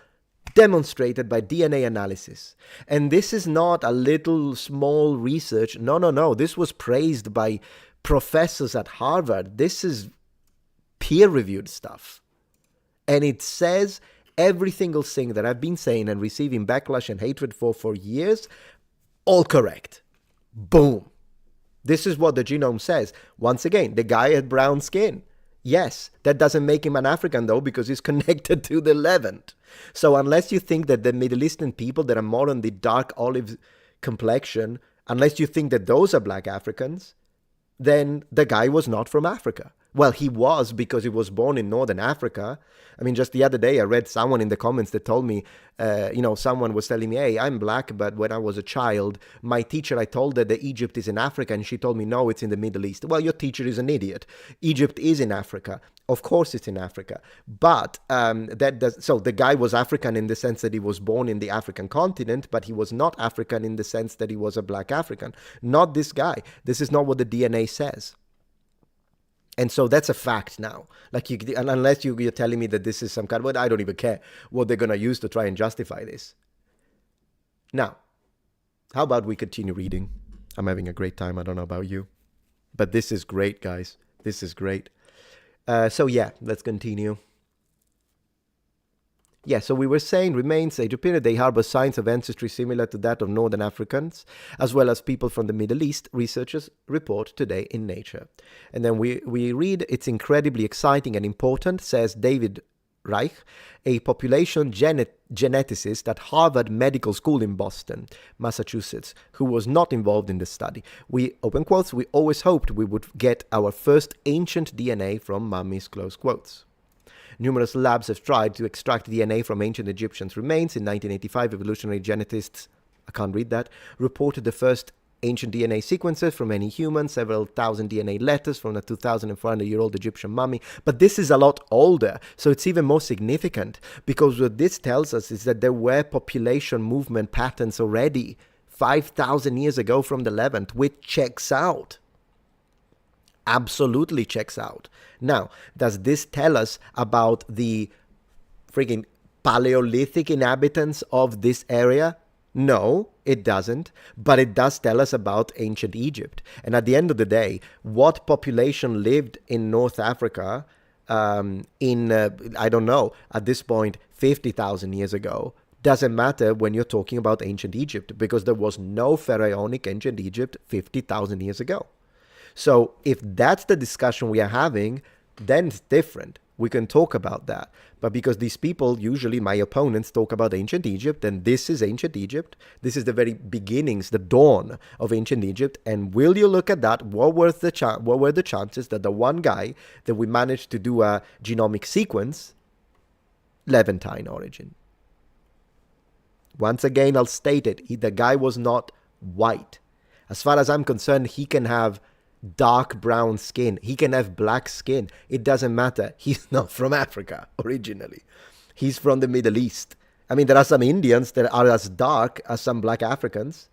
demonstrated by DNA analysis. And this is not a little small research. No. This was praised by professors at Harvard. This is peer-reviewed stuff. And it says every single thing that I've been saying and receiving backlash and hatred for years, all correct. Boom. This is what the genome says. Once again, the guy had brown skin. Yes, that doesn't make him an African, though, because he's connected to the Levant. So unless you think that the Middle Eastern people that are more on the dark olive complexion, unless you think that those are black Africans, then the guy was not from Africa. Well, he was, because he was born in Northern Africa. I mean, just the other day, I read someone in the comments that told me, someone was telling me, hey, I'm black, but when I was a child, my teacher, I told her that Egypt is in Africa, and she told me, no, it's in the Middle East. Well, your teacher is an idiot. Egypt is in Africa. Of course it's in Africa. But so the guy was African in the sense that he was born in the African continent, but he was not African in the sense that he was a black African. Not this guy. This is not what the DNA says. And so that's a fact now. Like, unless you're telling me that this is some kind of, well, I don't even care what they're going to use to try and justify this. Now, how about we continue reading? I'm having a great time. I don't know about you. But this is great, guys. This is great. So yeah, let's continue. Yeah, so we were saying remains age of period, they harbor signs of ancestry similar to that of Northern Africans, as well as people from the Middle East, researchers report today in Nature. And then we read, it's incredibly exciting and important, says David Reich, a population geneticist at Harvard Medical School in Boston, Massachusetts, who was not involved in the study. We, open quotes, we always hoped we would get our first ancient DNA from mummies, close quotes. Numerous labs have tried to extract DNA from ancient Egyptians' remains. In 1985, evolutionary geneticists, I can't read that, reported the first ancient DNA sequences from any human, several thousand DNA letters from a 2,400-year-old Egyptian mummy. But this is a lot older, so it's even more significant, because what this tells us is that there were population movement patterns already 5,000 years ago from the Levant, which checks out. absolutely checks out. Now, does this tell us about the friggin' Paleolithic inhabitants of this area? No, it doesn't, but it does tell us about ancient Egypt. And at the end of the day, what population lived in North Africa I don't know, at this point, 50,000 years ago, doesn't matter when you're talking about ancient Egypt, because there was no pharaonic ancient Egypt 50,000 years ago. So if that's the discussion we are having, then it's different. We can talk about that. But because these people, usually my opponents, talk about ancient Egypt, and this is ancient Egypt. This is the very beginnings, the dawn of ancient Egypt. And will you look at that? What were the chances that the one guy that we managed to do a genomic sequence, Levantine origin? Once again, I'll state it. The guy was not white. As far as I'm concerned, he can have dark brown skin. He can have black skin. It doesn't matter. He's not from Africa originally. He's from the Middle East. I mean, there are some Indians that are as dark as some black Africans.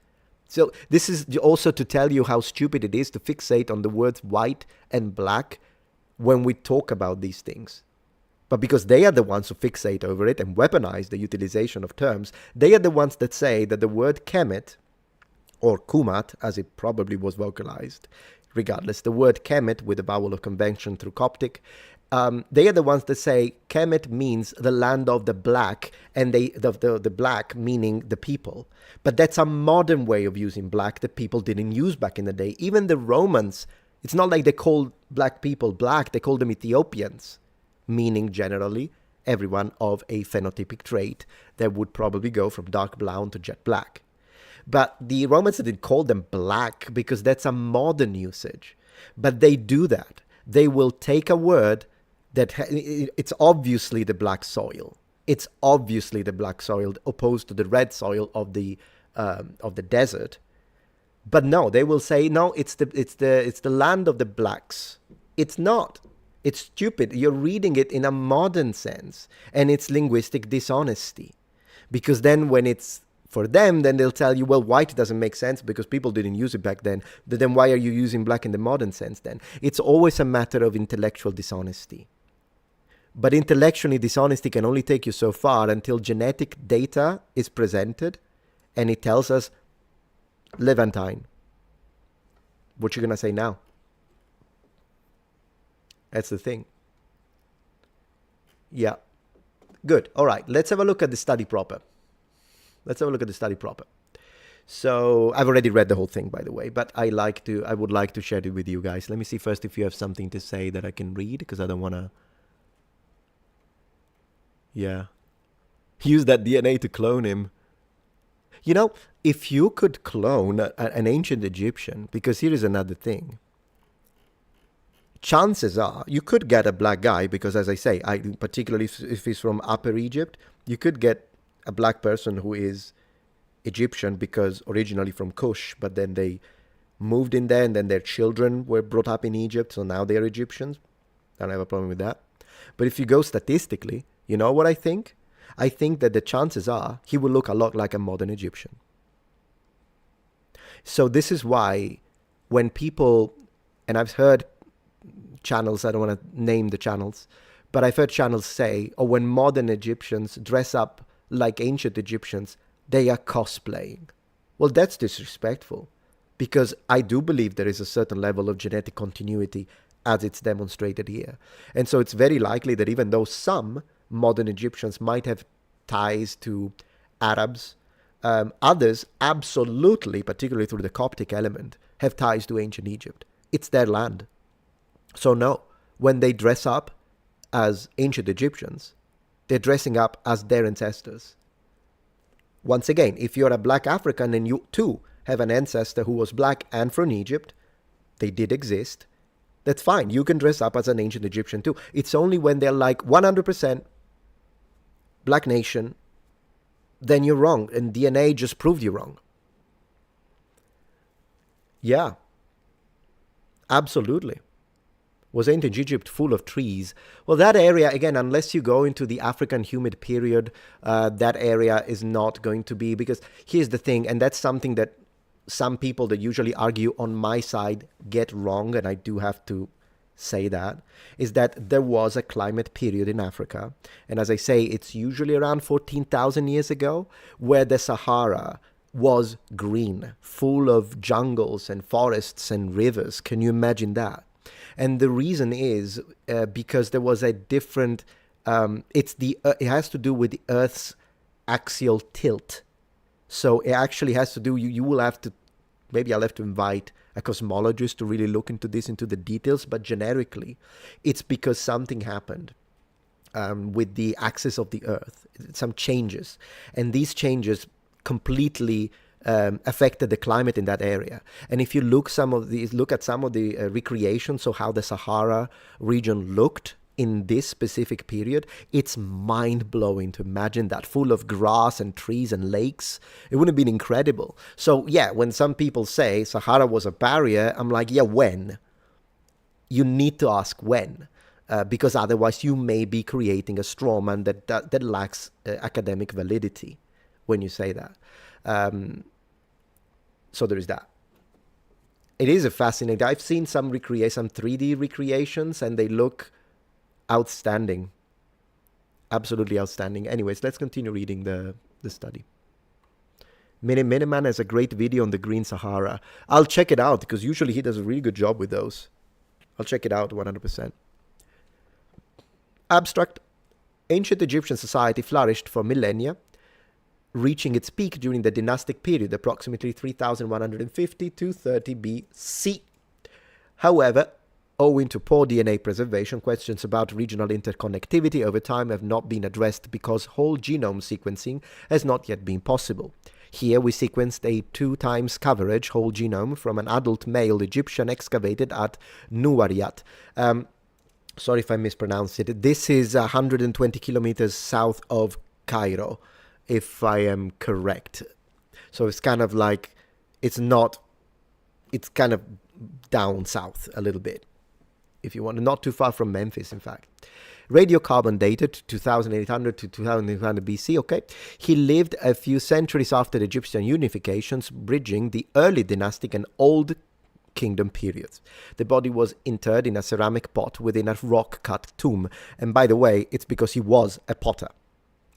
So this is also to tell you how stupid it is to fixate on the words white and black when we talk about these things. But because they are the ones who fixate over it and weaponize the utilization of terms, they are the ones that say that the word Kemet, or Kumat, as it probably was vocalized, regardless, the word Kemet with the vowel of convention through Coptic, they are the ones that say Kemet means the land of the black, and the black meaning the people. But that's a modern way of using black that people didn't use back in the day. Even the Romans, it's not like they called black people black, they called them Ethiopians, meaning generally everyone of a phenotypic trait that would probably go from dark brown to jet black. But the Romans didn't call them black because that's a modern usage. But they do that. They will take a word that it's obviously the black soil. It's obviously the black soil opposed to the red soil of the desert. But no, they will say no. It's the land of the blacks. It's not. It's stupid. You're reading it in a modern sense, and it's linguistic dishonesty. Because then when it's for them, then they'll tell you, well, white doesn't make sense because people didn't use it back then. Then why are you using black in the modern sense then? It's always a matter of intellectual dishonesty. But intellectually dishonesty can only take you so far until genetic data is presented and it tells us Levantine. What you gonna say now? That's the thing. Yeah. Good. All right. Let's have a look at the study proper. So I've already read the whole thing, by the way, but I would like to share it with you guys. Let me see first if you have something to say that I can read, because I don't want to. Yeah. Use that DNA to clone him. You know, if you could clone an ancient Egyptian, because here is another thing. Chances are you could get a black guy, because as I say, particularly if he's from Upper Egypt, you could get a black person who is Egyptian because originally from Kush, but then they moved in there and then their children were brought up in Egypt, so now they're Egyptians. I don't have a problem with that. But if you go statistically, you know what I think? I think that the chances are he will look a lot like a modern Egyptian. So this is why when people, and I've heard channels, I don't want to name the channels, but I've heard channels say, oh, when modern Egyptians dress up like ancient Egyptians, they are cosplaying. Well, that's disrespectful, because I do believe there is a certain level of genetic continuity as it's demonstrated here. And so it's very likely that even though some modern Egyptians might have ties to Arabs, others absolutely, particularly through the Coptic element, have ties to ancient Egypt. It's their land. So no, when they dress up as ancient Egyptians, they're dressing up as their ancestors. Once again, if you're a black African and you too have an ancestor who was black and from Egypt, they did exist, that's fine. You can dress up as an ancient Egyptian too. It's only when they're like 100% black nation, then you're wrong. And DNA just proved you wrong. Yeah, absolutely. Was ancient Egypt full of trees? Well, that area, again, unless you go into the African humid period, that area is not going to be, because here's the thing, and that's something that some people that usually argue on my side get wrong, and I do have to say that, is that there was a climate period in Africa. And as I say, it's usually around 14,000 years ago, where the Sahara was green, full of jungles and forests and rivers. Can you imagine that? And the reason is because there was a different, it has to do with the Earth's axial tilt. So it actually has to do, you will have to, maybe I'll have to invite a cosmologist to really look into this, into the details, but generically, it's because something happened with the axis of the Earth, some changes. And these changes completely affected the climate in that area. And if you look at some of the recreations, so how the Sahara region looked in this specific period, it's mind-blowing to imagine that, full of grass and trees and lakes. It would have been incredible. So yeah, when some people say Sahara was a barrier, I'm like, yeah, when? You need to ask when, because otherwise you may be creating a straw man that lacks academic validity when you say that. So there is that. It is a fascinating. I've seen some 3D recreations, and they look outstanding. Absolutely outstanding. Anyways, let's continue reading the study. Miniman has a great video on the Green Sahara. I'll check it out, because usually he does a really good job with those. I'll check it out 100%. Abstract. Ancient Egyptian society flourished for millennia, reaching its peak during the dynastic period, approximately 3150 to 30 BC. However, owing to poor DNA preservation, questions about regional interconnectivity over time have not been addressed because whole genome sequencing has not yet been possible. Here we sequenced a 2 times coverage whole genome from an adult male Egyptian excavated at Nuwariat. Sorry if I mispronounced it. This is 120 kilometers south of Cairo, if I am correct. So it's kind of like, it's kind of down south a little bit, if you want, not too far from Memphis, in fact. Radiocarbon dated 2800 to 2800 BC, okay. He lived a few centuries after the Egyptian unifications, bridging the early dynastic and old kingdom periods. The body was interred in a ceramic pot within a rock-cut tomb. And by the way, it's because he was a potter,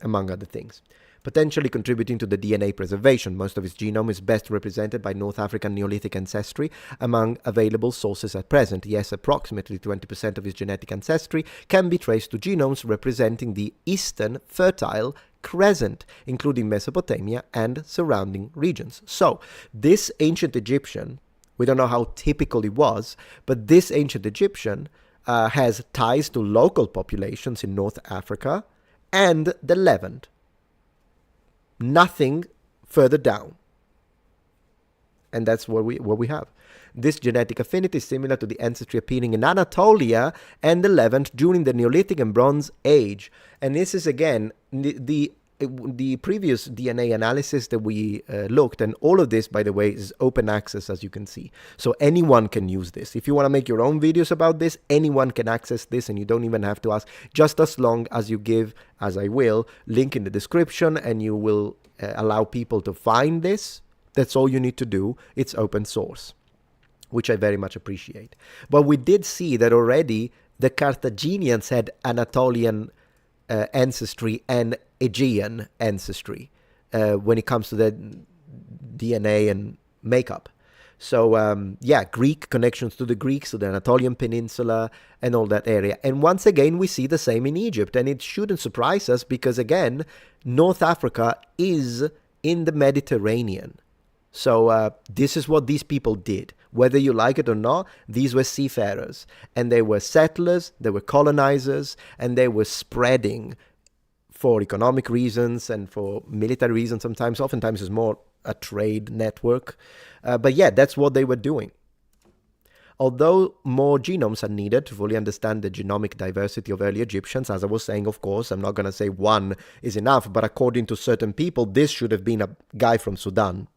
among other things. Potentially contributing to the DNA preservation. Most of his genome is best represented by North African Neolithic ancestry among available sources at present. Yes, approximately 20% of his genetic ancestry can be traced to genomes representing the Eastern Fertile Crescent, including Mesopotamia and surrounding regions. So, this ancient Egyptian, we don't know how typical he was, but this ancient Egyptian has ties to local populations in North Africa and the Levant. Nothing further down. And that's what we have. This genetic affinity is similar to the ancestry appearing in Anatolia and the Levant during the Neolithic and Bronze Age. And this is, again, the previous DNA analysis that we looked, and all of this, by the way, is open access, as you can see. So anyone can use this. If you want to make your own videos about this, anyone can access this, and you don't even have to ask, just as long as you give, as I will, link in the description, and you will allow people to find this. That's all you need to do. It's open source, which I very much appreciate. But we did see that already the Carthaginians had Anatolian ancestry and Aegean ancestry when it comes to the DNA and makeup. So yeah, Greek connections to the Greeks, to the Anatolian Peninsula and all that area. And once again, we see the same in Egypt. And it shouldn't surprise us because, again, North Africa is in the Mediterranean. So this is what these people did. Whether you like it or not, these were seafarers. And they were settlers, they were colonizers, and they were spreading for economic reasons and for military reasons sometimes. Oftentimes it's more a trade network. But yeah, that's what they were doing. Although more genomes are needed to fully understand the genomic diversity of early Egyptians, as I was saying, of course, I'm not going to say one is enough, but according to certain people, this should have been a guy from Sudan.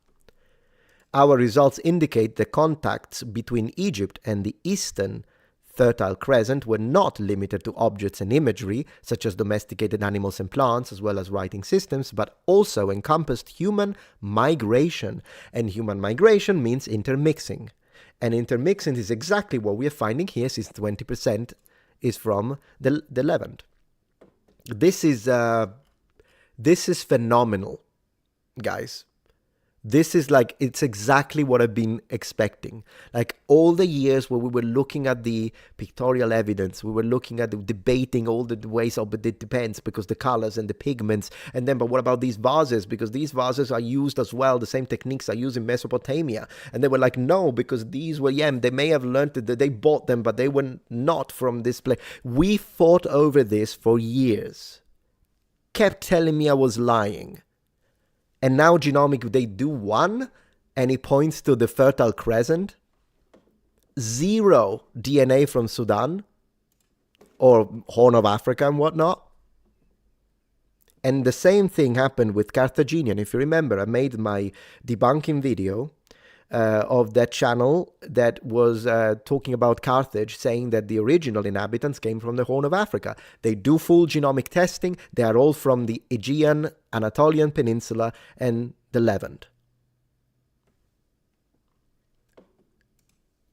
Our results indicate the contacts between Egypt and the Eastern Fertile Crescent were not limited to objects and imagery, such as domesticated animals and plants, as well as writing systems, but also encompassed human migration. And human migration means intermixing. And intermixing is exactly what we are finding here, since 20% is from the Levant. This is phenomenal, guys. This is like, it's exactly what I've been expecting. Like all the years where we were looking at the pictorial evidence, we were looking at the debating all the ways of, but it depends because the colors and the pigments. And then, but what about these vases? Because these vases are used as well. The same techniques are used in Mesopotamia. And they were like, no, because these were, yeah, they may have learned that they bought them, but they were not from this place. We fought over this for years. Kept telling me I was lying. And now genomic, they do one, and it points to the Fertile Crescent. 0 DNA from Sudan or Horn of Africa and whatnot. And the same thing happened with Carthaginian. If you remember, I made my debunking video of that channel that was talking about Carthage, saying that the original inhabitants came from the Horn of Africa. They do full genomic testing. They are all from the Aegean, Anatolian Peninsula, and the Levant.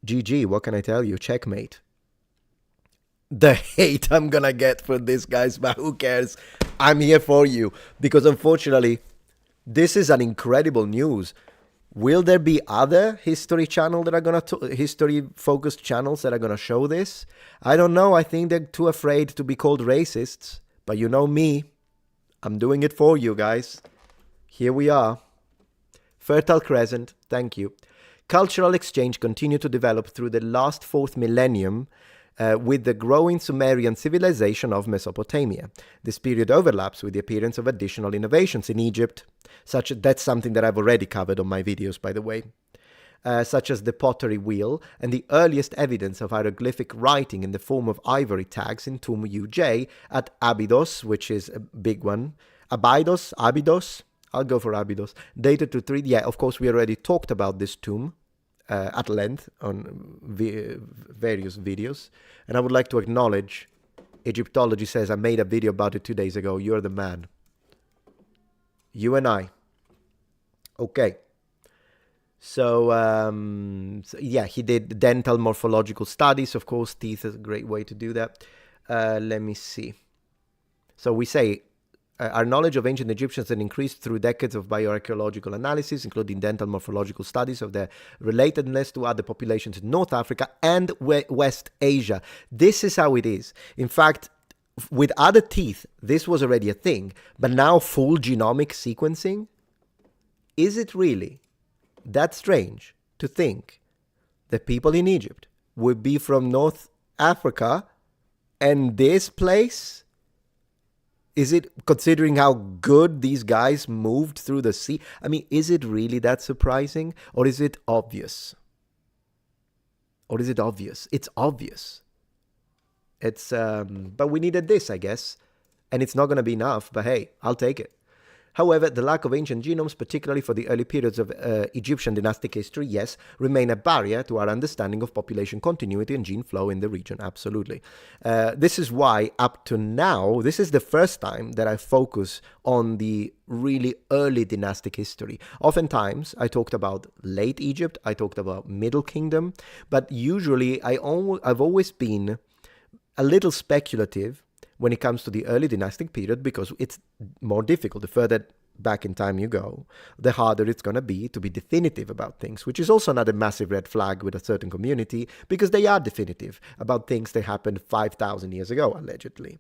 GG, what can I tell you? Checkmate. The hate I'm gonna get for this, guys, but who cares? I'm here for you, because unfortunately, this is an incredible news. Will there be other history channel that are gonna history-focused channels that are gonna show this? I don't know. I think they're too afraid to be called racists. But you know me. I'm doing it for you guys. Here we are. Fertile Crescent. Thank you. Cultural exchange continued to develop through the last 4th millennium with the growing Sumerian civilization of Mesopotamia. This period overlaps with the appearance of additional innovations in Egypt, that's something that I've already covered on my videos, by the way, such as the pottery wheel and the earliest evidence of hieroglyphic writing in the form of ivory tags in Tomb UJ at Abydos, which is a big one. Abydos? I'll go for Abydos. Dated to 3D. Yeah, of course, we already talked about this tomb at length on various videos. And I would like to acknowledge, Egyptology says, I made a video about it 2 days ago. You're the man. You and I. Okay. So yeah, he did dental morphological studies. Of course, teeth is a great way to do that. Let me see. So we say, our knowledge of ancient Egyptians has increased through decades of bioarchaeological analysis, including dental morphological studies of their relatedness to other populations in North Africa and West Asia. This is how it is. In fact, with other teeth, this was already a thing, but now full genomic sequencing? Is it really that strange to think that people in Egypt would be from North Africa and this place? Is it, considering how good these guys moved through the sea? I mean, is it really that surprising? Or is it obvious? It's obvious. It's, but we needed this, I guess. And it's not going to be enough, but hey, I'll take it. However, the lack of ancient genomes, particularly for the early periods of Egyptian dynastic history, yes, remain a barrier to our understanding of population continuity and gene flow in the region, absolutely. This is why, up to now, this is the first time that I focus on the really early dynastic history. Oftentimes, I talked about late Egypt, I talked about Middle Kingdom, but usually I've always been a little speculative when it comes to the early dynastic period, because it's more difficult. The further back in time you go, the harder it's going to be definitive about things, which is also another massive red flag with a certain community, because they are definitive about things that happened 5,000 years ago, allegedly.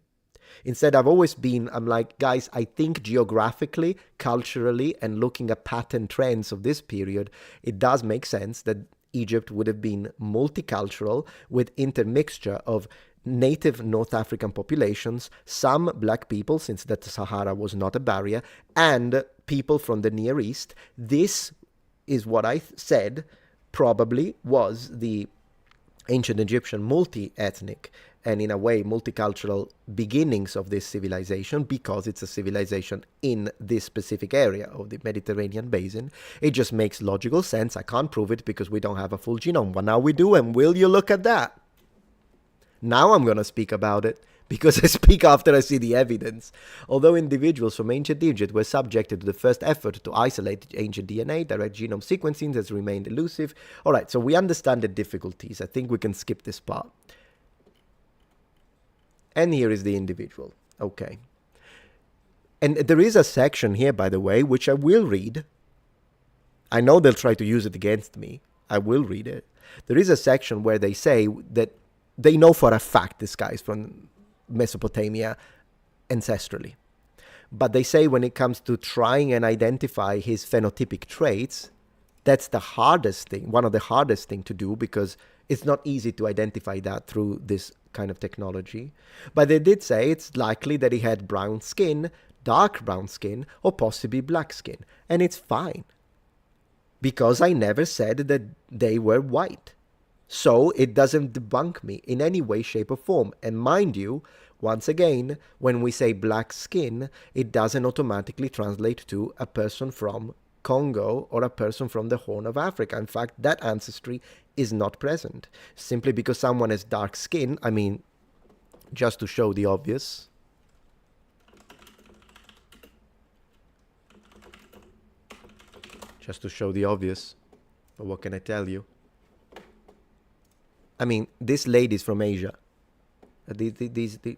Instead, I'm like, guys, I think geographically, culturally, and looking at pattern trends of this period, it does make sense that Egypt would have been multicultural with intermixture of native North African populations, some black people, since the Sahara was not a barrier, and people from the Near East. This is what I said probably was the ancient Egyptian multi-ethnic and in a way multicultural beginnings of this civilization, because it's a civilization in this specific area of the Mediterranean basin. It just makes logical sense. I can't prove it because we don't have a full genome, but now we do, and will you look at that? Now I'm going to speak about it because I speak after I see the evidence. Although individuals from ancient Egypt were subjected to the first effort to isolate ancient DNA, direct genome sequencing has remained elusive. All right, so we understand the difficulties. I think we can skip this part. And here is the individual. Okay. And there is a section here, by the way, which I will read. I know they'll try to use it against me. I will read it. There is a section where they say that they know for a fact this guy is from Mesopotamia ancestrally. But they say when it comes to trying and identify his phenotypic traits, that's the hardest thing, one of the hardest thing to do, because it's not easy to identify that through this kind of technology. But they did say it's likely that he had brown skin, dark brown skin, or possibly black skin. And it's fine, because I never said that they were white. So it doesn't debunk me in any way, shape, or form. And mind you, once again, when we say black skin, it doesn't automatically translate to a person from Congo or a person from the Horn of Africa. In fact, that ancestry is not present. Simply because someone has dark skin, I mean, just to show the obvious. Just to show the obvious. But what can I tell you? I mean, this lady's from Asia.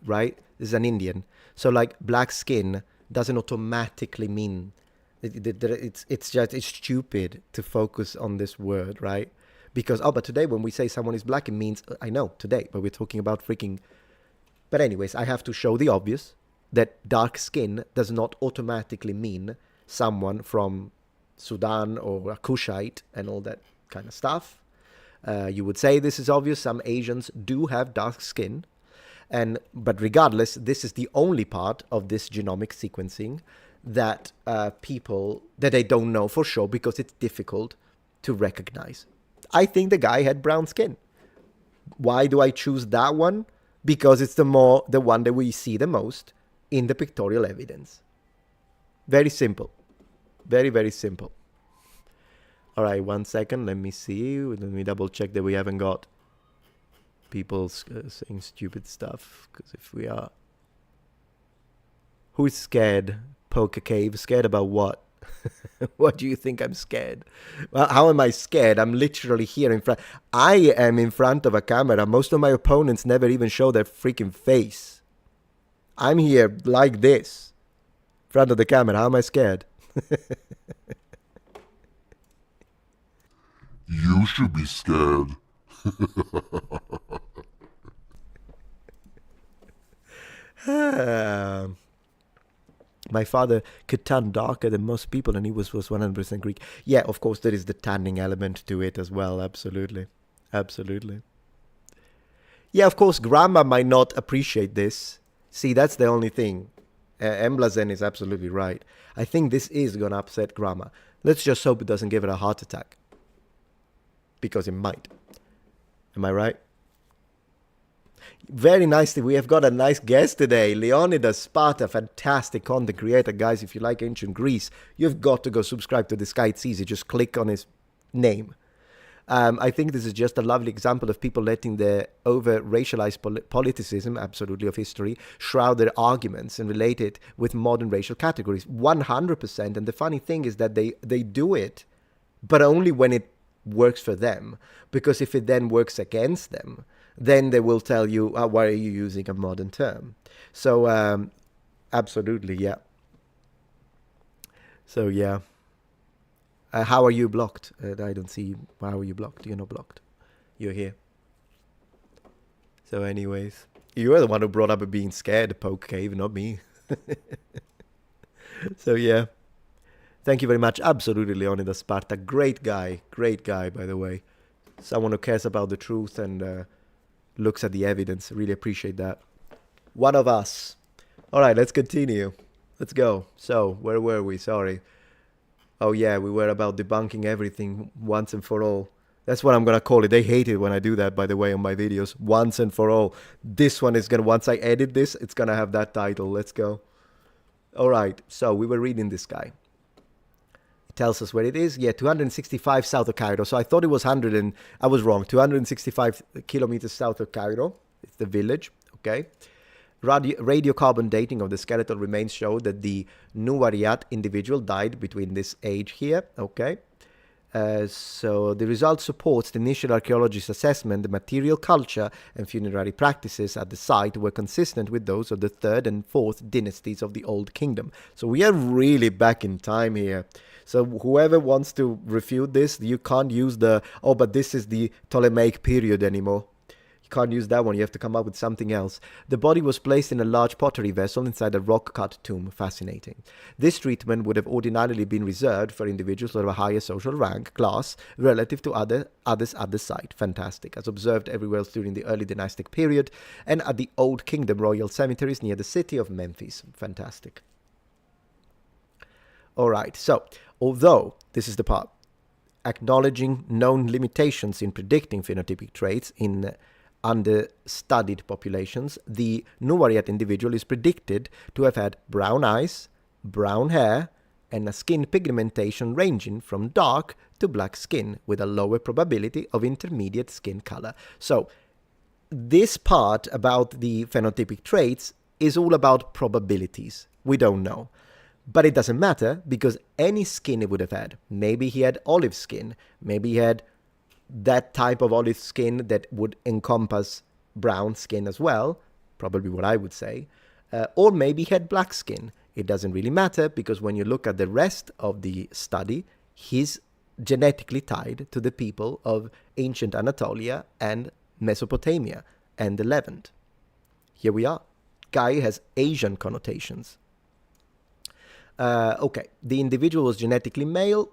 Right? This is an Indian. So, like, black skin doesn't automatically mean... It's stupid to focus on this word, right? Because, but today when we say someone is black, it means... I know, today, but we're talking about freaking... But anyways, I have to show the obvious, that dark skin does not automatically mean someone from Sudan or a Kushite and all that kind of stuff. You would say this is obvious. Some Asians do have dark skin. But regardless, this is the only part of this genomic sequencing that people, that they don't know for sure because it's difficult to recognize. I think the guy had brown skin. Why do I choose that one? Because it's the one that we see the most in the pictorial evidence. Very simple. Very, very simple. All right, 1 second. Let me see. Let me double check that we haven't got people saying stupid stuff. Because if we are... Who's scared? Poker Cave. Scared about what? What do you think I'm scared? Well, how am I scared? I'm literally here in front. I am in front of a camera. Most of my opponents never even show their freaking face. I'm here like this. In front of the camera. How am I scared? You should be scared. My father could tan darker than most people, and he was 100% Greek. Yeah, of course, there is the tanning element to it as well. Absolutely. Absolutely. Yeah, of course, grandma might not appreciate this. See, that's the only thing. Emblazen is absolutely right. I think this is going to upset grandma. Let's just hope it doesn't give her a heart attack. Because it might. Am I right? Very nicely, we have got a nice guest today. Leonidas Sparta, fantastic content creator. Guys, if you like ancient Greece, you've got to go subscribe to this guy. It's easy. Just click on his name. I think this is just a lovely example of people letting their over-racialized politicism, absolutely, of history, shroud their arguments and relate it with modern racial categories. 100%. And the funny thing is that they do it, but only when it works for them. Because if it then works against them, then they will tell you, why are you using a modern term? So, absolutely, yeah. So, yeah. How are you blocked? I don't see you. How are you blocked? You're not blocked. You're here. So anyways, you're the one who brought up being scared, Poke Cave, not me. So, yeah. Thank you very much. Absolutely, Leonidas Sparta. Great guy, by the way. Someone who cares about the truth and looks at the evidence. Really appreciate that. One of us. All right, let's continue. Let's go. So, where were we? Sorry. Oh, yeah, we were about debunking everything once and for all. That's what I'm going to call it. They hate it when I do that, by the way, on my videos. Once and for all. This one is going to, once I edit this, it's going to have that title. Let's go. All right, so we were reading this guy. It tells us where it is. Yeah, 265 south of Cairo. So I thought it was 100 and I was wrong. 265 kilometers south of Cairo. It's the village, okay? Radiocarbon dating of the skeletal remains show that the Nuwariat individual died between this age here, okay? So the result supports the initial archaeologist's assessment. The material culture and funerary practices at the site were consistent with those of the 3rd and 4th dynasties of the Old Kingdom. So we are really back in time here. So whoever wants to refute this, you can't use but this is the Ptolemaic period anymore. Can't use that one. You have to come up with something else. The body was placed in a large pottery vessel inside a rock-cut tomb. Fascinating. This treatment would have ordinarily been reserved for individuals of a higher social rank, class, relative to others at the site. Fantastic. As observed everywhere else during the early dynastic period and at the Old Kingdom royal cemeteries near the city of Memphis. Fantastic. All right. So, although, this is the part, acknowledging known limitations in predicting phenotypic traits in understudied populations, the Nuwariat individual is predicted to have had brown eyes, brown hair, and a skin pigmentation ranging from dark to black skin, with a lower probability of intermediate skin color. So, this part about the phenotypic traits is all about probabilities. We don't know. But it doesn't matter, because any skin he would have had, maybe he had olive skin, maybe he had that type of olive skin that would encompass brown skin as well, probably what I would say, or maybe he had black skin. It doesn't really matter, because when you look at the rest of the study, he's genetically tied to the people of ancient Anatolia and Mesopotamia and the Levant. Here we are. Guy has Asian connotations. Okay, the individual was genetically male,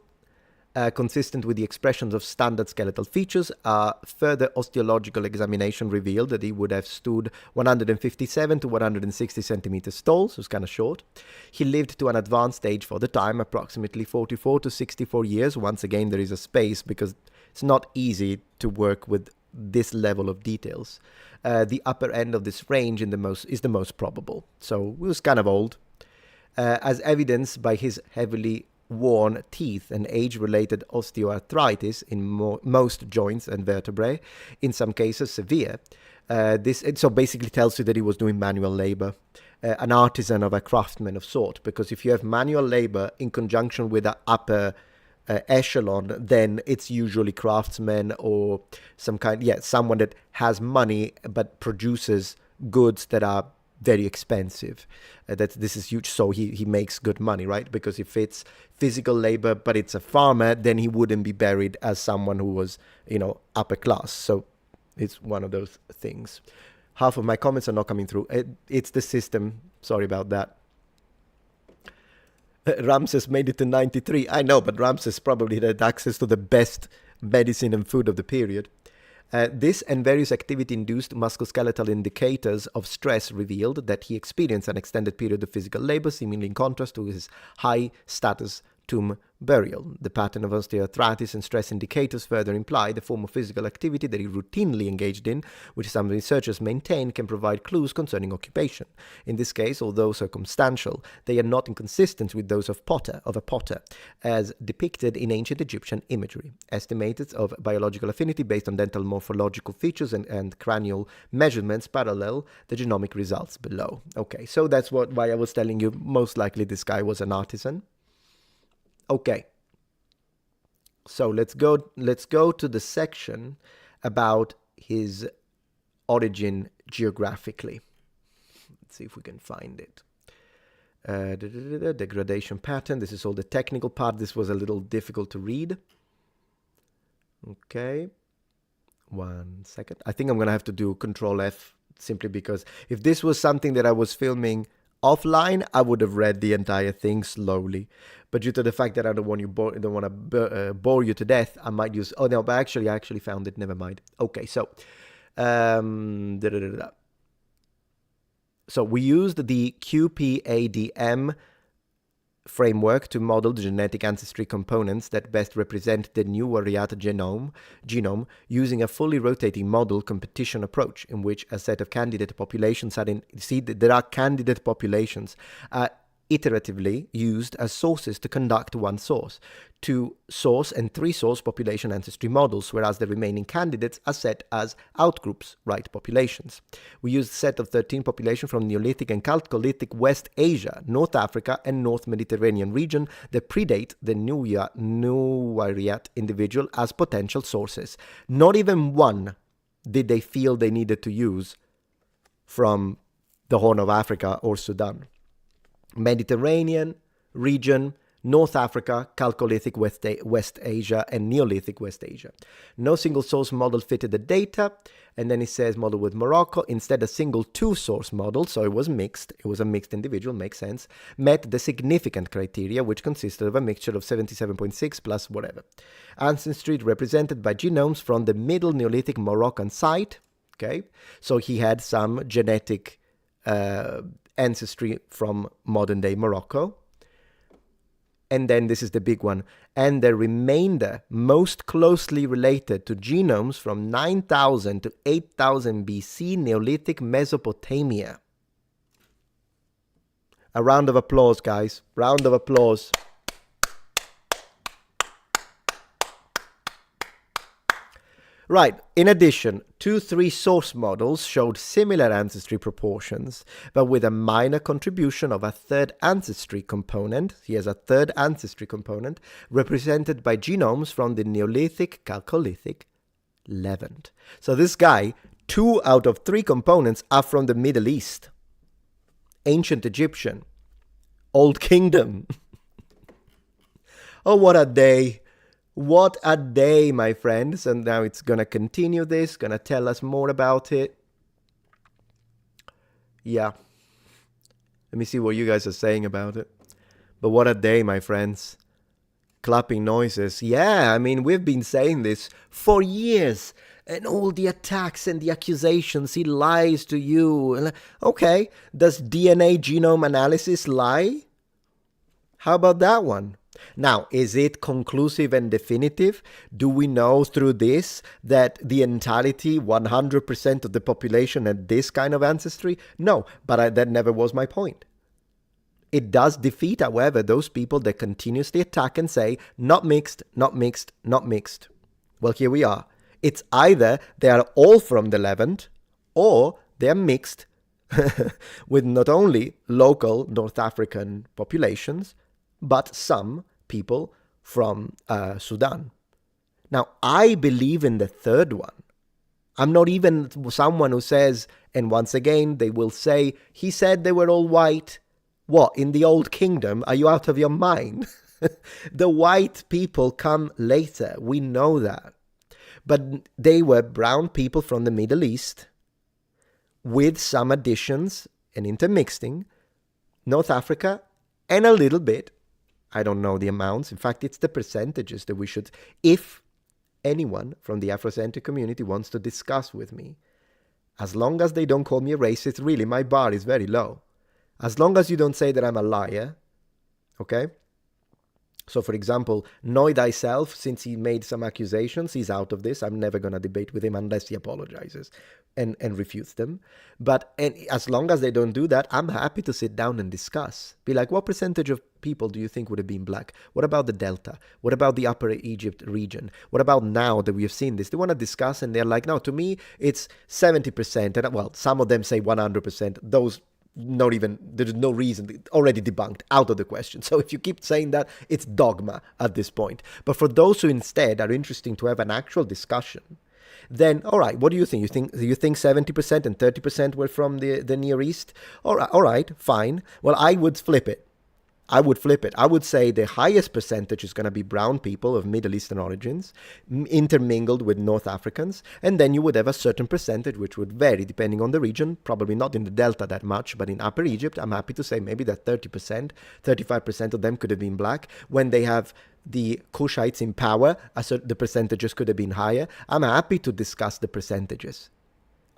consistent with the expressions of standard skeletal features. Further osteological examination revealed that he would have stood 157 to 160 centimeters tall, so it's kind of short. He lived to an advanced age for the time, approximately 44 to 64 years. Once again, there is a space because it's not easy to work with this level of details. The upper end of this range is the most probable, so he was kind of old. As evidenced by his heavily worn teeth and age-related osteoarthritis in most joints and vertebrae, in some cases severe. This so basically tells you that he was doing manual labor, an artisan of a craftsman of sort, because if you have manual labor in conjunction with an upper echelon, then it's usually craftsmen or someone that has money but produces goods that are very expensive. This is huge, so he makes good money, right? Because if it's physical labor but it's a farmer, then he wouldn't be buried as someone who was, upper class. So it's one of those things. Half of my comments are not coming through. It's the system. Sorry about that. Ramses made it to 93. I know, but Ramses probably had access to the best medicine and food of the period. This and various activity-induced musculoskeletal indicators of stress revealed that he experienced an extended period of physical labor, seemingly in contrast to his high-status tomb burial. The pattern of osteoarthritis and stress indicators further imply the form of physical activity that he routinely engaged in, which some researchers maintain can provide clues concerning occupation. In this case, although circumstantial, they are not inconsistent with those of a potter, as depicted in ancient Egyptian imagery. Estimates of biological affinity based on dental morphological features and cranial measurements parallel the genomic results below. Okay, so that's why I was telling you most likely this guy was an artisan. Okay, so let's go to the section about his origin geographically. Let's see if we can find it. Degradation pattern. This is all the technical part. This was a little difficult to read. Okay, 1 second. I think I'm going to have to do Control F simply because if this was something that I was filming offline, I would have read the entire thing slowly. But due to the fact that I don't want to bore you to death, I might use. Oh no! But I actually found it. Never mind. Okay, so so we used the QPADM framework to model the genetic ancestry components that best represent the Nuwariat genome using a fully rotating model competition approach in which a set of candidate populations there are candidate populations. iteratively used as sources to conduct one source, 2-source and 3-source population ancestry models, whereas the remaining candidates are set as outgroups, right populations. We used a set of 13 populations from Neolithic and Chalcolithic West Asia, North Africa, and North Mediterranean region that predate the Nuwariat individual as potential sources. Not even one did they feel they needed to use from the Horn of Africa or Sudan. Mediterranean region, North Africa, Chalcolithic West Asia, and Neolithic West Asia. No single source model fitted the data. And then it says model with Morocco. Instead, a single 2-source model, so it was mixed. It was a mixed individual, makes sense. Met the significant criteria, which consisted of a mixture of 77.6 plus whatever. Ancestry represented by genomes from the Middle Neolithic Moroccan site. Okay, so he had some genetic ancestry from modern-day Morocco. And then this is the big one. And the remainder most closely related to genomes from 9,000 to 8,000 BC Neolithic Mesopotamia. A round of applause, guys. Round of applause. Right, in addition, 2-3 source models showed similar ancestry proportions, but with a minor contribution of a third ancestry component. He has a third ancestry component represented by genomes from the Neolithic, Chalcolithic Levant. So this guy, 2 out of 3 components are from the Middle East. Ancient Egyptian, Old Kingdom. Oh, what a day. What a day, my friends. And now it's going to continue this, going to tell us more about it. Yeah. Let me see what you guys are saying about it. But what a day, my friends. Clapping noises. Yeah, I mean, we've been saying this for years. And all the attacks and the accusations, he lies to you. Okay, does DNA genome analysis lie? How about that one? Now, is it conclusive and definitive? Do we know through this that the entirety, 100% of the population had this kind of ancestry? No, but that never was my point. It does defeat, however, those people that continuously attack and say, not mixed, not mixed, not mixed. Well, here we are. It's either they are all from the Levant or they are mixed with not only local North African populations, but some people from Sudan. Now, I believe in the third one. I'm not even someone who says, and once again, they will say, he said they were all white. What, in the Old Kingdom? Are you out of your mind? The white people come later. We know that. But they were brown people from the Middle East with some additions and intermixing, North Africa, and a little bit. I don't know the amounts. In fact, it's the percentages that we should, if anyone from the Afrocentric community wants to discuss with me, as long as they don't call me a racist, really, my bar is very low. As long as you don't say that I'm a liar, okay? So, for example, Noi Thyself, since he made some accusations, he's out of this. I'm never going to debate with him unless he apologizes and refutes them. But as long as they don't do that, I'm happy to sit down and discuss. Be like, what percentage of people do you think would have been black? What about the Delta? What about the Upper Egypt region? What about now that we have seen this? They want to discuss, and they're like, no, to me, it's 70%. And well, some of them say 100%. Those not even, there's no reason, already debunked, out of the question. So if you keep saying that, it's dogma at this point. But for those who instead are interested to have an actual discussion, then, all right, what do you think? You think 70% and 30% were from the Near East? All right, fine. Well, I would flip it. I would say the highest percentage is going to be brown people of Middle Eastern origins, intermingled with North Africans, and then you would have a certain percentage, which would vary depending on the region, probably not in the Delta that much, but in Upper Egypt, I'm happy to say maybe that 30%, 35% of them could have been black. When they have the Kushites in power, the percentages could have been higher. I'm happy to discuss the percentages,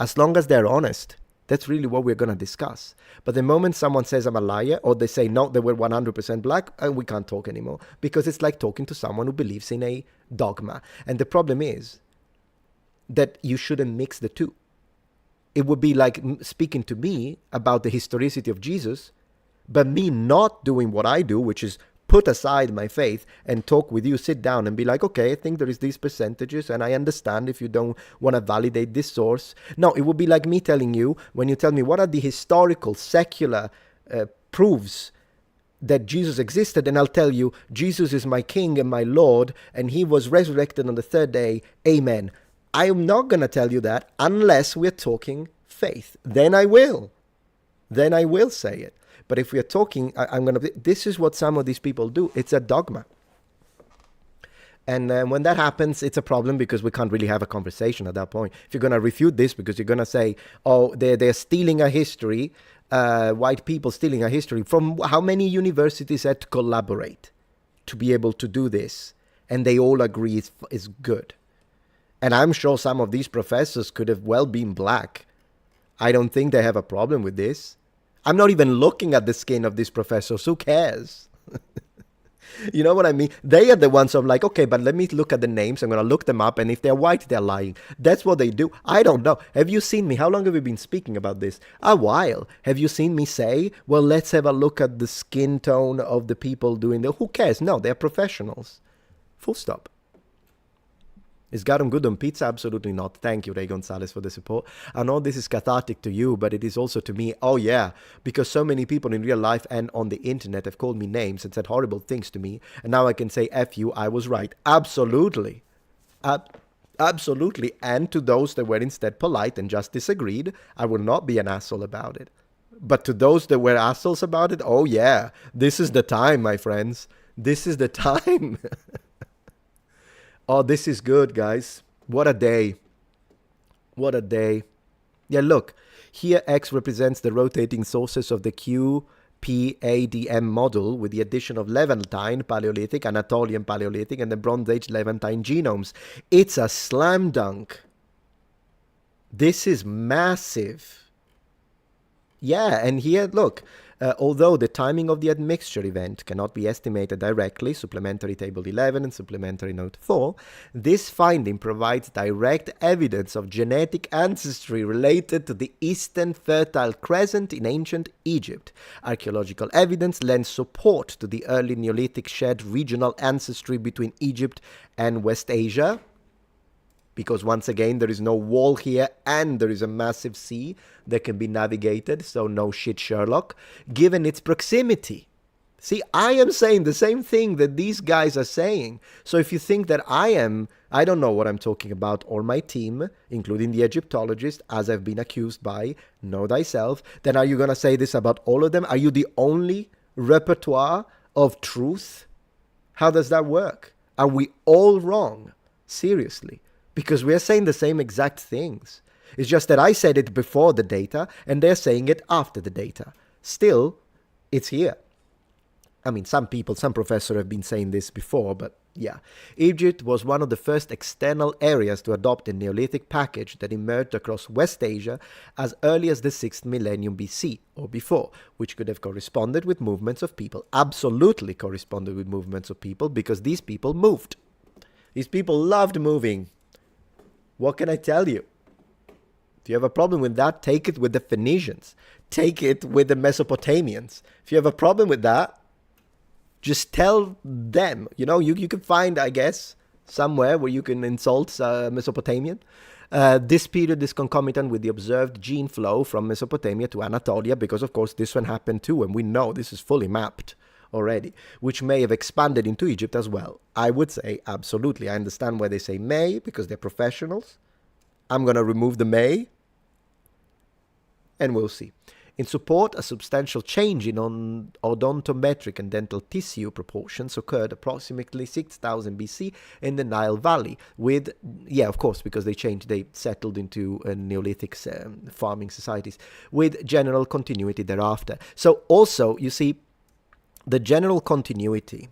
as long as they're honest. That's really what we're going to discuss. But the moment someone says I'm a liar, or they say, no, they were 100% black, we can't talk anymore. Because it's like talking to someone who believes in a dogma. And the problem is that you shouldn't mix the two. It would be like speaking to me about the historicity of Jesus, But me not doing what I do, which is put aside my faith and talk with you, sit down and be like, okay, I think there is these percentages and I understand if you don't want to validate this source. No, it would be like me telling you, when you tell me what are the historical, secular proofs that Jesus existed, and I'll tell you, Jesus is my King and my Lord, and he was resurrected on the third day. Amen. I am not going to tell you that unless we're talking faith. Then I will. Then I will say it. But if we are talking, I'm going to... This is what some of these people do. It's a dogma. And when that happens, it's a problem because we can't really have a conversation at that point. If you're going to refute this because you're going to say, oh, they're stealing our history, white people stealing our history, from how many universities had to collaborate to be able to do this? And they all agree it's good. And I'm sure some of these professors could have well been black. I don't think they have a problem with this. I'm not even looking at the skin of these professors. Who cares? You know what I mean? They are the ones who are like, okay, but let me look at the names. I'm going to look them up. And if they're white, they're lying. That's what they do. I don't know. Have you seen me? How long have we been speaking about this? A while. Have you seen me say, well, let's have a look at the skin tone of the people doing the... Who cares? No, they're professionals. Full stop. Is garum good on pizza? Absolutely not. Thank you, Ray Gonzalez, for the support. I know this is cathartic to you, but it is also to me. Oh, yeah, because so many people in real life and on the internet have called me names and said horrible things to me. And now I can say, F you, I was right. Absolutely. Absolutely. And to those that were instead polite and just disagreed, I will not be an asshole about it. But to those that were assholes about it, oh, yeah, this is the time, my friends. This is the time. Oh, this is good, guys. What a day. What a day. Yeah, look. Here X represents the rotating sources of the QPADM model with the addition of Levantine Paleolithic, Anatolian Paleolithic, and the Bronze Age Levantine genomes. It's a slam dunk. This is massive. Yeah, and here, look. Although the timing of the admixture event cannot be estimated directly, supplementary table 11 and supplementary note 4, this finding provides direct evidence of genetic ancestry related to the Eastern Fertile Crescent in ancient Egypt. Archaeological evidence lends support to the early Neolithic shared regional ancestry between Egypt and West Asia, because once again, there is no wall here and there is a massive sea that can be navigated, so no shit Sherlock, given its proximity. See, I am saying the same thing that these guys are saying. So if you think that I don't know what I'm talking about, or my team, including the Egyptologist, as I've been accused by, know thyself, then are you going to say this about all of them? Are you the only repertoire of truth? How does that work? Are we all wrong? Seriously. Because we're saying the same exact things. It's just that I said it before the data, and they're saying it after the data. Still, it's here. I mean, some professors have been saying this before, but yeah. Egypt was one of the first external areas to adopt a Neolithic package that emerged across West Asia as early as the 6th millennium BC, or before, which could have corresponded with movements of people. Absolutely corresponded with movements of people, because these people moved. These people loved moving. What can I tell you? If you have a problem with that, take it with the Phoenicians. Take it with the Mesopotamians. If you have a problem with that, just tell them. You know, you can find, I guess, somewhere where you can insult Mesopotamian. This period is concomitant with the observed gene flow from Mesopotamia to Anatolia, because, of course, this one happened too, and we know this is fully mapped already, which may have expanded into Egypt as well. I would say absolutely. I understand why they say may, because they're professionals. I'm going to remove the may, and we'll see. In support, a substantial change in odontometric and dental tissue proportions occurred approximately 6000 BC in the Nile Valley with, yeah, of course, because they settled into Neolithic farming societies, with general continuity thereafter. So also, you see, the general continuity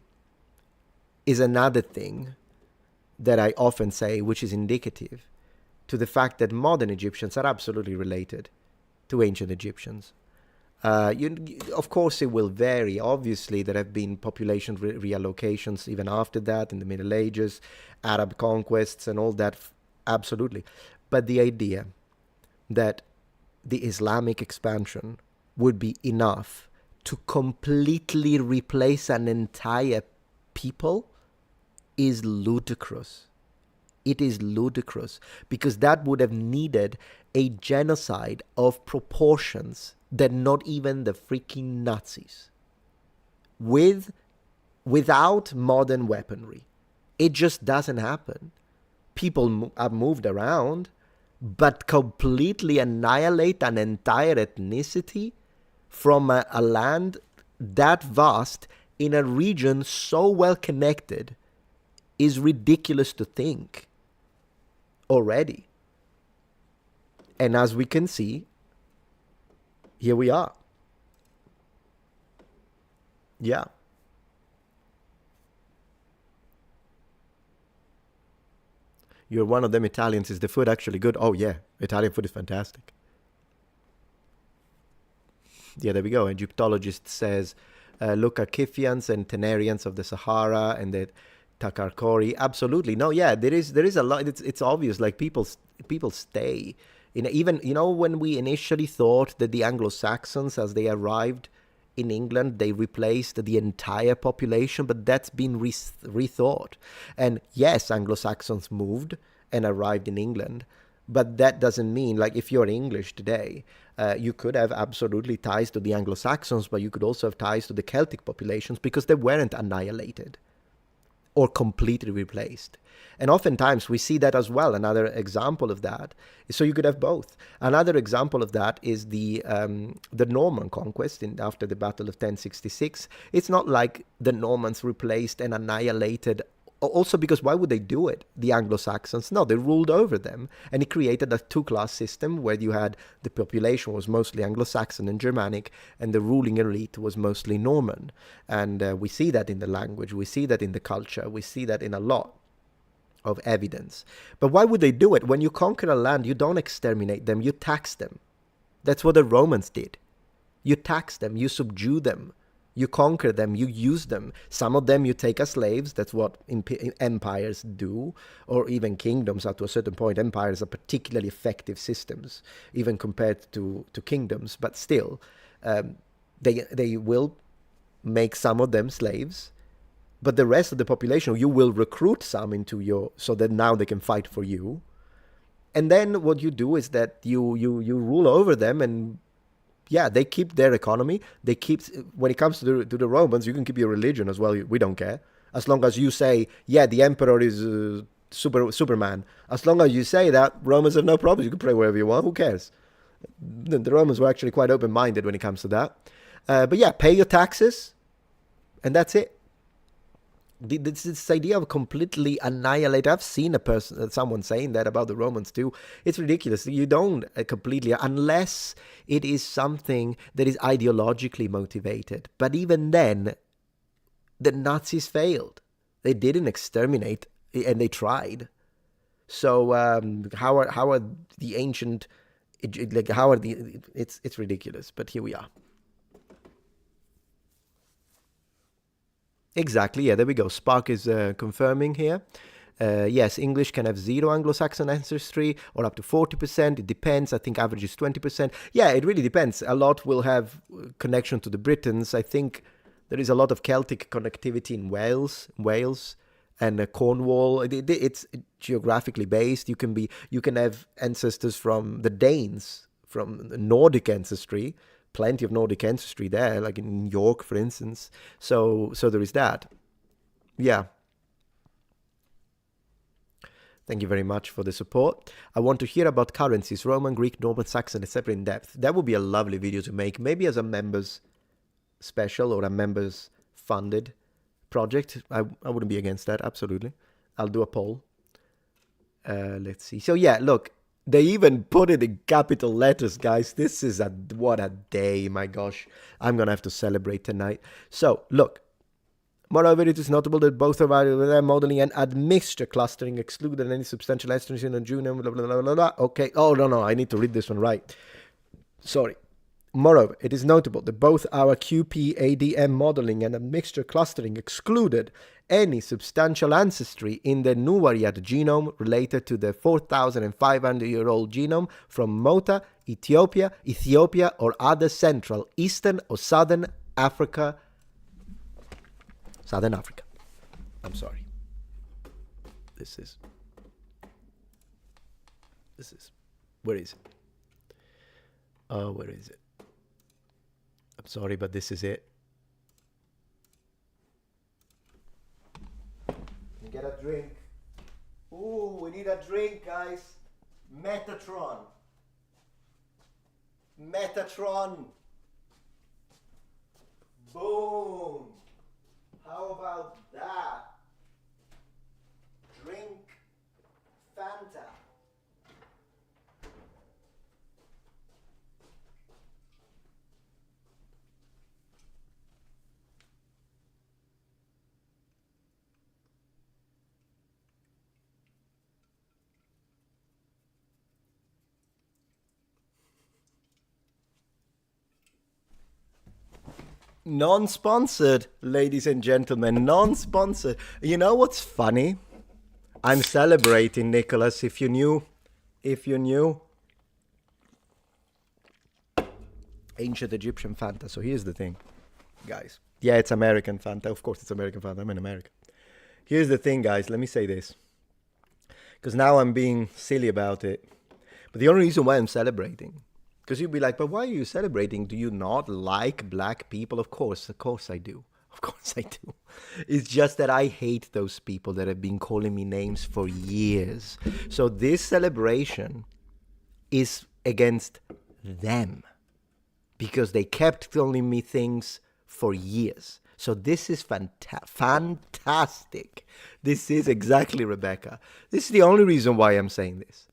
is another thing that I often say, which is indicative to the fact that modern Egyptians are absolutely related to ancient Egyptians. Of course, it will vary. Obviously, there have been population reallocations even after that in the Middle Ages, Arab conquests and all that, absolutely. But the idea that the Islamic expansion would be enough to completely replace an entire people is ludicrous. It is ludicrous because that would have needed a genocide of proportions that not even the freaking Nazis without modern weaponry. It just doesn't happen. People are moved around, but completely annihilate an entire ethnicity from a land that vast in a region so well connected is ridiculous to think already. And as we can see, here we are. Yeah. You're one of them Italians. Is the food actually good? Oh, yeah. Italian food is fantastic. Yeah, there we go. Egyptologist says, look at Kiffians and Tenerians of the Sahara and the Takarkori. Absolutely. No, yeah, there is a lot. It's obvious. Like people stay. Even, when we initially thought that the Anglo-Saxons, as they arrived in England, they replaced the entire population, but that's been rethought. And yes, Anglo-Saxons moved and arrived in England, but that doesn't mean, like, if you're English today, you could have absolutely ties to the Anglo-Saxons, but you could also have ties to the Celtic populations because they weren't annihilated or completely replaced. And oftentimes we see that as well. Another example of that, so you could have both. Another example of that is the Norman conquest after the Battle of 1066. It's not like the Normans replaced and annihilated. Also because why would they do it? The Anglo-Saxons? No, they ruled over them. And it created a two-class system where you had the population was mostly Anglo-Saxon and Germanic, and the ruling elite was mostly Norman. And we see that in the language, we see that in the culture, we see that in a lot of evidence. But why would they do it? When you conquer a land, you don't exterminate them, you tax them. That's what the Romans did. You tax them, you subdue them. You conquer them, you use them. Some of them you take as slaves. That's what empires do, or even kingdoms up to a certain point. Empires are particularly effective systems, even compared to kingdoms. But still, they will make some of them slaves. But the rest of the population, you will recruit some into so that now they can fight for you. And then what you do is that you rule over them, and yeah, they keep their economy. They keep, when it comes to the Romans, you can keep your religion as well. We don't care. As long as you say, yeah, the emperor is Superman. As long as you say that, Romans have no problems. You can pray wherever you want. Who cares? The Romans were actually quite open-minded when it comes to that. But yeah, pay your taxes, and that's it. This idea of completely annihilate. I've seen someone saying that about the Romans too. It's ridiculous. You don't completely, unless it is something that is ideologically motivated. But even then, the Nazis failed. They didn't exterminate, and they tried. So how are the ancient, like how are the? It's ridiculous. But here we are. Exactly, yeah, there we go. Spark is confirming here. Yes, English can have 0 Anglo-Saxon ancestry or up to 40%. It depends. I think average is 20%. Yeah, it really depends. A lot will have connection to the Britons. I think there is a lot of Celtic connectivity in Wales and Cornwall. It's geographically based. You can have ancestors from the Danes, from Nordic ancestry. Plenty of Nordic ancestry there, like in York, for instance. So there is that. Yeah. Thank you very much for the support. I want to hear about currencies, Roman, Greek, Norman, Saxon, etc. in depth. That would be a lovely video to make, maybe as a members special or a members funded project. I wouldn't be against that, absolutely. I'll do a poll. Let's see. So yeah, look. They even put it in capital letters, guys. This is what a day, my gosh. I'm going to have to celebrate tonight. So, look. Moreover, it is notable that both of our modeling and admixture clustering excluded any substantial estrogen and junior, blah, blah, blah, blah, blah. Okay. Oh, no, I need to read this one right. Sorry. Moreover, it is notable that both our QP-ADM modeling and admixture clustering excluded any substantial ancestry in the Nuwariat genome related to the 4,500-year-old genome from Mota, Ethiopia, or other central, eastern, or southern Africa, Southern Africa. I'm sorry. This is, where is it? Oh, where is it? I'm sorry, but this is it. Get a drink. Ooh, we need a drink, guys. Metatron. Metatron. Boom. How about that? Drink Fanta. Non-sponsored, ladies and gentlemen, non-sponsored. You know what's funny? I'm celebrating, Nicholas, if you knew. Ancient Egyptian Fanta. So here's the thing, guys. Yeah, it's American Fanta. Of course it's American Fanta. I'm in America. Here's the thing, guys. Let me say this. Because now I'm being silly about it. But the only reason why I'm celebrating, because you'd be like, but why are you celebrating? Do you not like black people? Of course I do. Of course I do. It's just that I hate those people that have been calling me names for years. So this celebration is against them because they kept calling me things for years. So this is fantastic. This is exactly, Rebecca. This is the only reason why I'm saying this.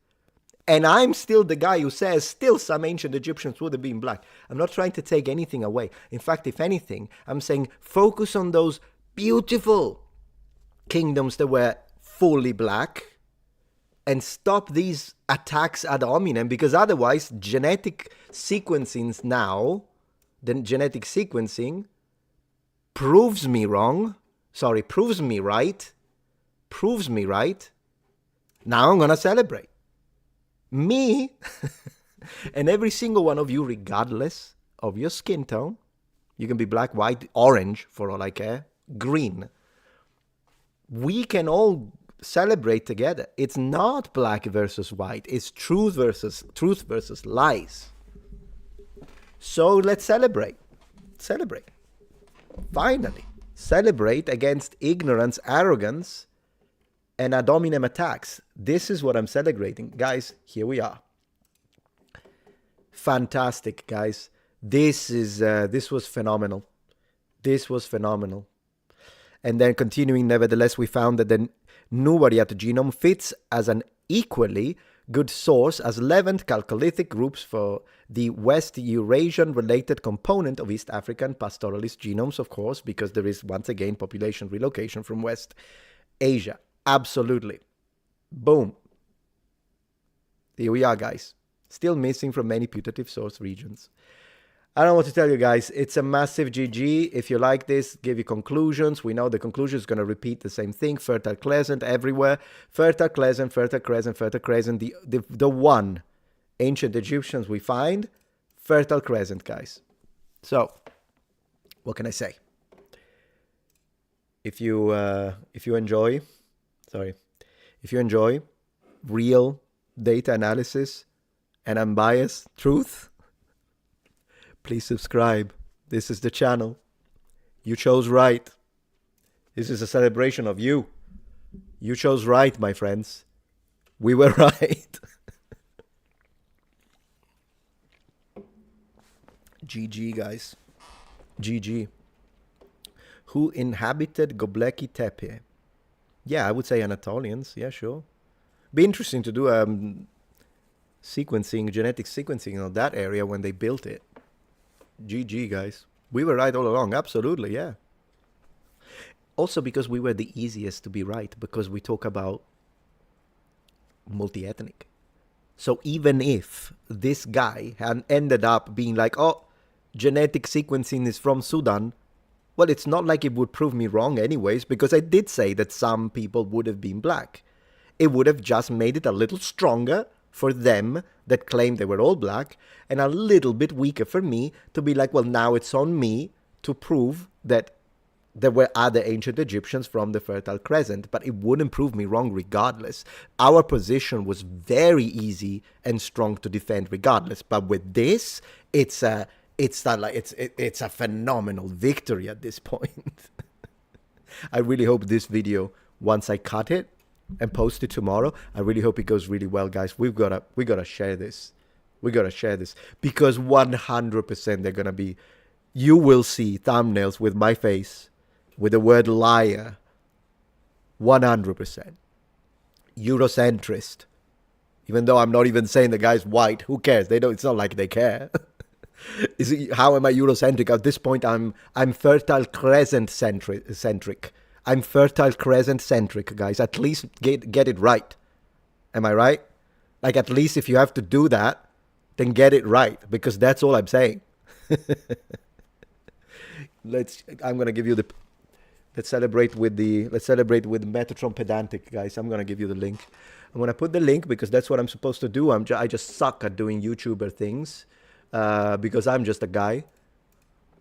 And I'm still the guy who says still some ancient Egyptians would have been black. I'm not trying to take anything away. In fact, if anything, I'm saying focus on those beautiful kingdoms that were fully black and stop these attacks ad hominem, because otherwise genetic sequencing now, the genetic sequencing proves me right. Now I'm going to celebrate. Me and every single one of you, regardless of your skin tone, you can be black, white, orange, for all I care, green. We can all celebrate together. It's not black versus white. It's truth versus lies. So let's celebrate. Celebrate. Finally. Celebrate against ignorance, arrogance, and ad hominem attacks. This is what I'm celebrating. Guys, here we are. Fantastic, guys. This was phenomenal. This was phenomenal. And then continuing, nevertheless, we found that the Nuwariat genome fits as an equally good source as Levant Chalcolithic groups for the West Eurasian related component of East African pastoralist genomes, of course, because there is, once again, population relocation from West Asia. Absolutely. Boom. Here we are, guys. Still missing from many putative source regions. I don't know what to tell you, guys. It's a massive GG. If you like this, give you conclusions. We know the conclusion is going to repeat the same thing. Fertile Crescent everywhere. Fertile Crescent, Fertile Crescent, Fertile Crescent. The one ancient Egyptians we find, Fertile Crescent, guys. So, what can I say? If you enjoy real data analysis and unbiased truth, please subscribe. This is the channel. You chose right. This is a celebration of you. You chose right, my friends. We were right. GG, guys. GG. Who inhabited Göbekli Tepe? Yeah, I would say Anatolians. Yeah, sure. Be interesting to do genetic sequencing on that area when they built it. GG, guys. We were right all along. Absolutely, yeah. Also because we were the easiest to be right, because we talk about multi-ethnic. So even if this guy had ended up being like, oh, genetic sequencing is from Sudan, well, it's not like it would prove me wrong anyways, because I did say that some people would have been black. It would have just made it a little stronger for them that claim they were all black, and a little bit weaker for me to be like, well, now it's on me to prove that there were other ancient Egyptians from the Fertile Crescent, but it wouldn't prove me wrong regardless. Our position was very easy and strong to defend regardless. But with this, it's a phenomenal victory at this point. I really hope this video, once I cut it and post it tomorrow, I really hope it goes really well, guys. We gotta share this. We gotta share this because 100% they're gonna be. You will see thumbnails with my face, with the word liar. 100%. Eurocentrist. Even though I'm not even saying the guy's white, who cares? They don't. It's not like they care. How am I Eurocentric? At this point, I'm Fertile Crescent centric. I'm Fertile Crescent centric, guys. At least get it right. Am I right? Like, at least if you have to do that, then get it right, because that's all I'm saying. I'm gonna give you the. Let's celebrate with Metatron pedantic, guys. I'm gonna give you the link. I'm gonna put the link because that's what I'm supposed to do. I just suck at doing YouTuber things. Because I'm just a guy,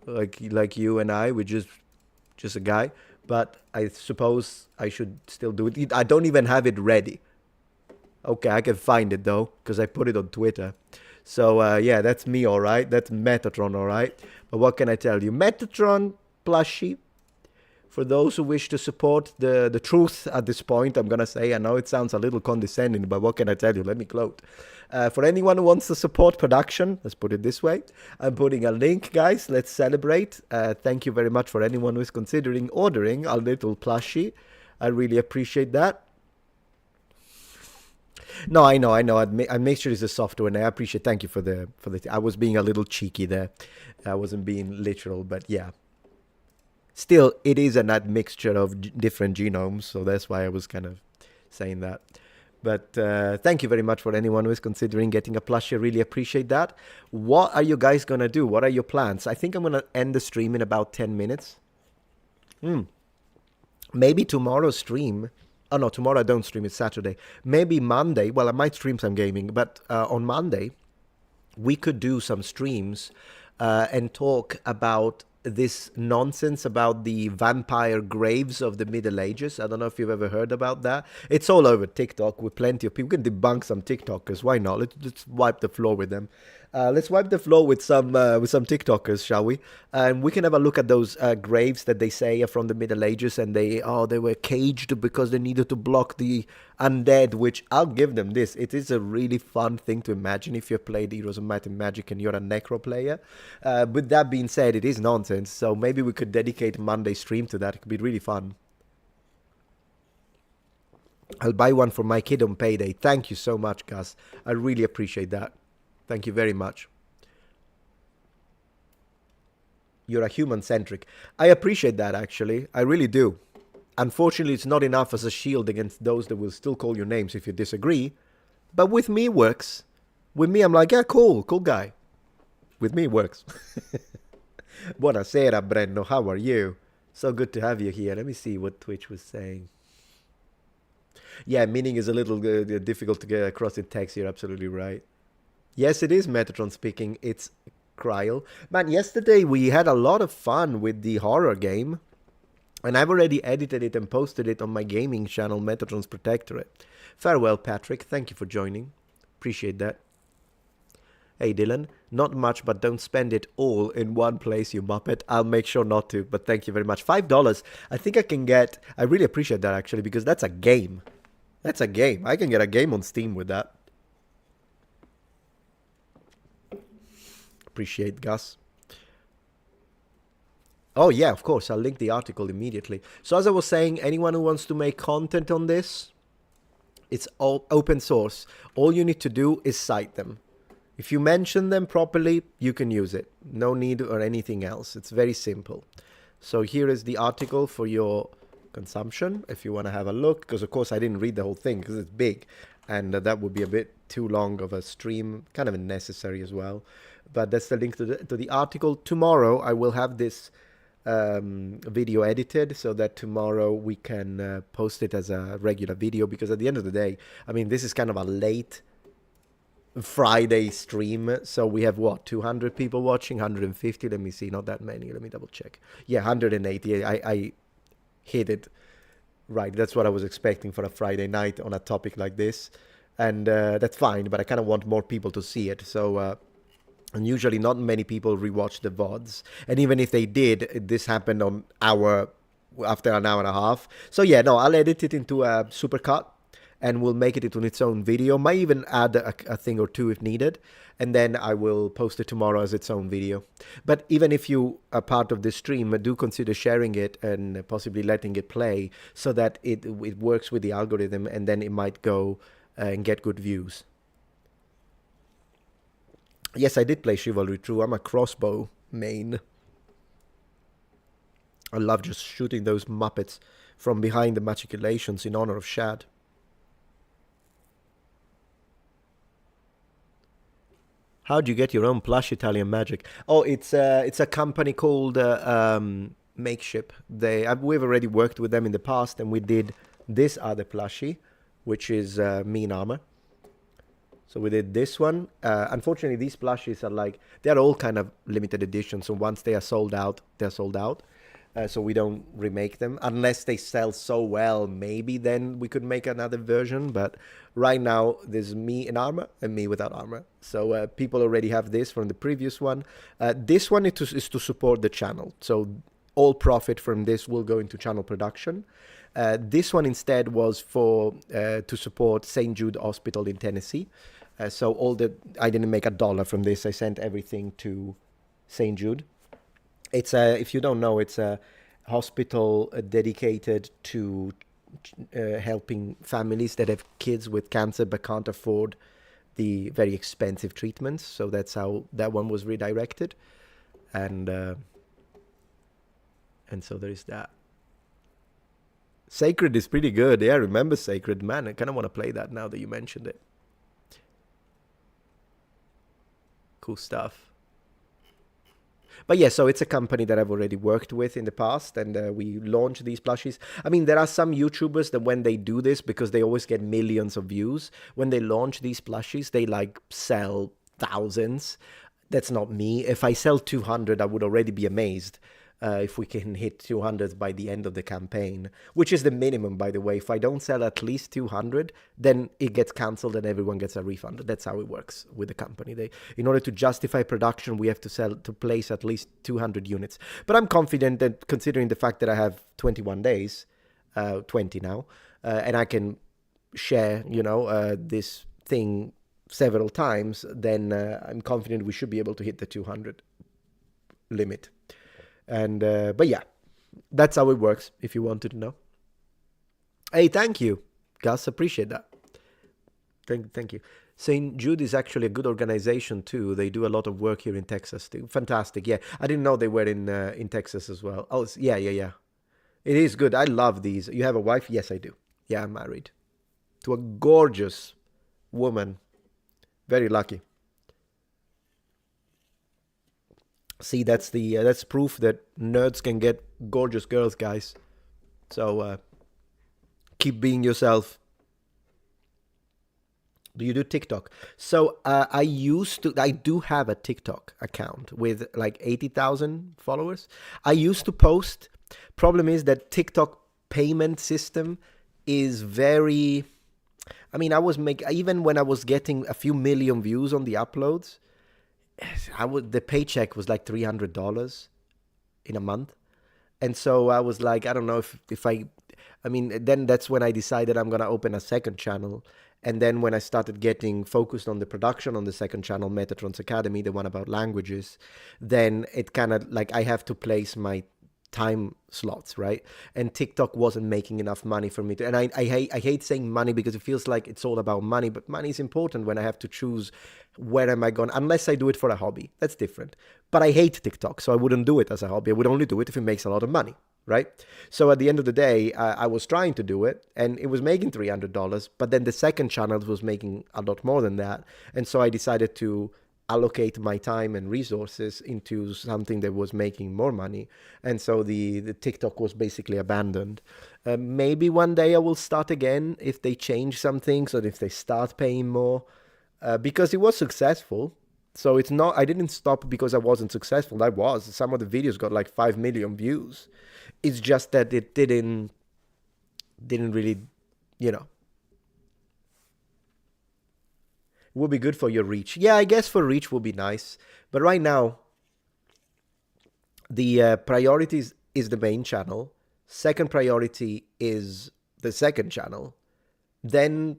like you and I, we're just a guy. But I suppose I should still do it. I don't even have it ready. Okay, I can find it though, because I put it on Twitter. So yeah, that's me, all right. That's Metatron, all right. But what can I tell you? Metatron plushie. For those who wish to support the truth at this point, I'm going to say, I know it sounds a little condescending, but what can I tell you? Let me gloat. For anyone who wants to support production, let's put it this way, I'm putting a link, guys. Let's celebrate. Thank you very much for anyone who is considering ordering a little plushie. I really appreciate that. No, I know. I make sure it's a software, and I appreciate. Thank you for the. I was being a little cheeky there. I wasn't being literal, but yeah. Still, it is an admixture of different genomes, so that's why I was kind of saying that. But thank you very much for anyone who is considering getting a plushie. I really appreciate that. What are you guys going to do? What are your plans? I think I'm going to end the stream in about 10 minutes. Maybe tomorrow's stream. Oh, no, tomorrow I don't stream. It's Saturday. Maybe Monday. Well, I might stream some gaming, but on Monday, we could do some streams and talk about this nonsense about the vampire graves of the Middle Ages. I don't know if you've ever heard about that. It's all over TikTok with plenty of people. We can debunk some TikTokers. Why not? Let's wipe the floor with them. Let's wipe the floor with some TikTokers, shall we? And we can have a look at those graves that they say are from the Middle Ages, and they were caged because they needed to block the undead, which I'll give them this. It is a really fun thing to imagine if you've played Heroes of Might and Magic and you're a necro player. With that being said, it is nonsense, so maybe we could dedicate Monday stream to that. It could be really fun. I'll buy one for my kid on payday. Thank you so much, Gus. I really appreciate that. Thank you very much. You're a human-centric. I appreciate that, actually. I really do. Unfortunately, it's not enough as a shield against those that will still call you names if you disagree. But with me, it works. With me, I'm like, yeah, cool guy. With me, it works. Buonasera, Brenno. How are you? So good to have you here. Let me see what Twitch was saying. Yeah, meaning is a little difficult to get across in text. You're absolutely right. Yes, it is Metatron speaking. It's Kryl. Man, yesterday we had a lot of fun with the horror game. And I've already edited it and posted it on my gaming channel, Metatron's Protectorate. Farewell, Patrick. Thank you for joining. Appreciate that. Hey, Dylan. Not much, but don't spend it all in one place, you muppet. I'll make sure not to, but thank you very much. $5. I think I can get... I really appreciate that, actually, because that's a game. That's a game. I can get a game on Steam with that. Appreciate, Gus. Oh, yeah, of course. I'll link the article immediately. So as I was saying, anyone who wants to make content on this, it's all open source. All you need to do is cite them. If you mention them properly, you can use it. No need or anything else. It's very simple. So here is the article for your consumption, if you want to have a look. Because, of course, I didn't read the whole thing because it's big. And that would be a bit too long of a stream. Kind of unnecessary as well. But that's the link to the article. Tomorrow, I will have this video edited so that tomorrow we can post it as a regular video. Because at the end of the day, I mean, this is kind of a late Friday stream. So we have what, 200 people watching, 150. Let me see, not that many. Let me double check. Yeah, 180. I hit it right. That's what I was expecting for a Friday night on a topic like this. And that's fine, but I kind of want more people to see it. So, and usually not many people rewatch the VODs. And even if they did, this happened on after an hour and a half. So yeah, no, I'll edit it into a supercut and we'll make it into its own video. Might even add a thing or two if needed. And then I will post it tomorrow as its own video. But even if you are part of this stream, do consider sharing it and possibly letting it play so that it works with the algorithm and then it might go and get good views. Yes, I did play Chivalry, true. I'm a crossbow main. I love just shooting those Muppets from behind the Matriculations in honor of Shad. How do you get your own plush Italian magic? Oh, it's a company called Makeship. We've already worked with them in the past, and we did this other plushie, which is me in armor. So we did this one. Unfortunately, these plushies are like, they're all kind of limited edition. So once they are sold out, they're sold out. So we don't remake them. Unless they sell so well, maybe then we could make another version. But right now, there's me in armor and me without armor. So people already have this from the previous one. This one is to support the channel. So all profit from this will go into channel production. This one instead was for to support St. Jude Hospital in Tennessee. So I didn't make $1 from this. I sent everything to St. Jude. It's if you don't know, it's a hospital dedicated to helping families that have kids with cancer but can't afford the very expensive treatments. So that's how that one was redirected, and so there is that. Sacred is pretty good. Yeah, I remember Sacred. Man, I kind of want to play that now that you mentioned it. Cool stuff. But yeah, so it's a company that I've already worked with in the past, and we launched these plushies. I mean, there are some YouTubers that when they do this, because they always get millions of views, when they launch these plushies, they like sell thousands. That's not me. If I sell 200, I would already be amazed. If we can hit 200 by the end of the campaign, which is the minimum, by the way. If I don't sell at least 200, then it gets cancelled and everyone gets a refund. That's how it works with the company. In order to justify production, we have to place at least 200 units. But I'm confident that considering the fact that I have 21 days, 20 now, and I can share, this thing several times, then I'm confident we should be able to hit the 200 limit. And but yeah, that's how it works if you wanted to know. Hey, thank you, Gus. Appreciate that. Thank you. St. Jude is actually a good organization too. They do a lot of work here in Texas too. Fantastic. Yeah, I didn't know they were in Texas as well. Oh, yeah. It is good. I love these. You have a wife? Yes, I do. Yeah, I'm married to a gorgeous woman. Very lucky. See, that's proof that nerds can get gorgeous girls, guys. So keep being yourself. Do you do TikTok? So I do have a TikTok account with like 80,000 followers. I used to post. Problem is that TikTok payment system is very, I mean, even when I was getting a few million views on the uploads, the paycheck was like $300 in a month. And so I was like, I don't know if I mean, then that's when I decided I'm going to open a second channel. And then when I started getting focused on the production on the second channel, Metatron's Academy, the one about languages, then it kind of like I have to place my time slots, right? And TikTok wasn't making enough money for me to, and I hate saying money because it feels like it's all about money, but money is important when I have to choose where am I going, unless I do it for a hobby. That's different. But I hate TikTok, so I wouldn't do it as a hobby. I would only do it if it makes a lot of money, right? So at the end of the day, I was trying to do it and it was making $300, but then the second channel was making a lot more than that. And so I decided to allocate my time and resources into something that was making more money. And so the TikTok was basically abandoned. Maybe one day I will start again if they change some things or if they start paying more. because it was successful. So it's not, I didn't stop because I wasn't successful. I was. Some of the videos got like 5 million views. It's just that it didn't really, you know. It would be good for your reach. Yeah, I guess for reach would be nice. But right now, the priorities is the main channel. Second priority is the second channel. Then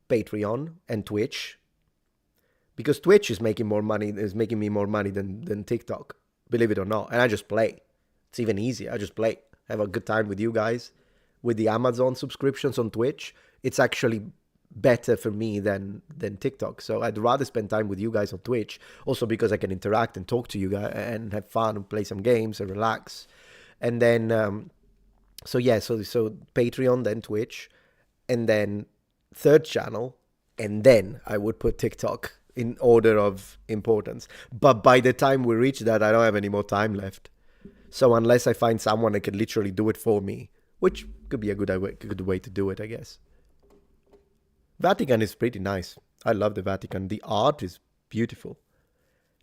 Patreon and Twitch. Because Twitch is making me more money than TikTok, believe it or not. And I just play. It's even easier. I just play. Have a good time with you guys. With the Amazon subscriptions on Twitch, it's actually better for me than TikTok. So I'd rather spend time with you guys on Twitch. Also because I can interact and talk to you guys and have fun and play some games and relax. And then, so Patreon, then Twitch, and then third channel, and then I would put TikTok in order of importance. But by the time we reach that, I don't have any more time left. So unless I find someone that can literally do it for me, which could be a good way to do it, I guess. Vatican is pretty nice. I love the Vatican. The art is beautiful.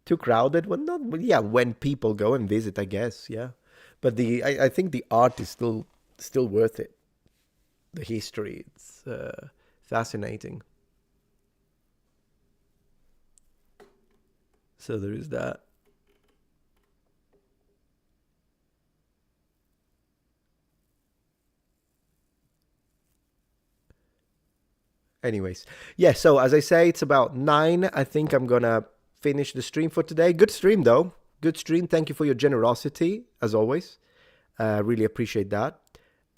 Too crowded? Well, not. Yeah, when people go and visit, I guess. Yeah, but I think the art is still worth it. The history, it's fascinating. So there is that. Anyways, yeah, so as I say, it's about 9. I think I'm gonna finish the stream for today. Good stream, though. Good stream. Thank you for your generosity, as always. Really appreciate that.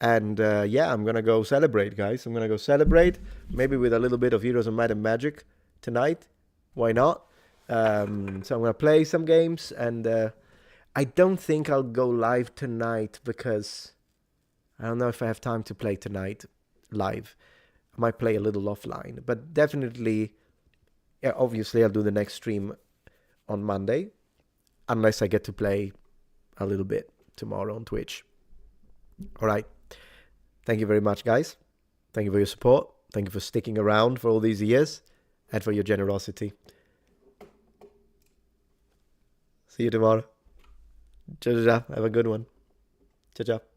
And yeah, I'm gonna go celebrate, guys. I'm gonna go celebrate, maybe with a little bit of Heroes of Might and Magic tonight. Why not? So I'm gonna play some games, and I don't think I'll go live tonight because I don't know if I have time to play tonight live. I might play a little offline, but definitely, yeah, obviously I'll do the next stream on Monday, unless I get to play a little bit tomorrow on Twitch. All right. Thank you very much, guys. Thank you for your support. Thank you for sticking around for all these years and for your generosity. See you tomorrow. Ciao, ciao. Have a good one. Ciao, ciao.